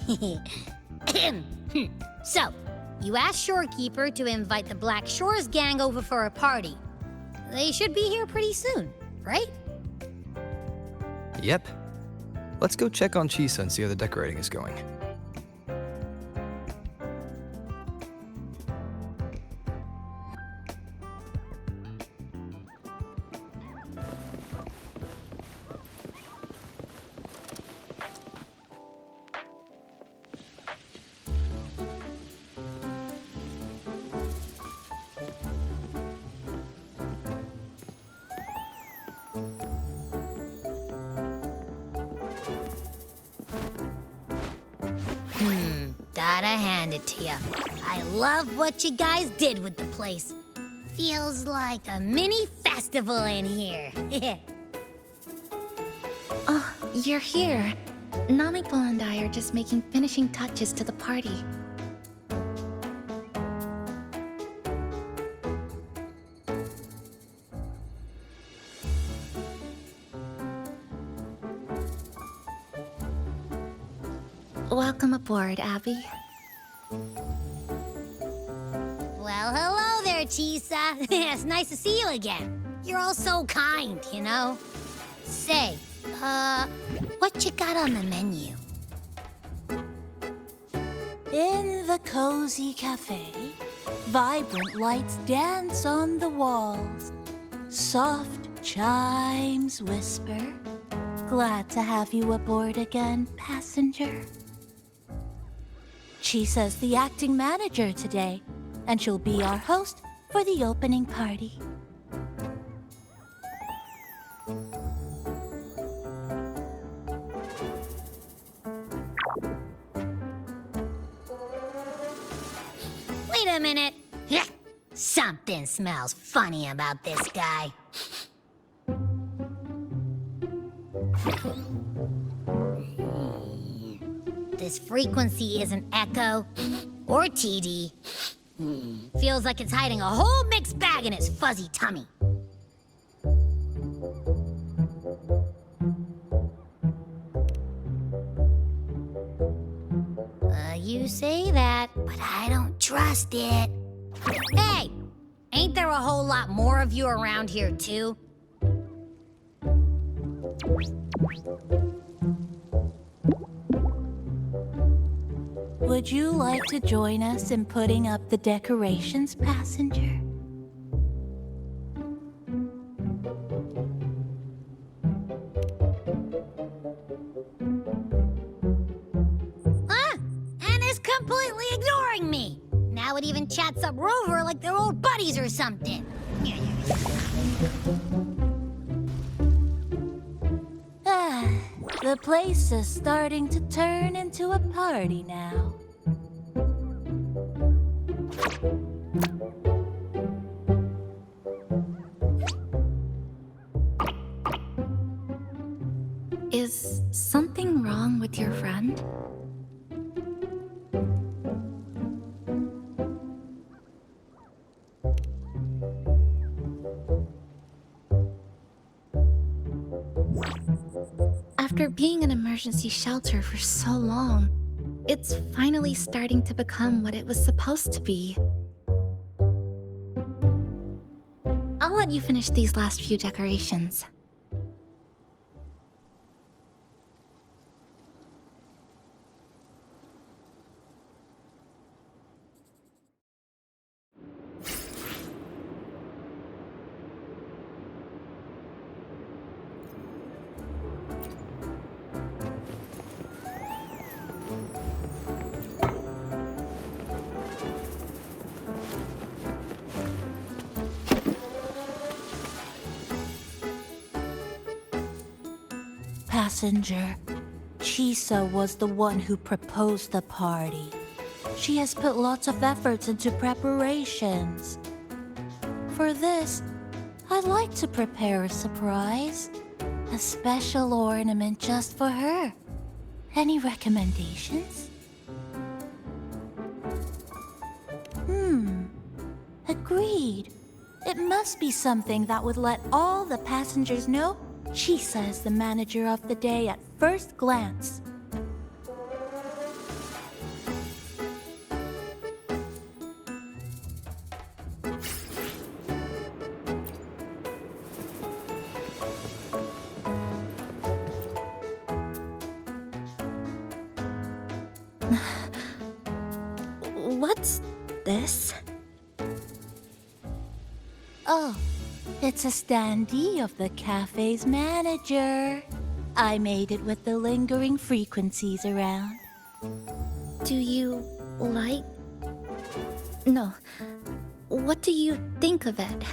So, you asked Shorekeeper to invite the Black Shores gang over for a party. They should be here pretty soon, right? Yep. Let's go check on Chisa and see how the decorating is going. Gotta hand it to you. I love what you guys did with the place. Feels like a mini festival in here. Oh, you're here. Namiko and I are just making finishing touches to the party. Welcome aboard, Abby. Well, hello there, Chisa. It's nice to see you again. You're all so kind, you know? Say, what you got on the menu? In the cozy cafe, vibrant lights dance on the walls. Soft chimes whisper. Glad to have you aboard again, passenger. Chisa's the acting manager today, and she'll be our host for the opening party. Wait a minute. Something smells funny about this guy. This frequency isn't echo or TD. Feels like it's hiding a whole mixed bag in its fuzzy tummy. You say that, but I don't trust it. Hey! Ain't there a whole lot more of you around here, too? Would you like to join us in putting up the decorations, passenger? Huh? And is completely ignoring me. Now it even chats up Rover like they're old buddies or something. The place is starting to turn into a party now. Is something wrong with your friend? After being an emergency shelter for so long, it's finally starting to become what it was supposed to be. I'll let you finish these last few decorations. Passenger, Chisa was the one who proposed the party. She has put lots of efforts into preparations. For this, I'd like to prepare a surprise. A special ornament just for her. Any recommendations? Agreed. It must be something that would let all the passengers know Chisa is the manager of the day at first glance. What's this? Oh, it's a standee of the cafe's manager. I made it with the lingering frequencies around. Do you like... No. What do you think of it?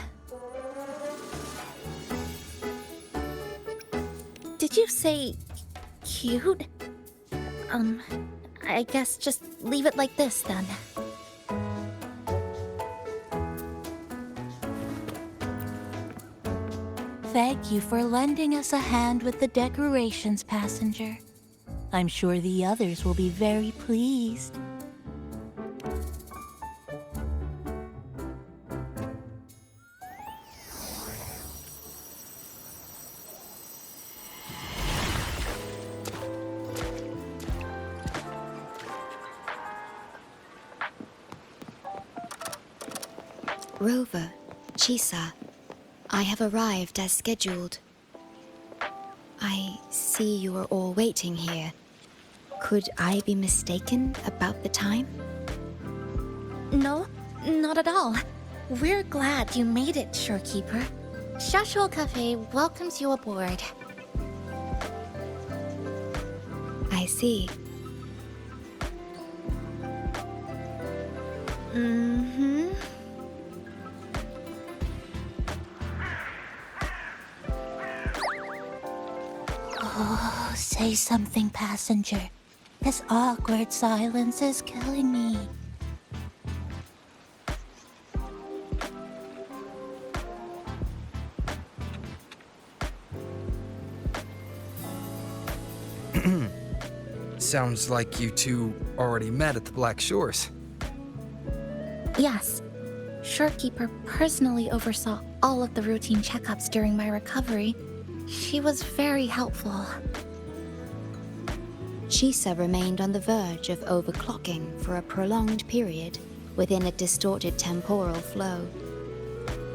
Did you say... cute? I guess just leave it like this then. Thank you for lending us a hand with the decorations, passenger. I'm sure the others will be very pleased. Rover, Chisa, I have arrived as scheduled. I see you are all waiting here. Could I be mistaken about the time? No, not at all. We're glad you made it, Shorekeeper. Shashou Cafe welcomes you aboard. I see. Mm-hmm. Oh, say something, passenger. This awkward silence is killing me. Sounds like you two already met at the Black Shores. Yes. Shorekeeper personally oversaw all of the routine checkups during my recovery. She was very helpful. Chisa remained on the verge of overclocking for a prolonged period within a distorted temporal flow.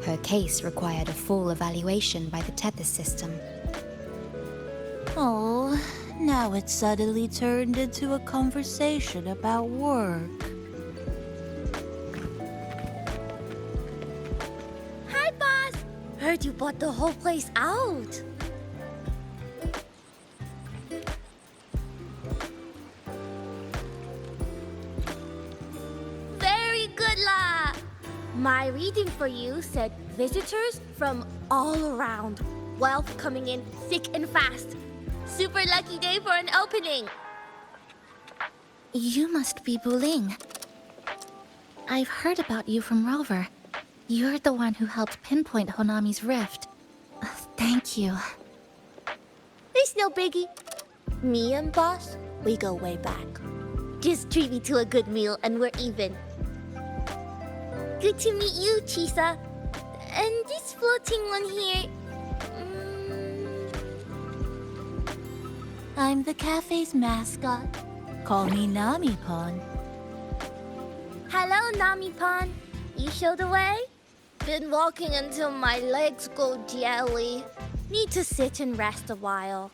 Her case required a full evaluation by the Tethys system. Oh, now it's suddenly turned into a conversation about work. Hi, boss! Heard you bought the whole place out. Very good, La! My reading for you said visitors from all around. Wealth coming in thick and fast. Super lucky day for an opening. You must be Buling. I've heard about you from Rover. You're the one who helped pinpoint Honami's rift. Thank you. It's no biggie. Me and boss, we go way back. Just treat me to a good meal and we're even. Good to meet you, Chisa. And this floating one here... I'm the cafe's mascot. Call me Nami-Pon. Hello, Nami-Pon. You show the way? Been walking until my legs go jelly. Need to sit and rest a while.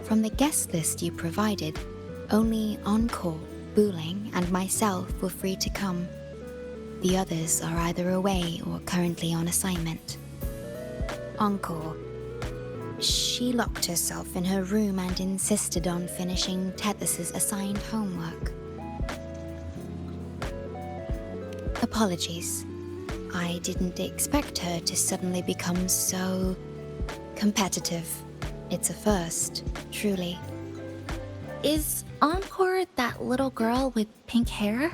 From the guest list you provided, only Encore, Buling, and myself were free to come. The others are either away or currently on assignment. Encore. She locked herself in her room and insisted on finishing Tethys's assigned homework. Apologies. I didn't expect her to suddenly become so competitive. It's a first, truly. Is Encore that little girl with pink hair?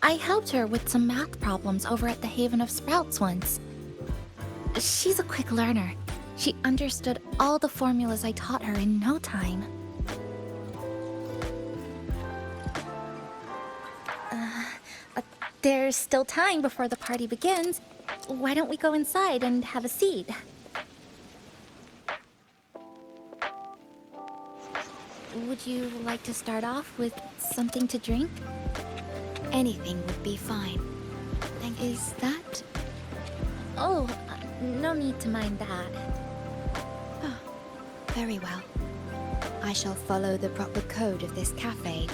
I helped her with some math problems over at the Haven of Sprouts once. She's a quick learner. She understood all the formulas I taught her in no time. There's still time before the party begins. Why don't we go inside and have a seat? Would you like to start off with something to drink? Anything would be fine. Is that? Oh, no need to mind that. Oh, very well. I shall follow the proper code of this cafe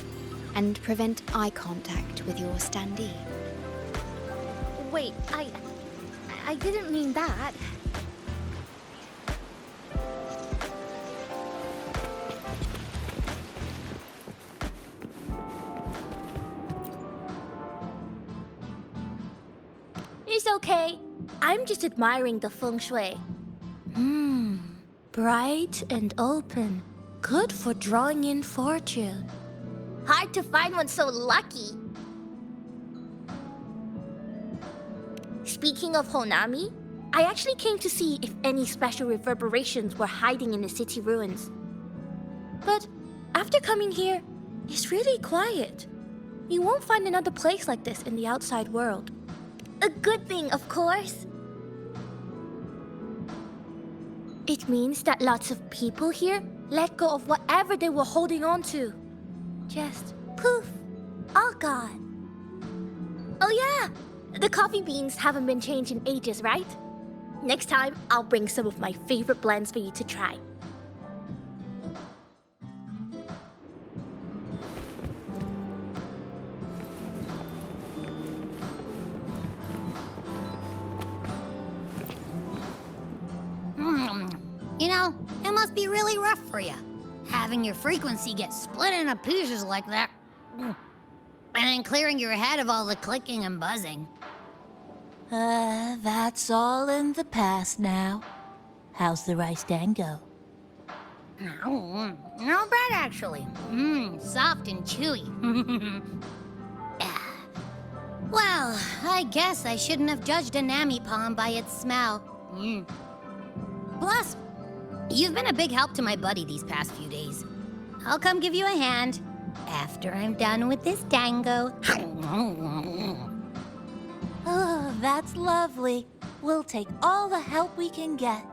and prevent eye contact with your standee. Wait, I didn't mean that. It's okay. I'm just admiring the feng shui. Bright and open. Good for drawing in fortune. Hard to find one so lucky. Speaking of Honami, I actually came to see if any special reverberations were hiding in the city ruins. But after coming here, it's really quiet. You won't find another place like this in the outside world. A good thing, of course. It means that lots of people here let go of whatever they were holding on to. Just poof, all gone. Oh yeah, the coffee beans haven't been changed in ages, right? Next time, I'll bring some of my favorite blends for you to try. You know, it must be really rough for you, having your frequency get split into pieces like that. And then clearing your head of all the clicking and buzzing. That's all in the past now. How's the rice dango? Not bad, actually. Soft and chewy. Well, I guess I shouldn't have judged a Nami palm by its smell. Plus, you've been a big help to my buddy these past few days. I'll come give you a hand after I'm done with this dango. Oh, that's lovely. We'll take all the help we can get.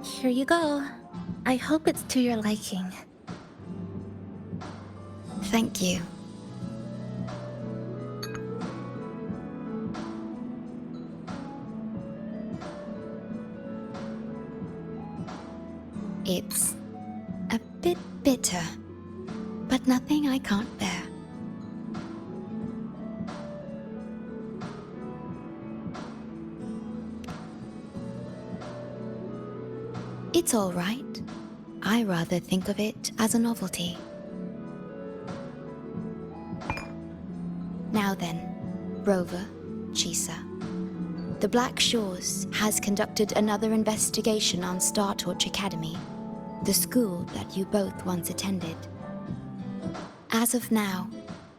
Here you go. I hope it's to your liking. Thank you. It's a bit bitter, but nothing I can't bear. It's all right. I rather think of it as a novelty. Now then, Rover, Chisa. The Black Shores has conducted another investigation on Star Torch Academy, the school that you both once attended. As of now,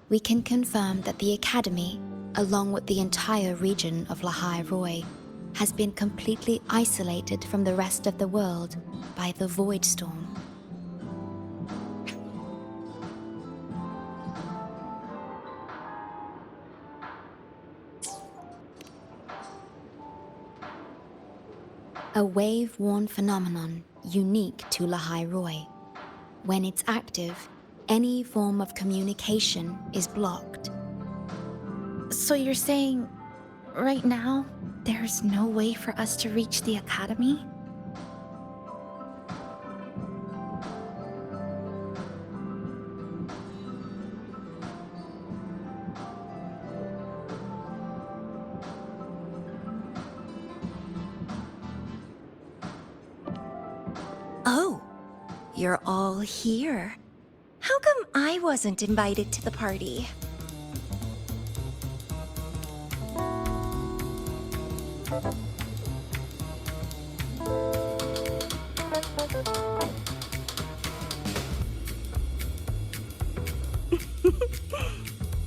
we can confirm that the Academy, along with the entire region of Lahai Roi, has been completely isolated from the rest of the world by the Void Storm. A wave-worn phenomenon unique to Lahai Roi. When it's active, any form of communication is blocked. So you're saying, right now, there's no way for us to reach the Academy? Oh, you're all here. How come I wasn't invited to the party?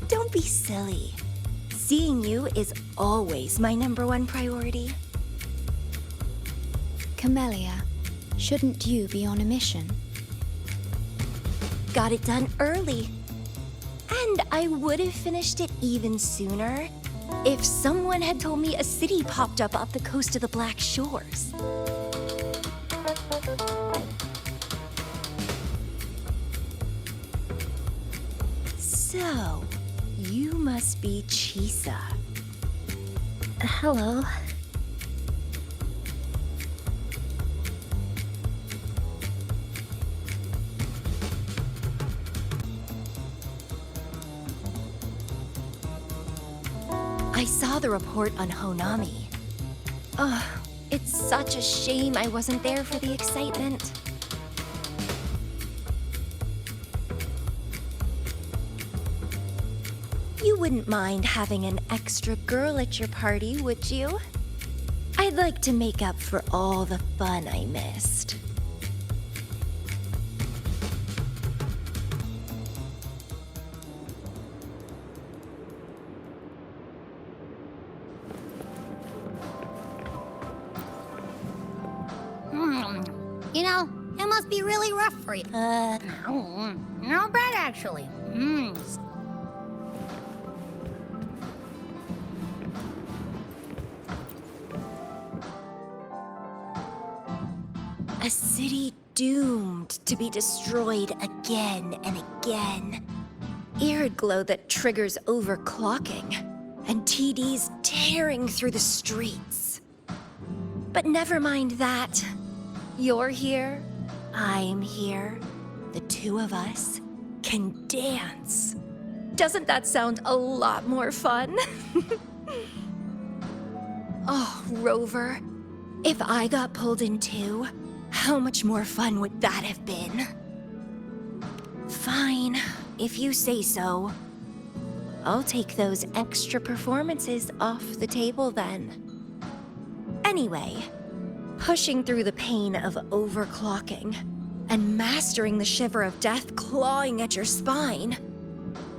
Don't be silly. Seeing you is always my #1 priority. Camellia, shouldn't you be on a mission? Got it done early. And I would have finished it even sooner if someone had told me a city popped up off the coast of the Black Shores. So, you must be Chisa. Hello. I saw the report on Honami. Ugh, it's such a shame I wasn't there for the excitement. You wouldn't mind having an extra girl at your party, would you? I'd like to make up for all the fun I missed. You know, it must be really rough for you. No, not bad actually. A city doomed to be destroyed again and again. Arid glow that triggers overclocking, and TDs tearing through the streets. But never mind that. You're here, I'm here. The two of us can dance. Doesn't that sound a lot more fun? Oh, Rover, if I got pulled in too, how much more fun would that have been? Fine, if you say so. I'll take those extra performances off the table then. Anyway, pushing through the pain of overclocking and mastering the shiver of death clawing at your spine,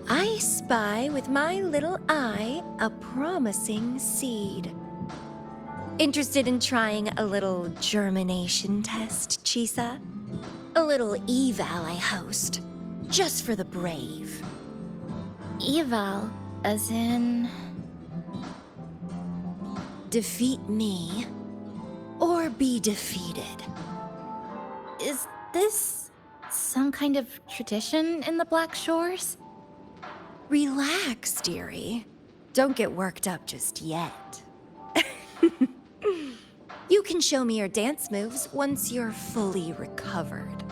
I spy with my little eye a promising seed. Interested in trying a little germination test, Chisa? A little eval I host, just for the brave. Eval, as in... Defeat me, or be defeated. Is this some kind of tradition in the Black Shores? Relax, dearie. Don't get worked up just yet. You can show me your dance moves once you're fully recovered.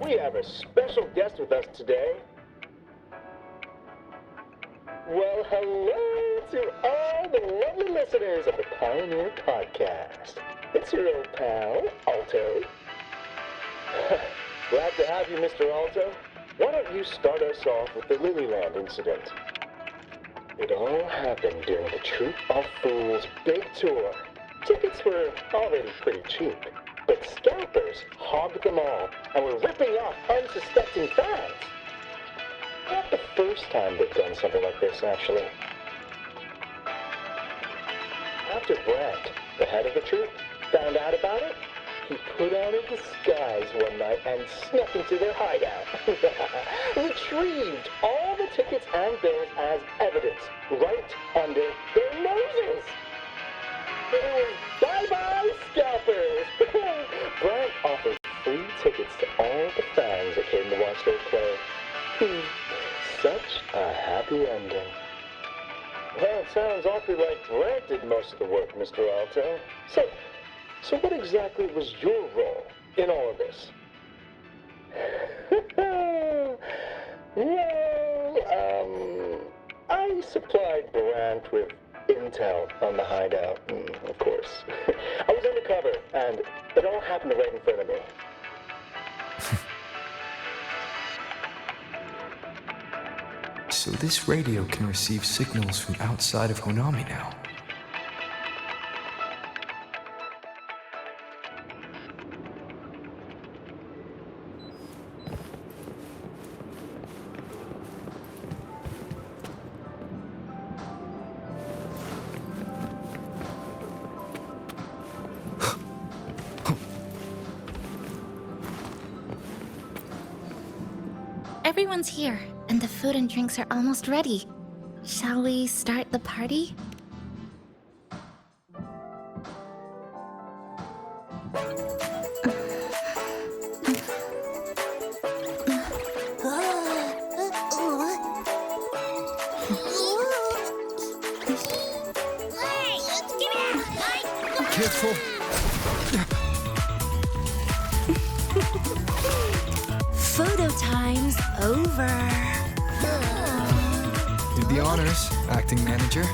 We have a special guest with us today. Well, hello to all the lovely listeners of the Pioneer Podcast. It's your old pal, Alto. Glad to have you, Mr. Alto. Why don't you start us off with the Lilyland incident? It all happened during the Troop of Fools big tour. Tickets were already pretty cheap, but scalpers hogged them all and were ripping off unsuspecting fans. Not the first time they've done something like this, actually. After Brant, the head of the troop, found out about it, he put on a disguise one night and snuck into their hideout. Retrieved all the tickets and bills as evidence right under their noses. It was bye-bye scalpers. Brant offered free tickets to all the fans that came to watch their play. Such a happy ending. Well, it sounds awfully like Brant did most of the work, Mr. Alto. So what exactly was your role in all of this? Well, I supplied Brant with intel on the hideout, of course. I was undercover, and it all happened right in front of me. So this radio can receive signals from outside of Honami now. Everyone's here, and the food and drinks are almost ready. Shall we start the party? Careful. Photo time's over. Do the honors, acting manager.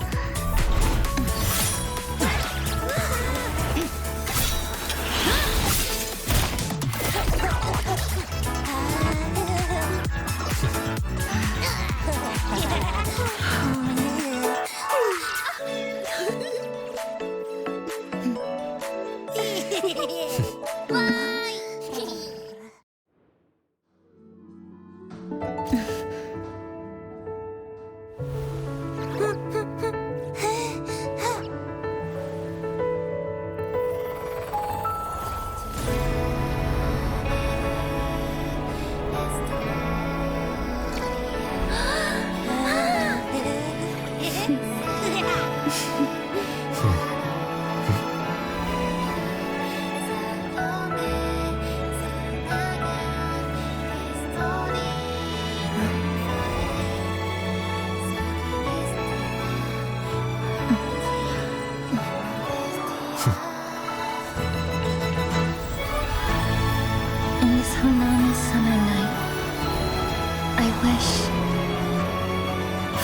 I wish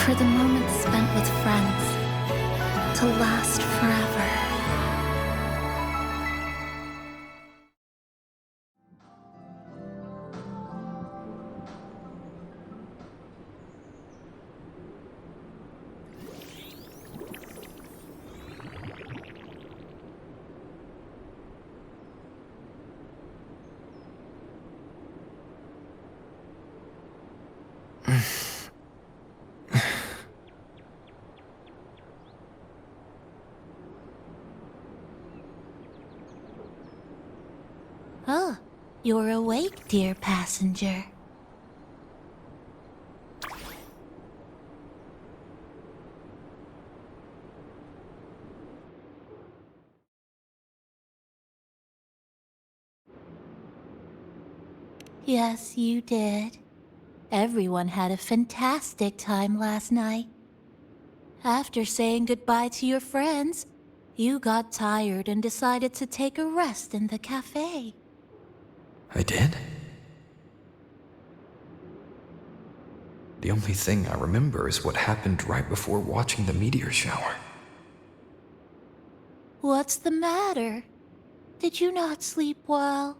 for the moments spent with friends to last forever. Oh, you're awake, dear passenger. Yes, you did. Everyone had a fantastic time last night. After saying goodbye to your friends, you got tired and decided to take a rest in the cafe. I did? The only thing I remember is what happened right before watching the meteor shower. What's the matter? Did you not sleep well?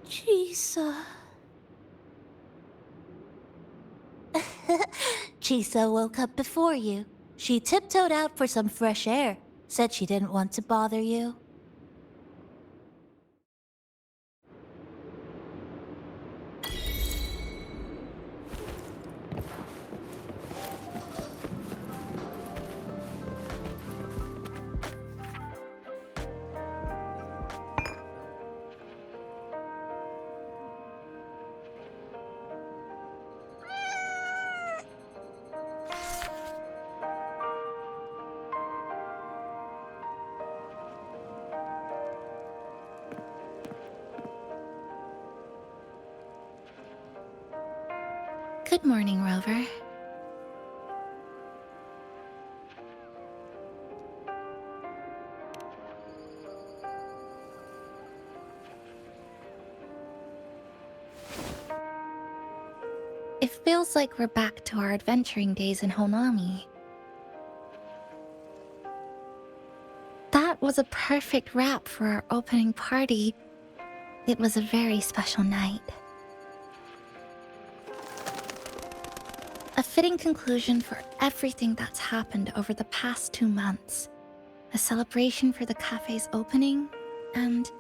Chisa. Chisa woke up before you. She tiptoed out for some fresh air. Said she didn't want to bother you. Good morning, Rover. It feels like we're back to our adventuring days in Honami. That was a perfect wrap for our opening party. It was a very special night. A fitting conclusion for everything that's happened over the past 2 months. A celebration for the cafe's opening, and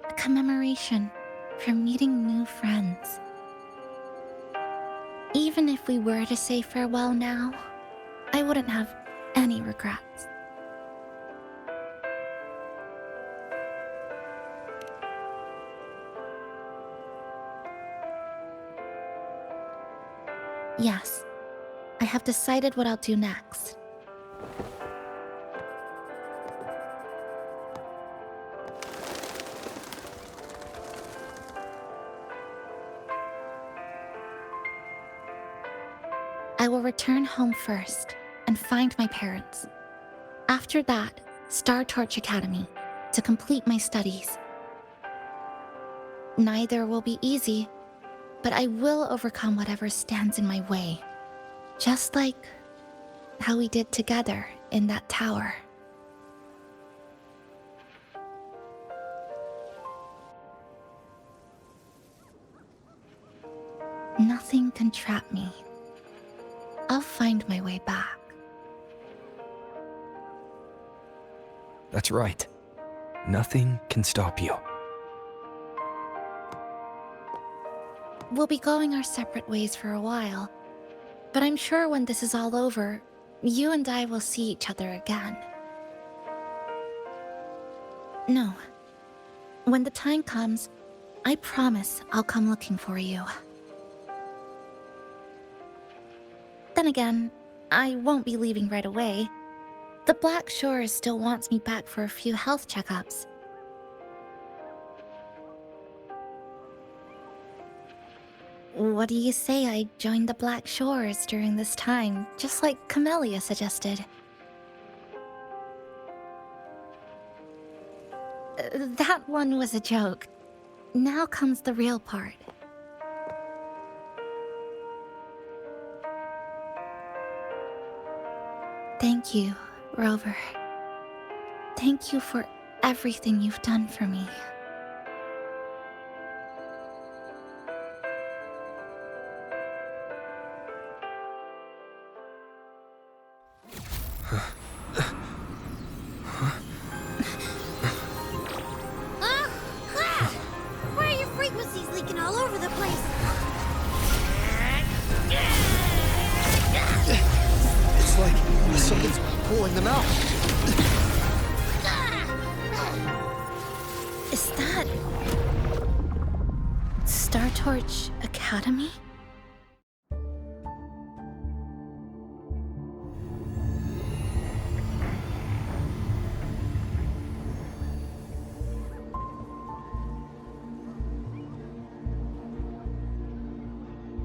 a commemoration for meeting new friends. Even if we were to say farewell now, I wouldn't have any regrets. Yes, I have decided what I'll do next. I will return home first and find my parents. After that, Star Torch Academy to complete my studies. Neither will be easy, but I will overcome whatever stands in my way. Just like how we did together in that tower. Nothing can trap me. I'll find my way back. That's right. Nothing can stop you. We'll be going our separate ways for a while, but I'm sure when this is all over, you and I will see each other again. No. When the time comes, I promise I'll come looking for you. Then again, I won't be leaving right away. The Black Shores still wants me back for a few health checkups. What do you say I join the Black Shores during this time, just like Camellia suggested? That one was a joke. Now comes the real part. Thank you, Rover. Thank you for everything you've done for me. Why are your frequencies leaking all over the place? It's like something's pulling them out. Is that Star Torch Academy?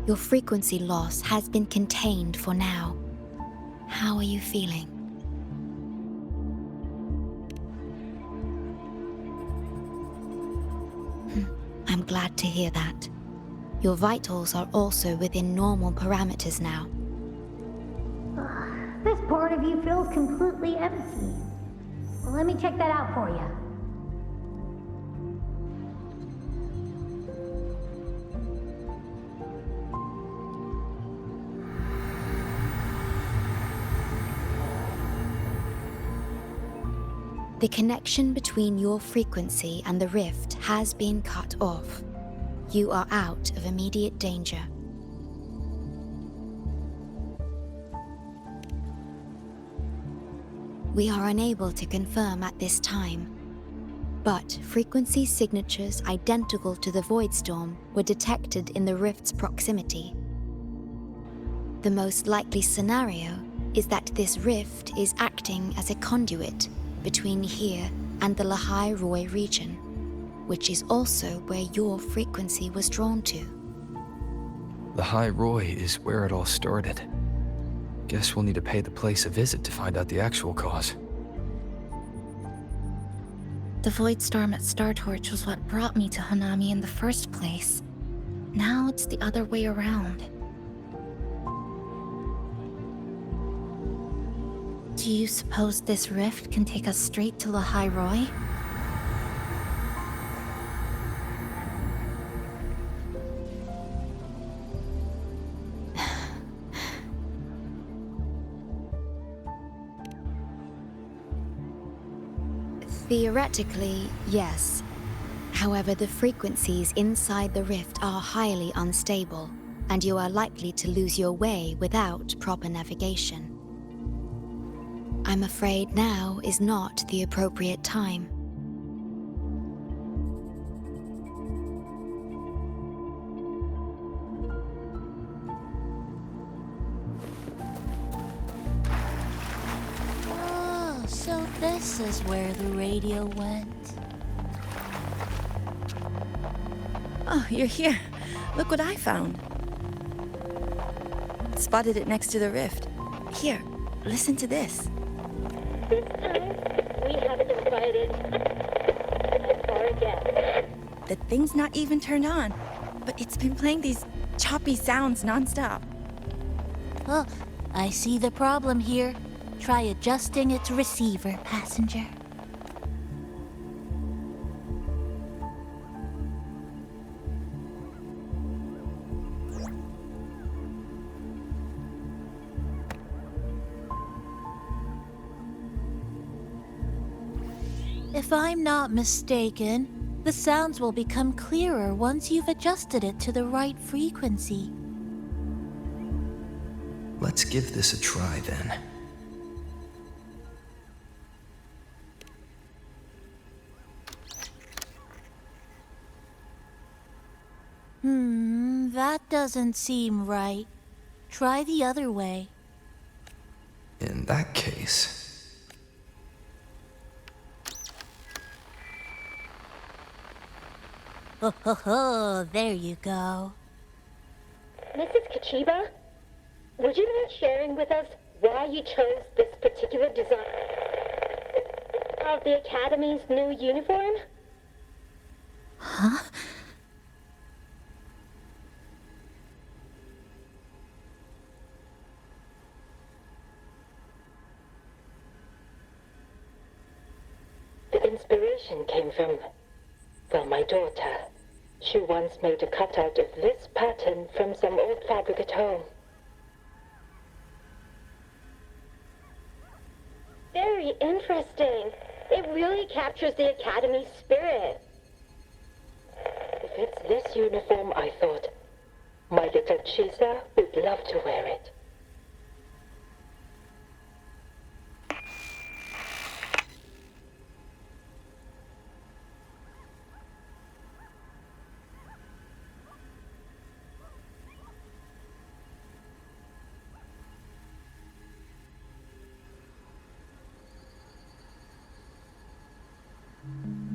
Your frequency loss has been contained for now. How are you feeling? I'm glad to hear that. Your vitals are also within normal parameters now. This part of you feels completely empty. Well, let me check that out for you. The connection between your frequency and the rift has been cut off. You are out of immediate danger. We are unable to confirm at this time, but frequency signatures identical to the Void Storm were detected in the rift's proximity. The most likely scenario is that this rift is acting as a conduit between here and the Lahai Roi region, which is also where your frequency was drawn to. Lahai Roi is where it all started. Guess we'll need to pay the place a visit to find out the actual cause. The Void Storm at Star Torch was what brought me to Honami in the first place. Now it's the other way around. Do you suppose this rift can take us straight to Lahai Roi? Theoretically, yes. However, the frequencies inside the rift are highly unstable, and you are likely to lose your way without proper navigation. I'm afraid now is not the appropriate time. Oh, so this is where the radio went. Oh, you're here. Look what I found. Spotted it next to the rift. Here, listen to this. This time, we haven't invited our guests. The thing's not even turned on, but it's been playing these choppy sounds nonstop. Oh, I see the problem here. Try adjusting its receiver, passenger. If I'm not mistaken, the sounds will become clearer once you've adjusted it to the right frequency. Let's give this a try then. That doesn't seem right. Try the other way. In that case... Oh, there you go. Mrs. Kachiba, would you mind sharing with us why you chose this particular design of the Academy's new uniform? Huh? inspiration came from, well, my daughter. She once made a cutout of this pattern from some old fabric at home. Very interesting. It really captures the Academy's spirit. If it's this uniform, I thought, my little Chisa would love to wear it.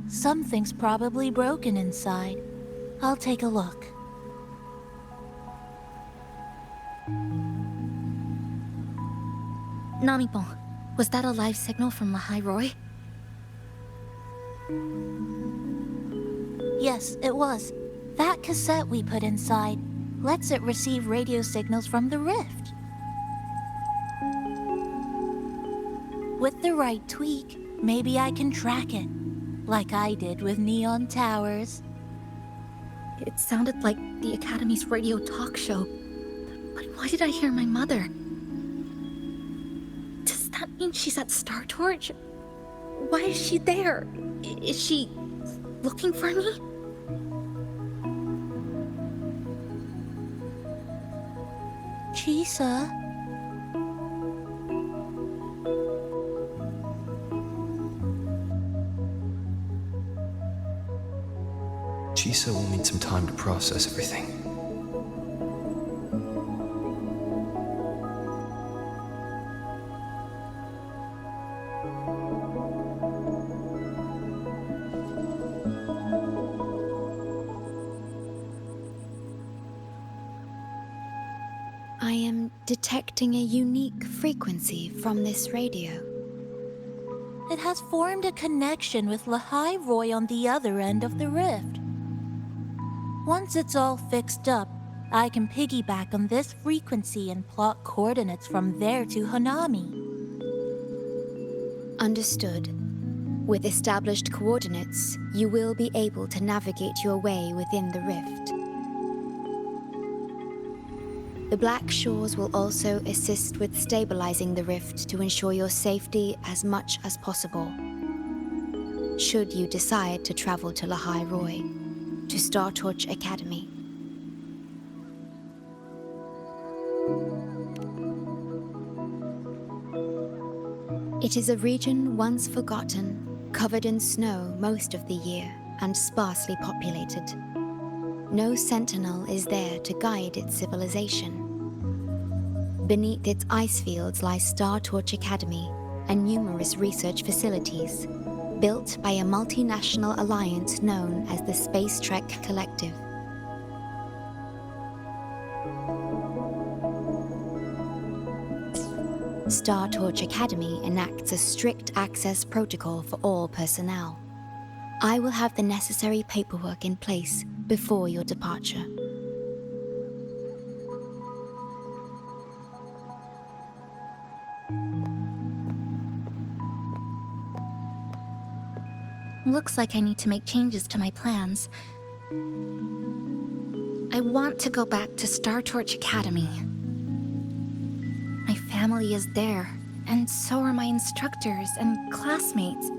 Something's probably broken inside. I'll take a look. Namipon, was that a live signal from Lahai Roy? Yes, it was. That cassette we put inside lets it receive radio signals from the rift. With the right tweak, maybe I can track it, like I did with Neon Towers. It sounded like the Academy's radio talk show. But why did I hear my mother? Does that mean she's at Star Torch? Why is she there? Is she looking for me? Chisa? Chisa will need some time to process everything. I am detecting a unique frequency from this radio. It has formed a connection with Lahai Roy on the other end of the rift. Once it's all fixed up, I can piggyback on this frequency and plot coordinates from there to Honami. Understood. With established coordinates, you will be able to navigate your way within the rift. The Black Shores will also assist with stabilizing the rift to ensure your safety as much as possible. Should you decide to travel to Lahai Roy, to Star Torch Academy. It is a region once forgotten, covered in snow most of the year, and sparsely populated. No sentinel is there to guide its civilization. Beneath its ice fields lies Star Torch Academy and numerous research facilities, built by a multinational alliance known as the Space Trek Collective. Star Torch Academy enacts a strict access protocol for all personnel. I will have the necessary paperwork in place before your departure. Looks like I need to make changes to my plans. I want to go back to Star Torch Academy. My family is there, and so are my instructors and classmates.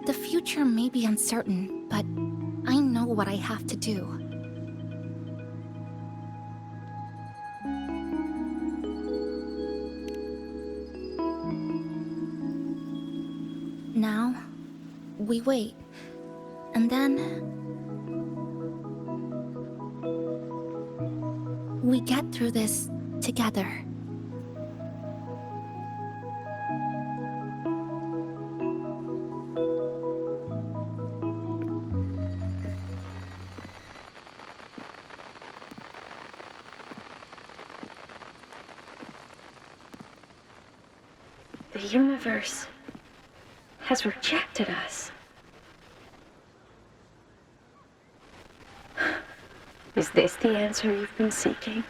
The future may be uncertain, but I know what I have to do. Now, we wait, and then we get through this together. The universe has rejected us. Is this the answer you've been seeking?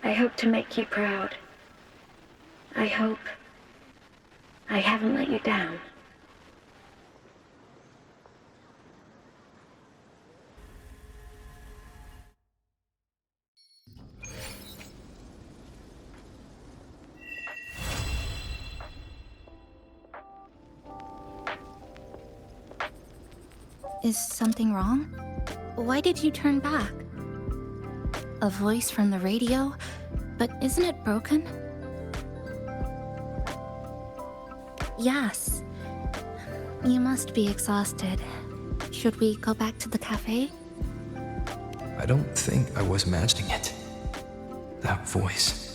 I hope to make you proud. I hope I haven't let you down. Is something wrong? Why did you turn back? A voice from the radio? But isn't it broken? Yes. You must be exhausted. Should we go back to the cafe? I don't think I was imagining it. That voice.